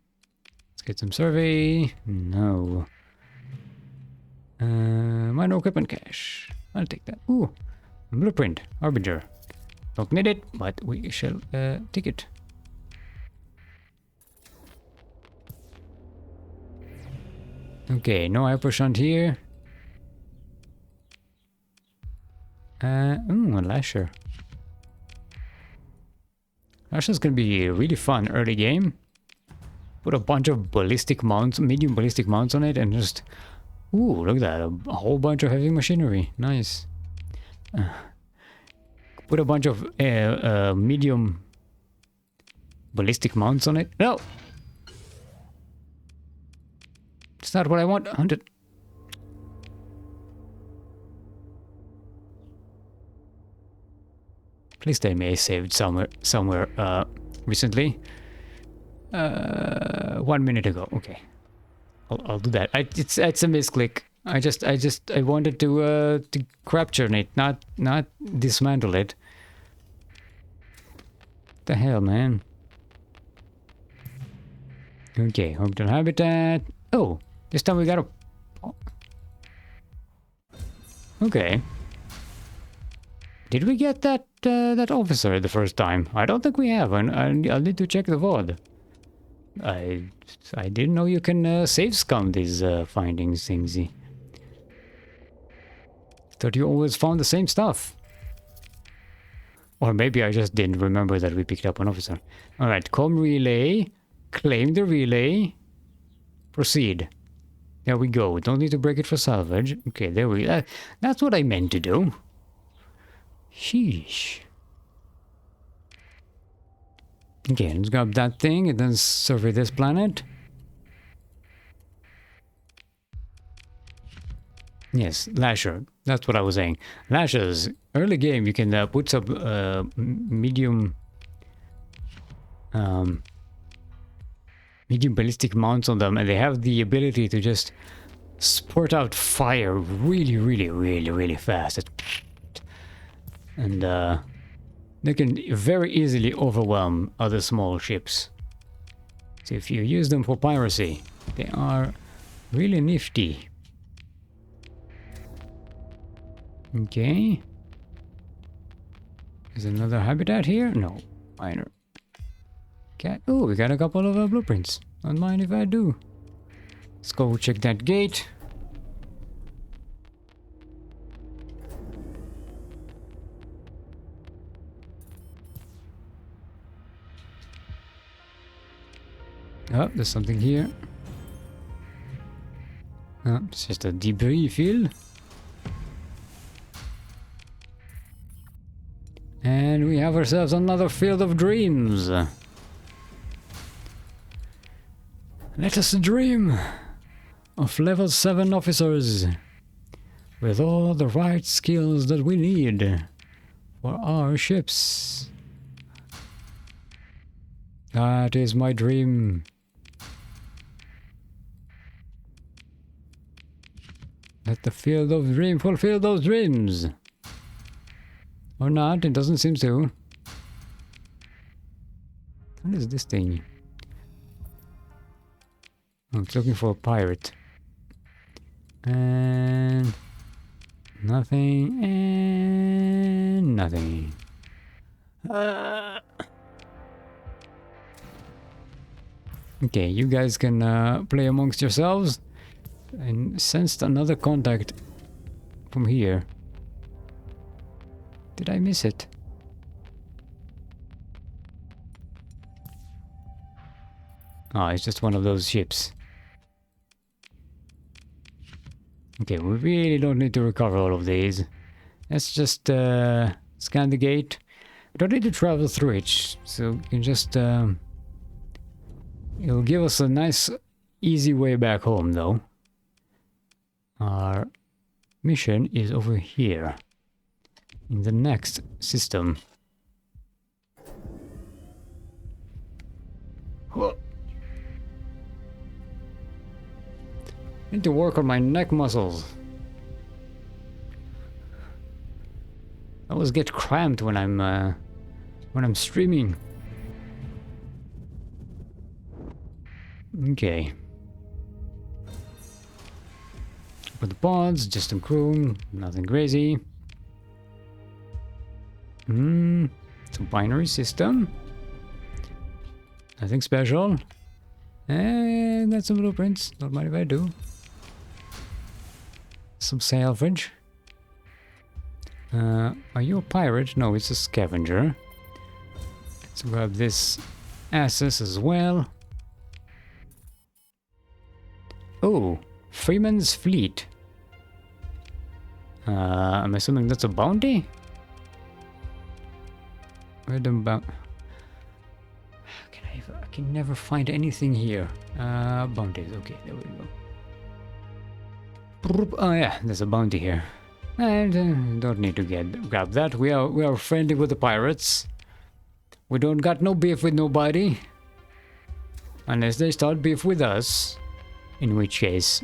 Let's get some survey. No. Minor equipment cache. I'll take that. Ooh. Blueprint. Harbinger. Don't need it, but we shall take it. Okay, no hypershunt here. A Lasher. Lasher's gonna be really fun early game. Put a bunch of ballistic mounts, medium ballistic mounts on it, and just... Ooh, look at that. A whole bunch of heavy machinery. Nice. Put a bunch of medium ballistic mounts on it. No! It's not what I want. 100. Please tell me I saved somewhere recently. 1 minute ago. Okay, I'll do that. It's a misclick. I wanted to capture it, not dismantle it. The hell, man. Okay, hooked on habitat. Oh, this time we got a... Okay. Did we get that that officer the first time? I don't think we have. I'll need to check the VOD. I didn't know you can save scum these findings, thingsy. Thought you always found the same stuff. Or maybe I just didn't remember that we picked up an officer. Alright, com relay. Claim the relay. Proceed. There we go. Don't need to break it for salvage. Okay, there we go. That's what I meant to do. Sheesh. Okay, let's grab that thing and then survey this planet. Yes, Lasher. That's what I was saying. Lashers. Early game, you can put some medium ballistic mounts on them, and they have the ability to just spurt out fire really fast. And they can very easily overwhelm other small ships. So if you use them for piracy, they are really nifty. Okay. Is another habitat here? No. Minor. Cat. Oh, we got a couple of blueprints. Don't mind if I do. Let's go check that gate. Oh, there's something here. Oh, it's just a debris field. And we have ourselves another field of dreams. Let us dream of level 7 officers with all the right skills that we need for our ships. That is my dream. Let the field of dream fulfill those dreams. Or not, it doesn't seem to. What is this thing? Oh, it's looking for a pirate. And nothing, and nothing. Okay, you guys can play amongst yourselves. And sensed another contact from here. Did I miss it? Oh, it's just one of those ships. Okay, we really don't need to recover all of these. Let's just scan the gate. We don't need to travel through it, so we can just... it'll give us a nice, easy way back home, though. Our mission is over here. In the next system. Whoa. Need to work on my neck muscles. I always get cramped when I'm streaming. Okay. For the pods, just some crew, nothing crazy. It's a binary system. Nothing special. And that's some blueprints. Don't mind if I do. Some salvage. Are you a pirate? No, it's a scavenger. Let's grab this access as well. Oh, Freeman's Fleet. I'm assuming that's a bounty? Where the I can never find anything here. Bounties. Okay, there we go. Oh yeah, there's a bounty here. And don't need to grab that. We are friendly with the pirates. We don't got no beef with nobody. Unless they start beef with us. In which case,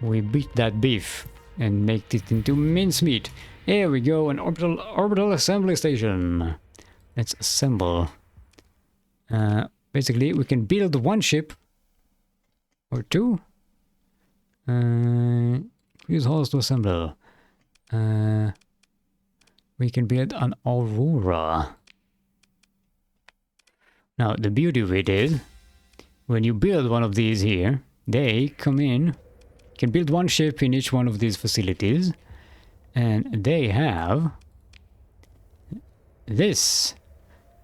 we beat that beef and make it into mincemeat. Here we go, an orbital assembly station. Let's assemble. Basically, we can build one ship or two. Use halls to assemble. We can build an Aurora. Now, the beauty of it is, when you build one of these here, they come in, can build one ship in each one of these facilities, and they have this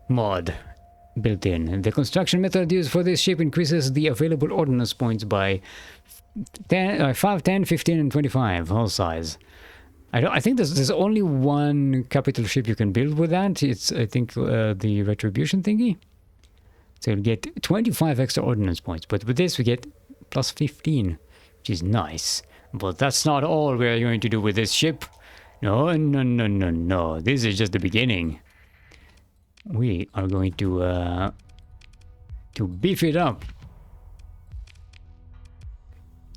mod built in. The construction method used for this ship increases the available ordnance points by 5, 10, 15, and 25, whole size. I think there's only one capital ship you can build with that. It's, I think, the retribution thingy. So you'll get 25 extra ordnance points. But with this, we get plus 15, which is nice. But that's not all we're going to do with this ship. No, no, no, no, no. This is just the beginning. We are going to beef it up.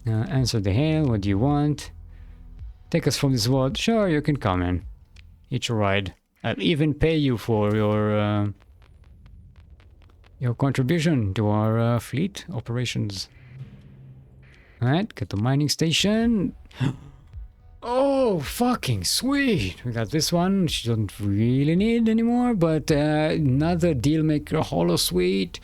Answer the hail. What do you want? Take us from this world. Sure, you can come in. Hitch a ride. I'll even pay you for your contribution to our fleet operations. Alright, get the mining station. Oh, fucking sweet! We got this one, which you don't really need anymore, but another dealmaker holosuite.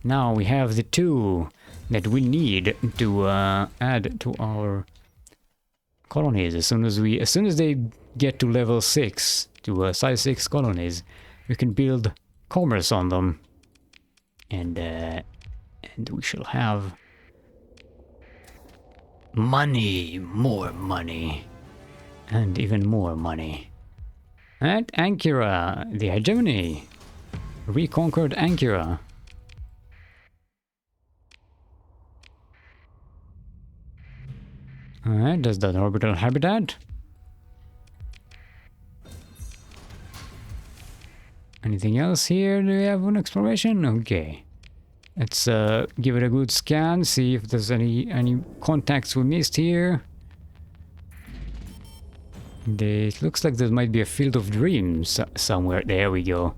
Now we have the two that we need to add to our colonies. As soon as they get to level 6, to size 6 colonies, we can build commerce on them, and we shall have money, more money, and even more money. And Ankara, the hegemony, reconquered Ankara. Alright, does that orbital habitat? Anything else here? Do we have an exploration? Okay. Let's give it a good scan, see if there's any contacts we missed here. It looks like there might be a field of dreams somewhere. There we go.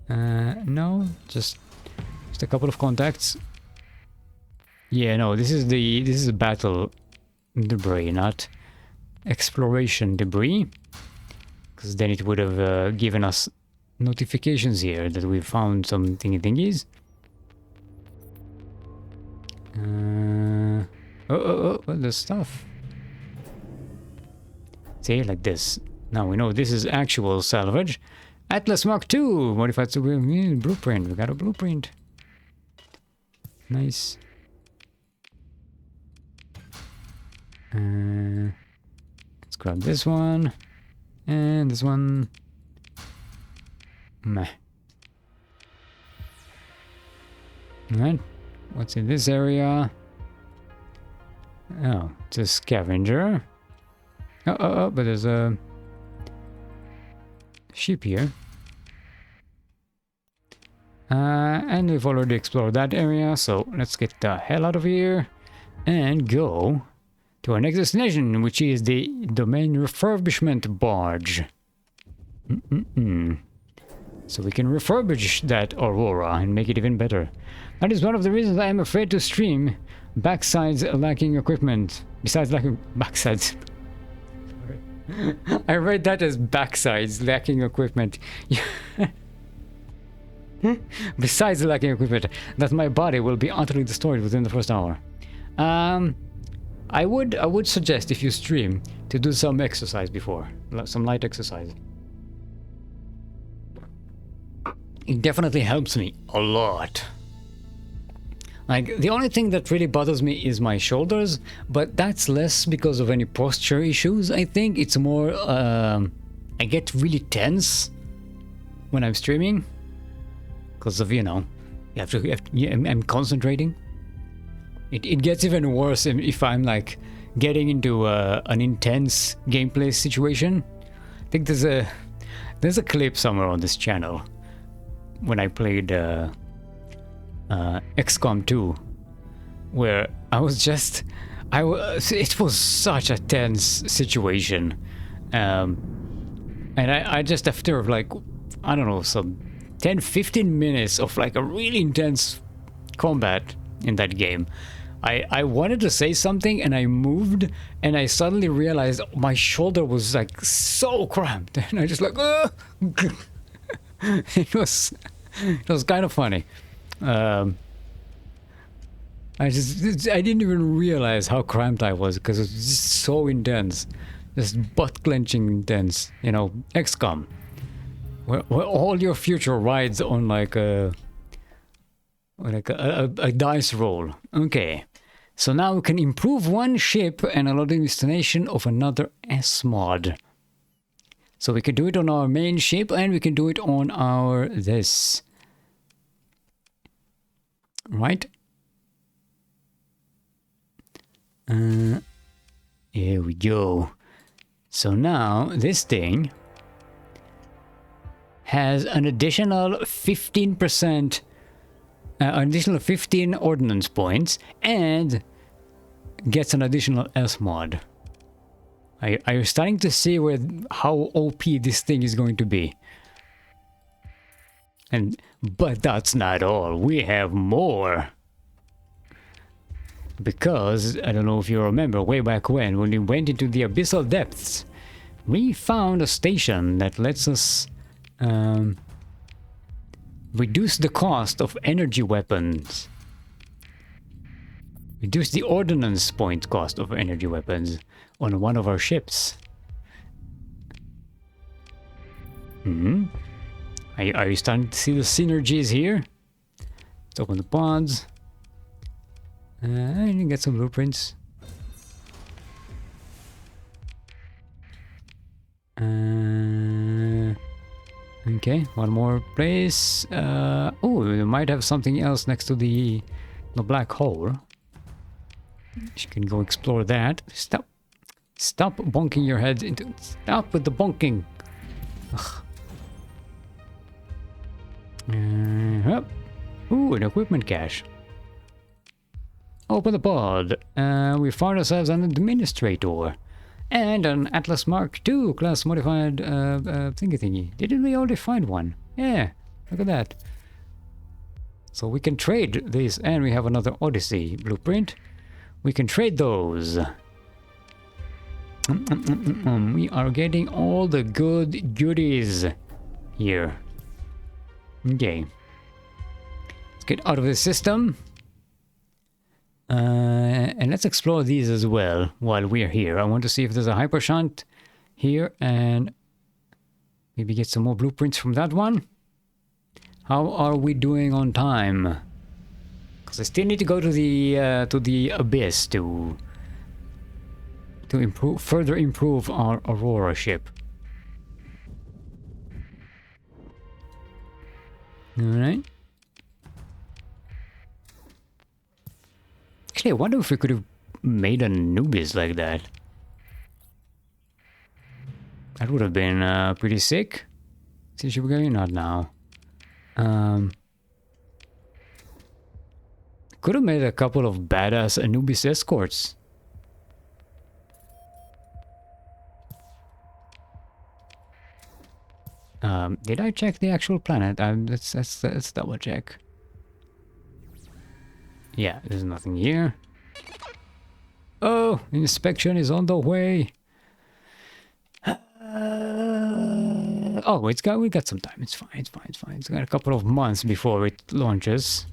No, just a couple of contacts. Yeah, no, this is battle debris, not exploration debris, because then it would have given us notifications here that we found some thingies. Oh, there's stuff. See, like this. Now we know this is actual salvage. Atlas Mark II, modified super blueprint. We got a blueprint. Nice. Let's grab this one and this one. Meh. Alright, what's in this area? Oh, it's a scavenger. Oh, but there's a sheep here. And we've already explored that area, so let's get the hell out of here and go to our next destination, which is the domain refurbishment barge. So we can refurbish that Aurora and make it even better. That is one of the reasons I am afraid to stream. Backsides lacking equipment. Besides lacking backsides. I read that as backsides lacking equipment. Besides lacking equipment, that my body will be utterly destroyed within the first hour. I would suggest, if you stream, to do some exercise before, some light exercise. It definitely helps me a lot. Like, the only thing that really bothers me is my shoulders, but that's less because of any posture issues. I think it's more, I get really tense when I'm streaming. Because of, I'm concentrating. It gets even worse if I'm, like, getting into an intense gameplay situation. I think there's a clip somewhere on this channel when I played XCOM 2, where I was It was such a tense situation. And I just, after like, I don't know, some 10-15 minutes of like a really intense combat in that game, I wanted to say something and I moved and I suddenly realized my shoulder was like so cramped and I just like it was kind of funny. I didn't even realize how cramped I was because it was just so intense, just butt clenching intense. You know, XCOM, where all your future rides on like a dice roll. Okay, so now we can improve one ship and allow the installation of another S mod. So we can do it on our main ship and we can do it on our this. Right? Here we go. So now this thing has an additional 15%, additional 15 ordnance points, and gets an additional S mod. Are you starting to see how OP this thing is going to be? But that's not all. We have more. Because, I don't know if you remember, way back when we went into the abyssal depths, we found a station that lets us reduce the cost of energy weapons. Reduce the ordnance point cost of energy weapons on one of our ships. Are you starting to see the synergies here? Let's open the pods. And get some blueprints. Okay, one more place. Oh, we might have something else next to the black hole. You can go explore that. Stop bonking your head into. Stop with the bonking. Ooh, an equipment cache. Open the pod. We found ourselves an administrator. And an Atlas Mark II class modified thingy. Didn't we already find one? Yeah, look at that. So we can trade this, and we have another Odyssey blueprint. We can trade those. We are getting all the good goodies here. Okay. Let's get out of the system. And let's explore these as well while we're here. I want to see if there's a hyper shunt here and maybe get some more blueprints from that one. How are we doing on time? Because I still need to go to the abyss to further improve our Aurora ship. All right. Actually, I wonder if we could have made a Anubis like that. That would have been pretty sick. See, should we go? Not now. Could have made a couple of badass Anubis escorts. Did I check the actual planet? Let's double check. Yeah, there's nothing here. Oh, inspection is on the way. Oh, we got some time. It's fine. It's got a couple of months before it launches.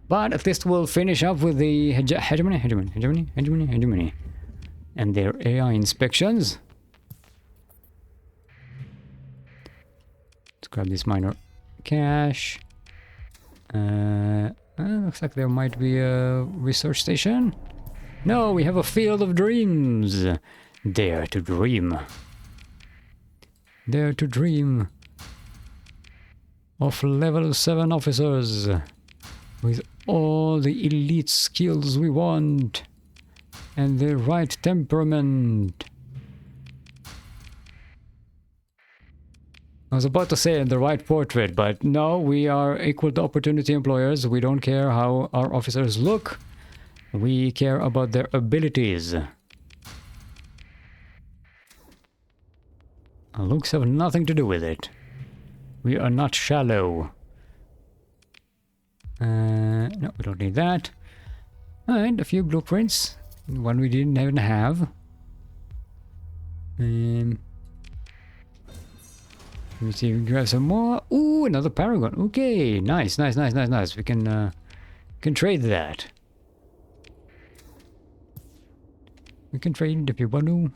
But at least we'll finish up with the hegemony, and their AI inspections. Let's grab this minor cache. Looks like there might be a research station. No, we have a field of dreams. Dare to dream. Dare to dream of level 7 officers with all the elite skills we want and the right temperament. I was about to say in the right portrait, but no, we are equal to opportunity employers. We don't care how our officers look. We care about their abilities. Looks have nothing to do with it. We are not shallow. No, we don't need that. And a few blueprints. One we didn't even have. Let me see if we can grab some more. Ooh, another paragon. Okay, nice. We can trade that. We can trade if you want to.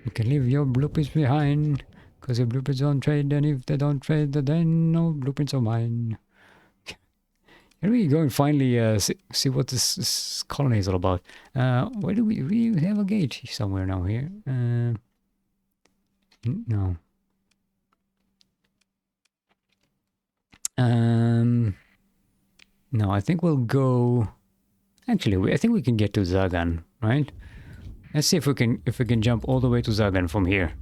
You can leave your blueprints behind. Because your blueprints don't trade, and if they don't trade, then no blueprints are mine. Can we go and finally see what this colony is all about? Where do we have a gate somewhere now here? No. No, I think we'll go. Actually, I think we can get to Zagan, right? Let's see if we can jump all the way to Zagan from here.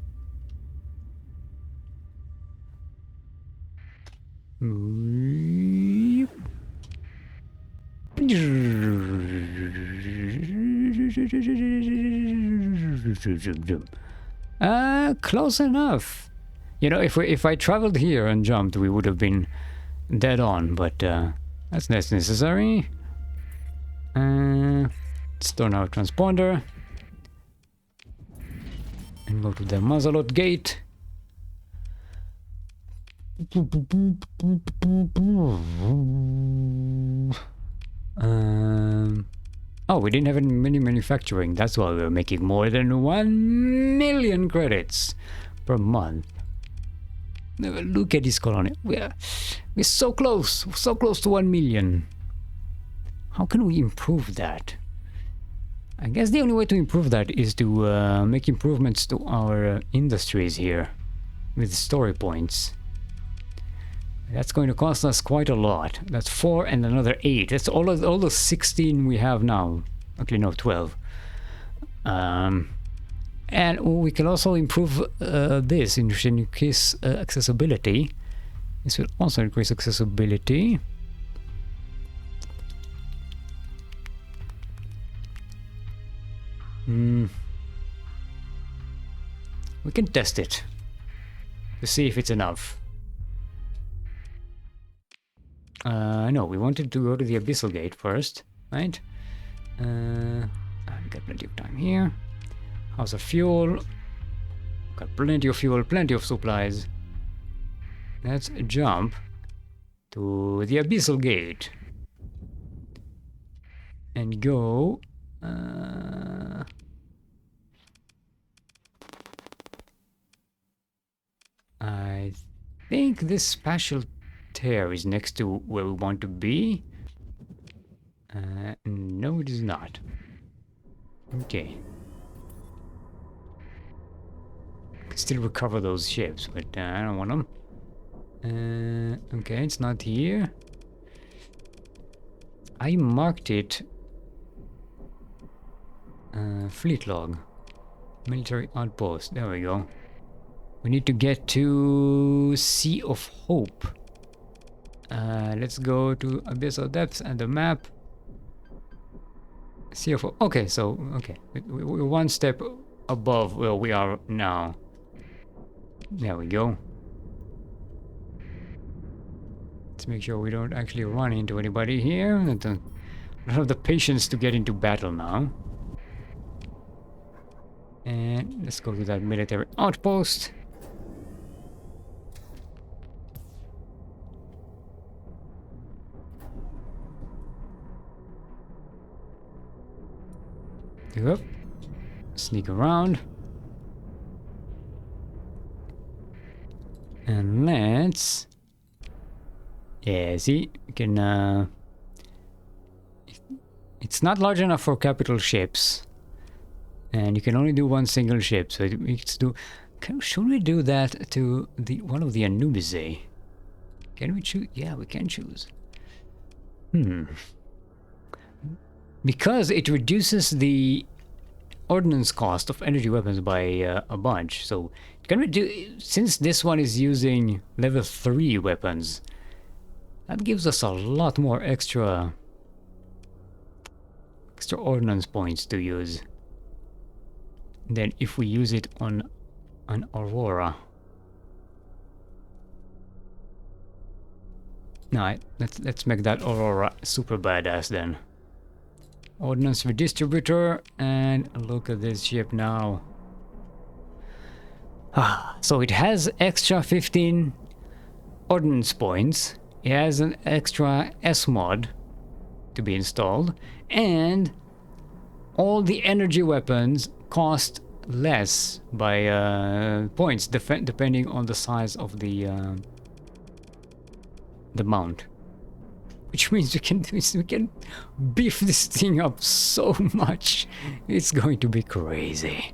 Close enough. You know, if I traveled here and jumped, we would have been dead on, but that's not necessary. Let's turn our transponder and go to the Mazalot gate. Oh, we didn't have any manufacturing. That's why we were making more than 1 million credits per month. Look at this colony. We're so close to 1 million. How can we improve that? I guess the only way to improve that is to make improvements to our industries here with story points. That's going to cost us quite a lot. That's 4 and another 8. That's all the 16 we have now. Actually, no, 12. And we can also improve this, increase accessibility. This will also increase accessibility. We can test it to see if it's enough. No, we wanted to go to the Abyssal Gate first, right? We got plenty of time here. House of fuel. Got plenty of fuel, plenty of supplies. Let's jump to the Abyssal Gate and go. I think this spatial tear is next to where we want to be. No, it is not. Okay. Can still recover those ships, but I don't want them. Okay, it's not here. I marked it. Fleet log. Military outpost. There we go. We need to get to Sea of Hope. Let's go to Abyssal Depths and the map. Sea of Hope. Okay, so, okay. We're one step above where we are now. There we go. Let's make sure we don't actually run into anybody here. I don't have the patience to get into battle now. And let's go to that military outpost. Yep. Sneak around. And let's... Yeah, see? We can... It's not large enough for capital ships. And you can only do one single ship, so we can do... Should we do that to one of the Anubis? Can we choose? Yeah, we can choose. Because it reduces the ordnance cost of energy weapons by a bunch. So can we do, since this one is using level 3 weapons, that gives us a lot more extra extra ordnance points to use than if we use it on an Aurora. No, let's make that Aurora super badass then. Ordnance redistributor, and look at this ship now. So it has extra 15 ordnance points. It has an extra S mod to be installed, and all the energy weapons cost less by points depending on the size of the mount, which means we can beef this thing up so much. It's going to be crazy.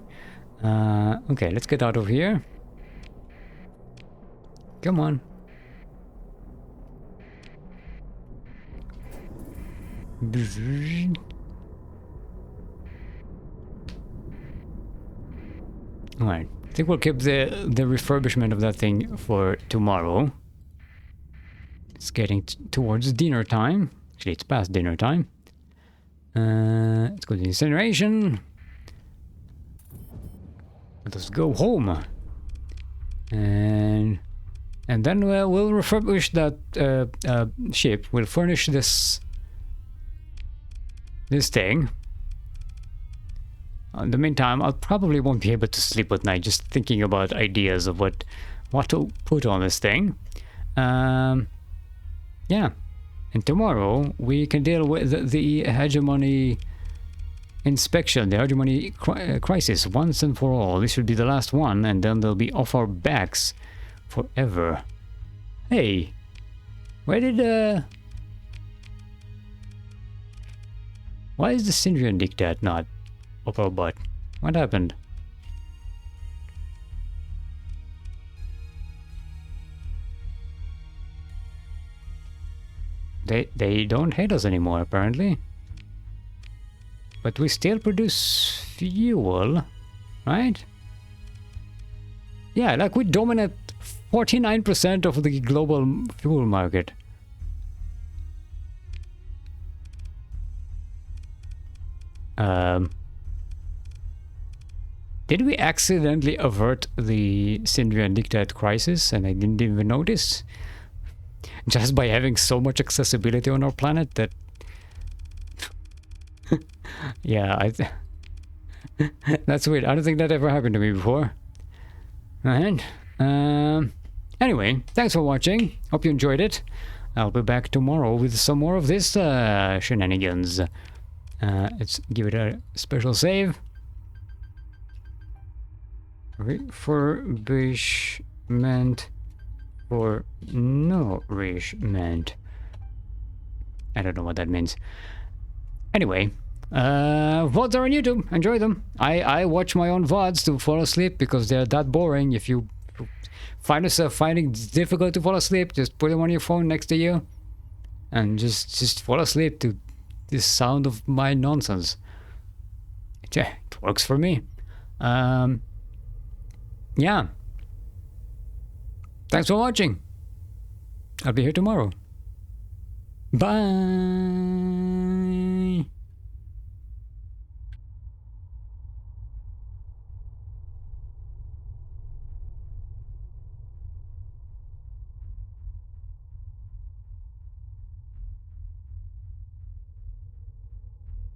Okay, let's get out of here. Come on. Alright, I think we'll keep the refurbishment of that thing for tomorrow. It's getting towards dinner time. Actually, it's past dinner time. Let's go to incineration. Let us go home. And then we'll refurbish that ship. We'll furnish this thing. In the meantime, I probably won't be able to sleep at night just thinking about ideas of what to put on this thing. Yeah, and tomorrow we can deal with the hegemony inspection, the hegemony crisis once and for all. This should be the last one, and then they'll be off our backs forever. Hey, why is the Syndrian dictat not up our butt? What happened? They don't hate us anymore, apparently. But we still produce fuel, right? Yeah, like we dominate 49% of the global fuel market. Did we accidentally avert the Syndrian dictat crisis and I didn't even notice? Just by having so much accessibility on our planet that... yeah, that's weird. I don't think that ever happened to me before. And anyway, thanks for watching. Hope you enjoyed it. I'll be back tomorrow with some more of this shenanigans. Let's give it a special save. Refurbishment for nourishment. I don't know what that means. Anyway, VODs are on YouTube. Enjoy them. I watch my own VODs to fall asleep because they're that boring. If you find yourself finding it difficult to fall asleep, just put them on your phone next to you and just fall asleep to this sound of my nonsense. It works for me. Yeah. Thanks for watching. I'll be here tomorrow. Bye.